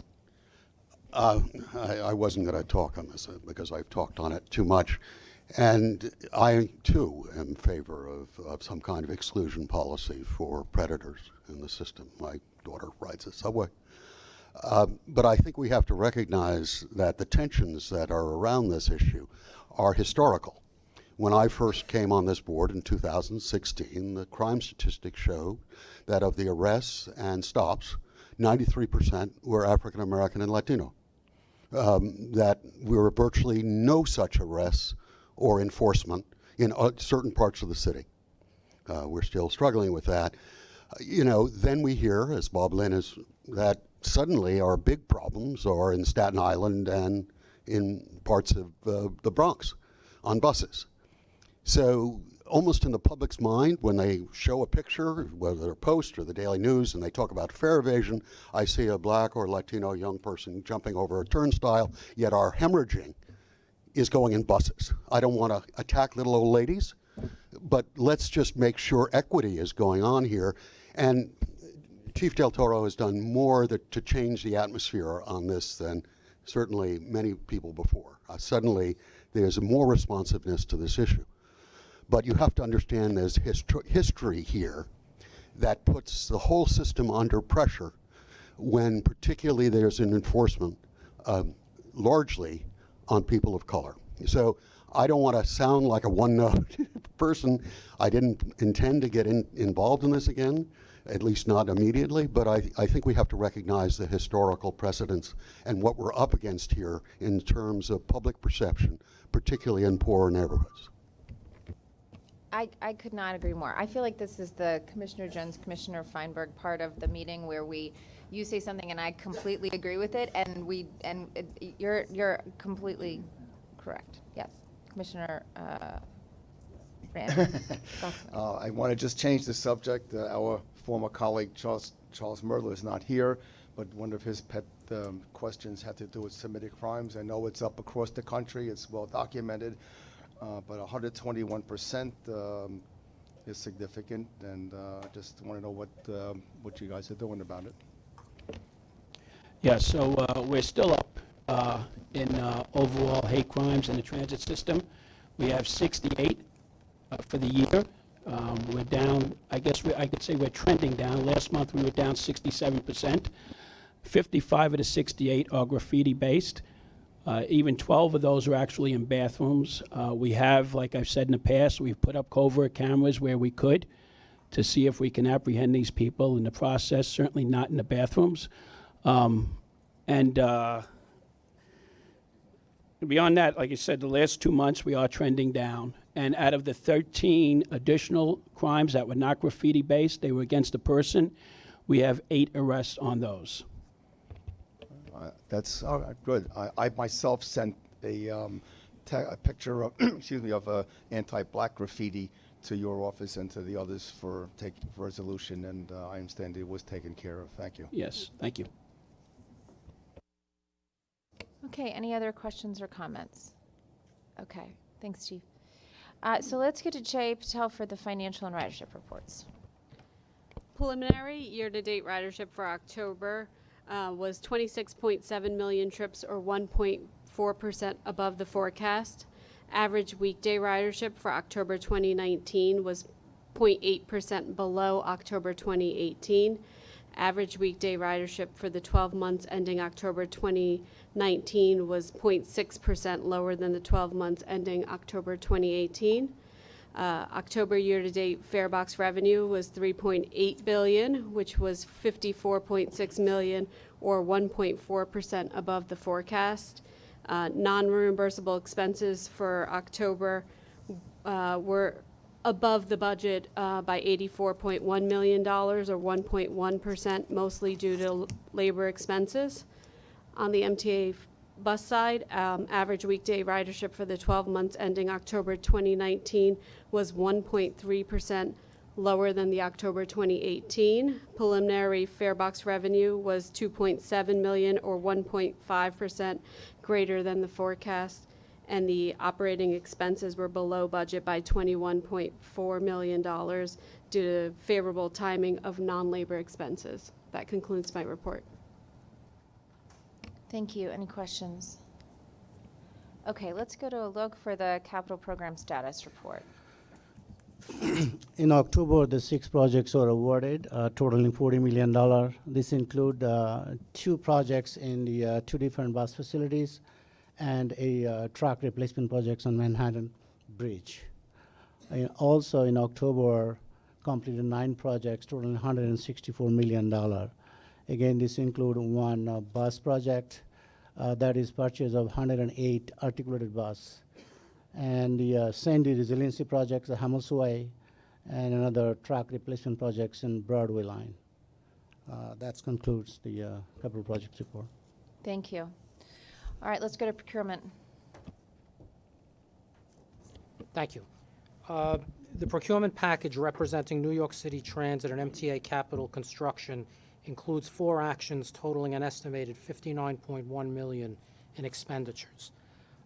I wasn't going to talk on this because I've talked on it too much. And I, too, am in favor of some kind of exclusion policy for predators in the system. My daughter rides a subway. But I think we have to recognize that the tensions that are around this issue are historical. When I first came on this board in 2016, the crime statistics showed that of the arrests and stops, 93% were African American and Latino. That there were virtually no such arrests or enforcement in certain parts of the city. We're still struggling with that. Then we hear, as Bob Lynn is, that suddenly our big problems are in Staten Island and in parts of the Bronx on buses. So almost in the public's mind, when they show a picture, whether they're Post or the Daily News, and they talk about fare evasion, I see a black or Latino young person jumping over a turnstile, yet our hemorrhaging is going in buses. I don't want to attack little old ladies, but let's just make sure equity is going on here. And Chief Del Toro has done more to change the atmosphere on this than certainly many people before. Suddenly, there's more responsiveness to this issue. But you have to understand there's history here that puts the whole system under pressure when particularly there's an enforcement largely on people of color. So I don't want to sound like a one-note person. I didn't intend to get involved in this again, at least not immediately, but I think we have to recognize the historical precedents and what we're up against here in terms of public perception, particularly in poorer neighborhoods. I could not agree more. I feel like this is the Commissioner Jones, Commissioner Feinberg part of the meeting where you say something and I completely agree with it, and you're completely correct. Yes, Commissioner Rand. I want to just change the subject. Our former colleague Charles Merler is not here, but one of his pet questions had to do with Semitic crimes. I know it's up across the country. It's well documented. But 121% is significant, and I just want to know what you guys are doing about it. Yeah, so we're still up in overall hate crimes in the transit system. We have 68 for the year. We're down, I guess I could say we're trending down. Last month we were down 67%. 55 of the 68 are graffiti-based. Even 12 of those are actually in bathrooms. We have, like I've said in the past, we've put up covert cameras where we could to see if we can apprehend these people in the process, certainly not in the bathrooms. And beyond that, like I said, the last 2 months we are trending down. And out of the 13 additional crimes that were not graffiti-based, they were against a person, we have 8 arrests on those. That's all right, good. I myself sent a picture of, excuse me, of anti-black graffiti to your office and to the others for resolution, and I understand it was taken care of. Thank you. Yes, thank you. Okay, any other questions or comments? Okay, thanks, Chief. So let's get to Jay Patel for the financial and ridership reports. Preliminary year-to-date ridership for October was 26.7 million trips, or 1.4% above the forecast. Average weekday ridership for October 2019 was 0.8% below October 2018. Average weekday ridership for the 12 months ending October 2019 was 0.6% lower than the 12 months ending October 2018. October year-to-date fare box revenue was $3.8 billion, which was $54.6 million, or 1.4% above the forecast. Non-reimbursable expenses for October were above the budget by $84.1 million, or 1.1%, mostly due to labor expenses. On the MTA bus side, average weekday ridership for the 12 months ending October 2019 was 1.3% lower than the October 2018. Preliminary fare box revenue was $2.7 million, or 1.5% greater than the forecast, and the operating expenses were below budget by $21.4 million due to favorable timing of non-labor expenses. That concludes my report. Thank you. Any questions? Okay, let's go to a look for the capital program status report. In October, the 6 projects were awarded, totaling $40 million. This include 2 projects in the 2 different bus facilities and a track replacement projects on Manhattan Bridge. Also in October, completed 9 projects totaling $164 million. Again, this include 1 bus project that is purchase of 108 articulated bus, and the Sandy Resiliency Project, the Hamels Way, and another track replacement projects in Broadway line. That concludes the capital projects report. Thank you. All right, let's go to procurement. Thank you. The procurement package representing New York City Transit and MTA Capital Construction includes 4 actions totaling an estimated $59.1 million in expenditures.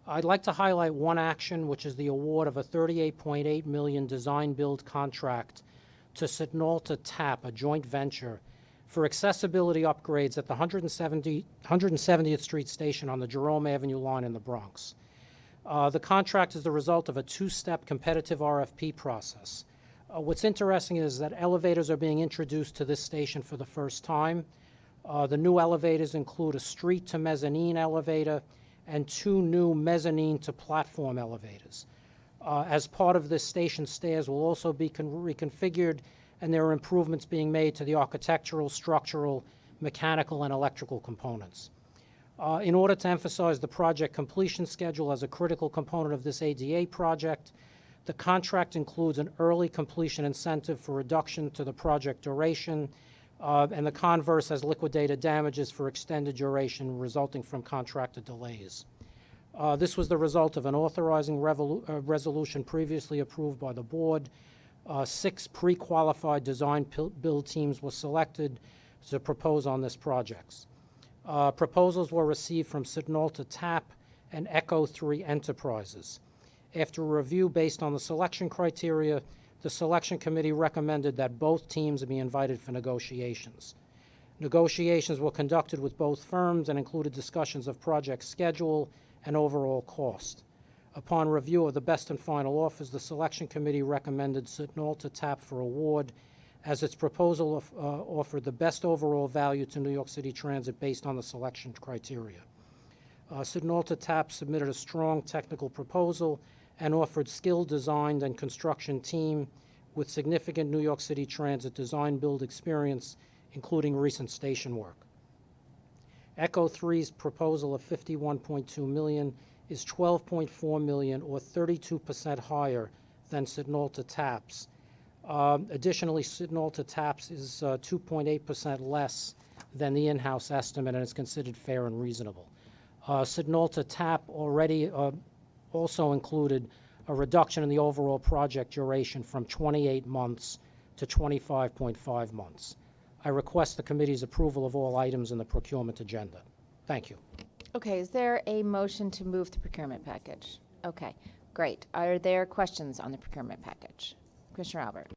I'd like to highlight 1 action, which is the award of a $38.8 million design-build contract to Sitnalta TAP, a joint venture, for accessibility upgrades at the 170th Street station on the Jerome Avenue line in the Bronx. The contract is the result of a 2-step competitive RFP process. What's interesting is that elevators are being introduced to this station for the first time. The new elevators include a street to mezzanine elevator and 2 new mezzanine to platform elevators. As part of this, station stairs will also be reconfigured, and there are improvements being made to the architectural, structural, mechanical, and electrical components. In order to emphasize the project completion schedule as a critical component of this ADA project, the contract includes an early completion incentive for reduction to the project duration, and the converse has liquidated damages for extended duration resulting from contractor delays. This was the result of an authorizing resolution previously approved by the board. 6 pre-qualified design build teams were selected to propose on this project. Proposals were received from Sitnalta TAP and Echo 3 Enterprises. After a review based on the selection criteria, the selection committee recommended that both teams be invited for negotiations. Negotiations were conducted with both firms and included discussions of project schedule and overall cost. Upon review of the best and final offers, the selection committee recommended Sitnalta TAP for award, as its proposal offered the best overall value to New York City Transit based on the selection criteria. Sitnalta TAP submitted a strong technical proposal and offered skilled design and construction team with significant New York City Transit design build experience, including recent station work. Echo 3's proposal of $51.2 million is $12.4 million, or 32% higher than Sitnalta TAP's. Additionally, Sitnalta TAP's is 2.8% less than the in-house estimate, and is considered fair and reasonable. Sitnalta TAP already also included a reduction in the overall project duration from 28 months to 25.5 months. I request the committee's approval of all items in the procurement agenda. Thank you. Okay, is there a motion to move the procurement package? Okay, Great. Are there questions on the procurement package? Commissioner Albert.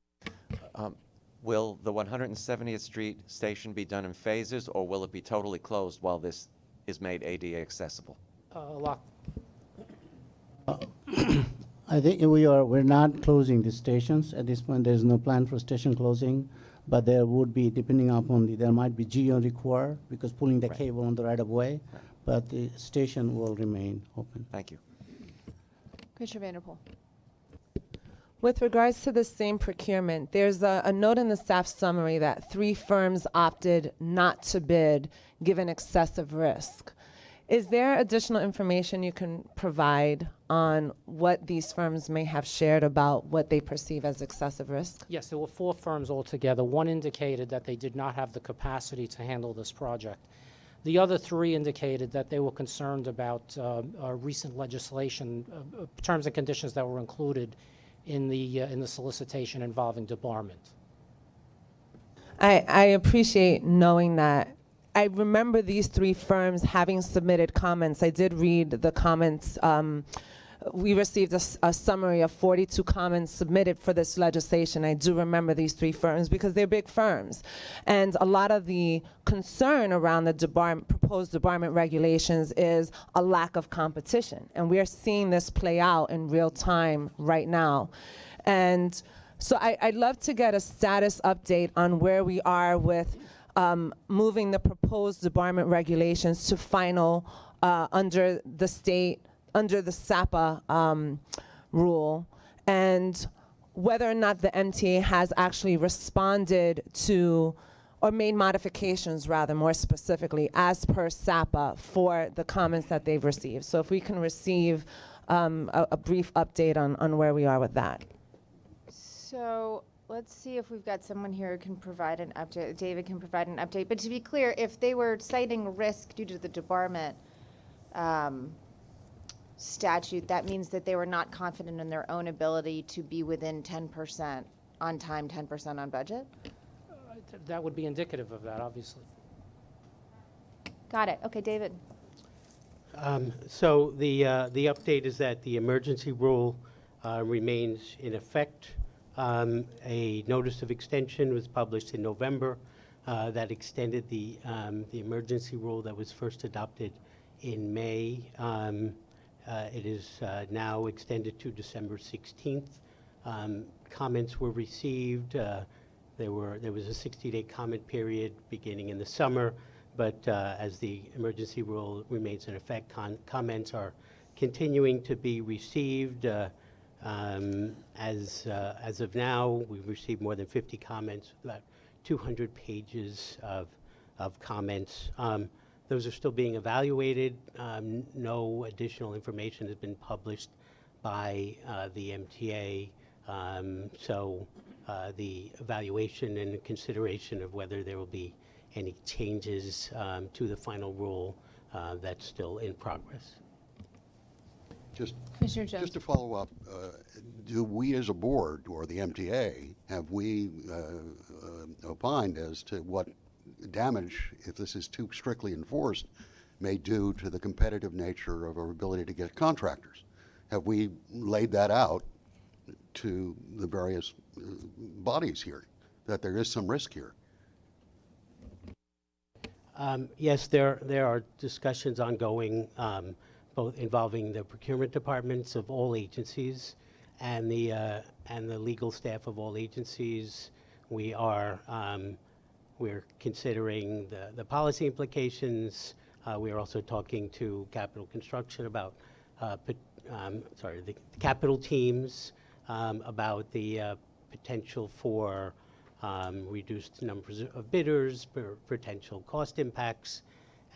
Will the 170th Street station be done in phases, or will it be totally closed while this is made ADA accessible? I think we're not closing the stations at this point. There's no plan for station closing, but there would be, depending upon there might be geo require because pulling the cable on the right of way, but the station will remain open. Thank you. Commissioner Vanderpool. With regards to the same procurement, there's a note in the staff summary that 3 firms opted not to bid given excessive risk. Is there additional information you can provide on what these firms may have shared about what they perceive as excessive risk? Yes, there were 4 firms altogether. One indicated that they did not have the capacity to handle this project. The other 3 indicated that they were concerned about recent legislation, terms and conditions that were included in the solicitation involving debarment. I appreciate knowing that. I remember these 3 firms having submitted comments. I did read the comments. We received a summary of 42 comments submitted for this legislation. I do remember these 3 firms because they're big firms. And a lot of the concern around the proposed debarment regulations is a lack of competition. And we are seeing this play out in real time right now. And so I'd love to get a status update on where we are with moving the proposed debarment regulations to final under the SAPA rule, and whether or not the MTA has actually responded to, or made modifications rather, more specifically, as per SAPA for the comments that they've received. So if we can receive a brief update on where we are with that. So let's see if we've got someone here who can provide an update. David can provide an update. But to be clear, if they were citing risk due to the debarment statute, that means that they were not confident in their own ability to be within 10% on time, 10% on budget? That would be indicative of that, obviously. Got it. Okay, David. So the update is that the emergency rule remains in effect. A notice of extension was published in November that extended the emergency rule that was first adopted in May. It is now extended to December 16th. Comments were received. There was a 60-day comment period beginning in the summer, but as the emergency rule remains in effect, comments are continuing to be received. As of now, we've received more than 50 comments, about 200 pages of comments. Those are still being evaluated. No additional information has been published by the MTA. So the evaluation and consideration of whether there will be any changes to the final rule, that's still in progress. Just Commissioner Jones. to follow up, do we as a board or the MTA, have we opined as to what damage, if this is too strictly enforced, may do to the competitive nature of our ability to get contractors? Have we laid that out to the various bodies here, that there is some risk here? Yes, there are discussions ongoing, both involving the procurement departments of all agencies and the legal staff of all agencies. We're considering the policy implications. We are also talking to Capital Construction about, the capital teams about the potential for reduced numbers of bidders, potential cost impacts.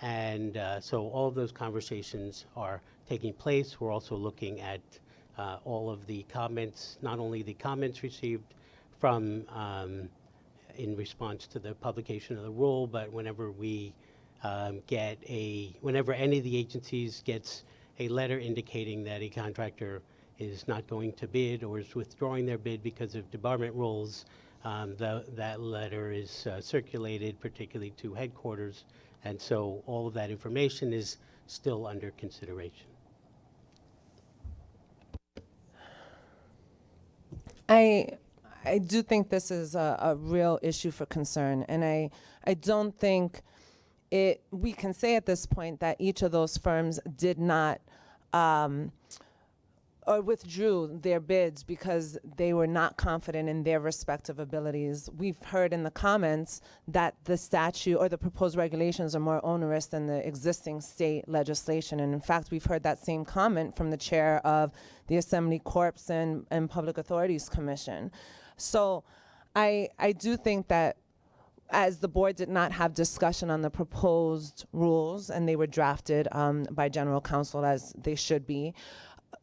And so all of those conversations are taking place. We're also looking at all of the comments, not only the comments received from in response to the publication of the rule, but whenever we whenever any of the agencies gets a letter indicating that a contractor is not going to bid or is withdrawing their bid because of debarment rules, that letter is circulated, particularly to headquarters. And so all of that information is still under consideration. I do think this is a real issue for concern, and I don't think we can say at this point that each of those firms did not or withdrew their bids because they were not confident in their respective abilities. We've heard in the comments that the statute or the proposed regulations are more onerous than the existing state legislation. And in fact, we've heard that same comment from the chair of the Assembly Corps and Public Authorities Commission. So I do think that as the board did not have discussion on the proposed rules, and they were drafted by general counsel as they should be,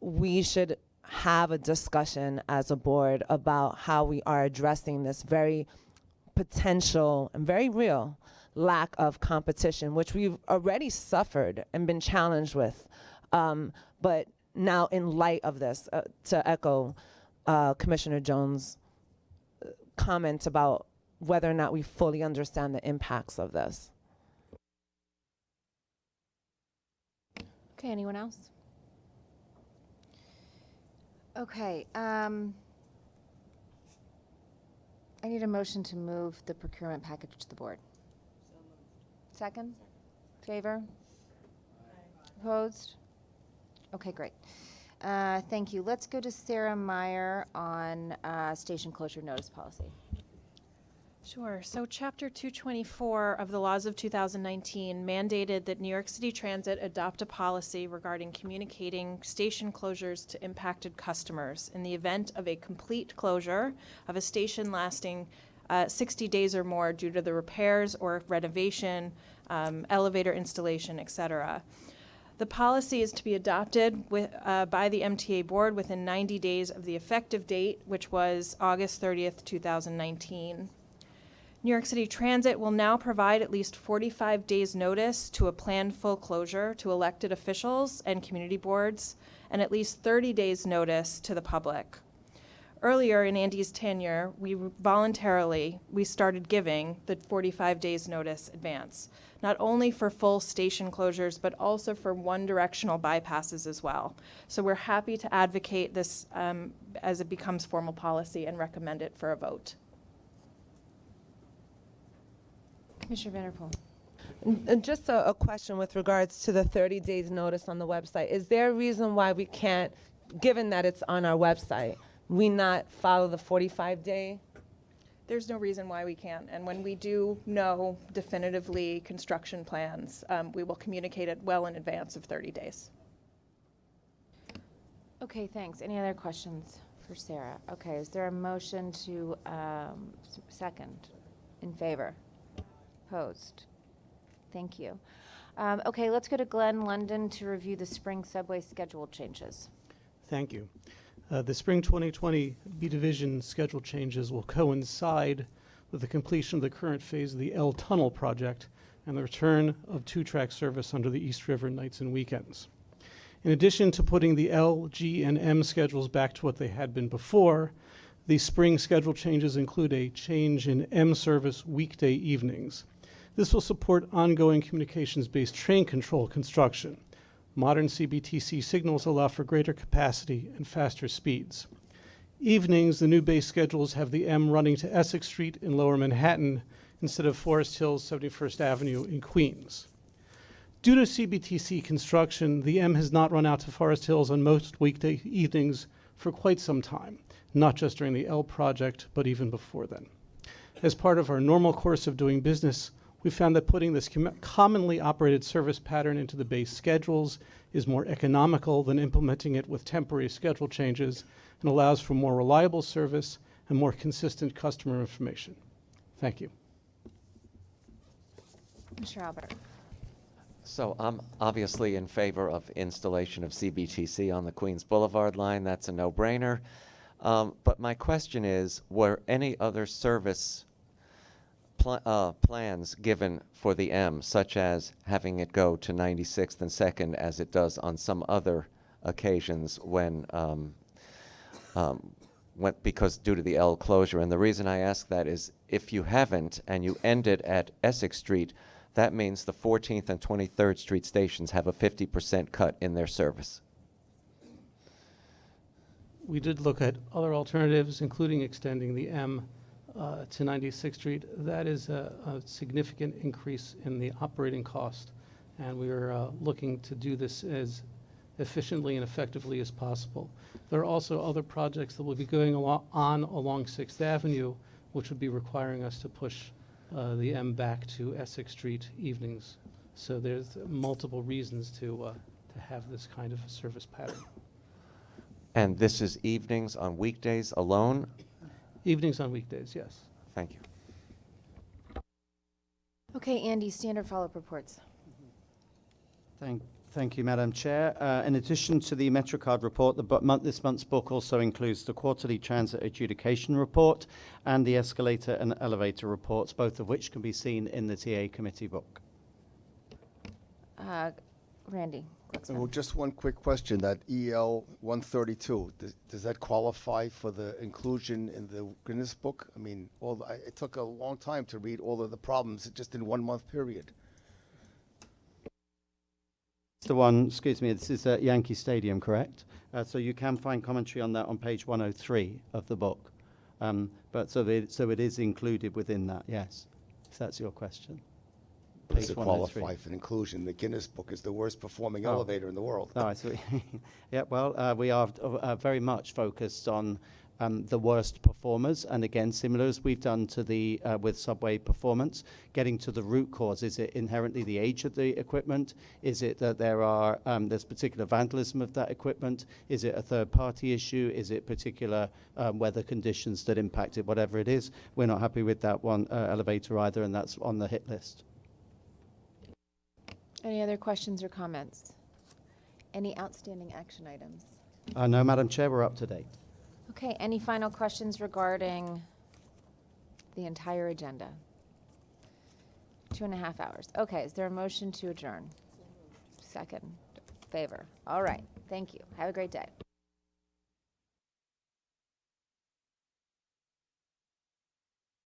we should have a discussion as a board about how we are addressing this very potential and very real lack of competition, which we've already suffered and been challenged with. But now in light of this, to echo Commissioner Jones' comment about whether or not we fully understand the impacts of this. Okay, anyone else? Okay, I need a motion to move the procurement package to the board. Second? Favor? Opposed? Okay, great. Thank you. Let's go to Sarah Meyer on station closure notice policy. Sure. So Chapter 224 of the Laws of 2019 mandated that New York City Transit adopt a policy regarding communicating station closures to impacted customers in the event of a complete closure of a station lasting 60 days or more due to the repairs or renovation, elevator installation, etc. The policy is to be adopted by the MTA board within 90 days of the effective date, which was August 30th, 2019. New York City Transit will now provide at least 45 days notice to a planned full closure to elected officials and community boards, and at least 30 days notice to the public. Earlier in Andy's tenure, we started giving the 45 days notice advance, not only for full station closures, but also for one-directional bypasses as well. So we're happy to advocate this as it becomes formal policy and recommend it for a vote. Commissioner Vanderpool. And just a question with regards to the 30 days notice on the website. Is there a reason why we can't, given that it's on our website, we not follow the 45-day? There's no reason why we can't. And when we do know definitively construction plans, we will communicate it well in advance of 30 days. Okay, thanks. Any other questions for Sarah? Okay, is there a motion to second? In favor? Opposed? Thank you. Okay, let's go to Glenn London to review the spring subway schedule changes. Thank you. The spring 2020 B Division schedule changes will coincide with the completion of the current phase of the L Tunnel project and the return of two-track service under the East River nights and weekends. In addition to putting the L, G, and M schedules back to what they had been before, the spring schedule changes include a change in M service weekday evenings. This will support ongoing communications-based train control construction. Modern CBTC signals allow for greater capacity and faster speeds. Evenings, the new base schedules have the M running to Essex Street in Lower Manhattan instead of Forest Hills 71st Avenue in Queens. Due to CBTC construction, the M has not run out to Forest Hills on most weekday evenings for quite some time, not just during the L project, but even before then. As part of our normal course of doing business, we found that putting this commonly operated service pattern into the base schedules is more economical than implementing it with temporary schedule changes and allows for more reliable service and more consistent customer information. Thank you. Mr. Albert. So I'm obviously in favor of installation of CBTC on the Queens Boulevard line. That's a no-brainer. But my question is, were any other service plans given for the M, such as having it go to 96th and 2nd as it does on some other occasions because due to the L closure? And the reason I ask that is if you haven't and you end it at Essex Street, that means the 14th and 23rd Street stations have a 50% cut in their service. We did look at other alternatives, including extending the M to 96th Street. That is a significant increase in the operating cost, and we are looking to do this as efficiently and effectively as possible. There are also other projects that will be going on along 6th Avenue, which would be requiring us to push the M back to Essex Street evenings. So there's multiple reasons to have this kind of a service pattern. And this is evenings on weekdays alone? Evenings on weekdays, yes. Thank you. Okay, Andy, standard follow-up reports. Thank you, Madam Chair. In addition to the MetroCard report, this month's book also includes the quarterly transit adjudication report and the escalator and elevator reports, both of which can be seen in the TA committee book. Randy. Well, just one quick question. That EL 132, does that qualify for the inclusion in the Guinness Book? I mean, it took a long time to read all of the problems just in 1 month period. The one, excuse me, this is at Yankee Stadium, correct? So you can find commentary on that on page 103 of the book. So it is included within that, yes, if that's your question. Does it qualify for inclusion? The Guinness Book is the worst performing elevator in the world. Oh, I see. Yeah, well, we are very much focused on the worst performers, and again, similar as we've done to the with subway performance, getting to the root cause. Is it inherently the age of the equipment? Is it that there's particular vandalism of that equipment? Is it a third-party issue? Is it particular weather conditions that impact it? Whatever it is, we're not happy with that one elevator either, and that's on the hit list. Any other questions or comments? Any outstanding action items? No, Madam Chair, we're up to date. Okay, any final questions regarding the entire agenda? 2.5 hours. Okay, is there a motion to adjourn? Second. Favor. All right, thank you. Have a great day.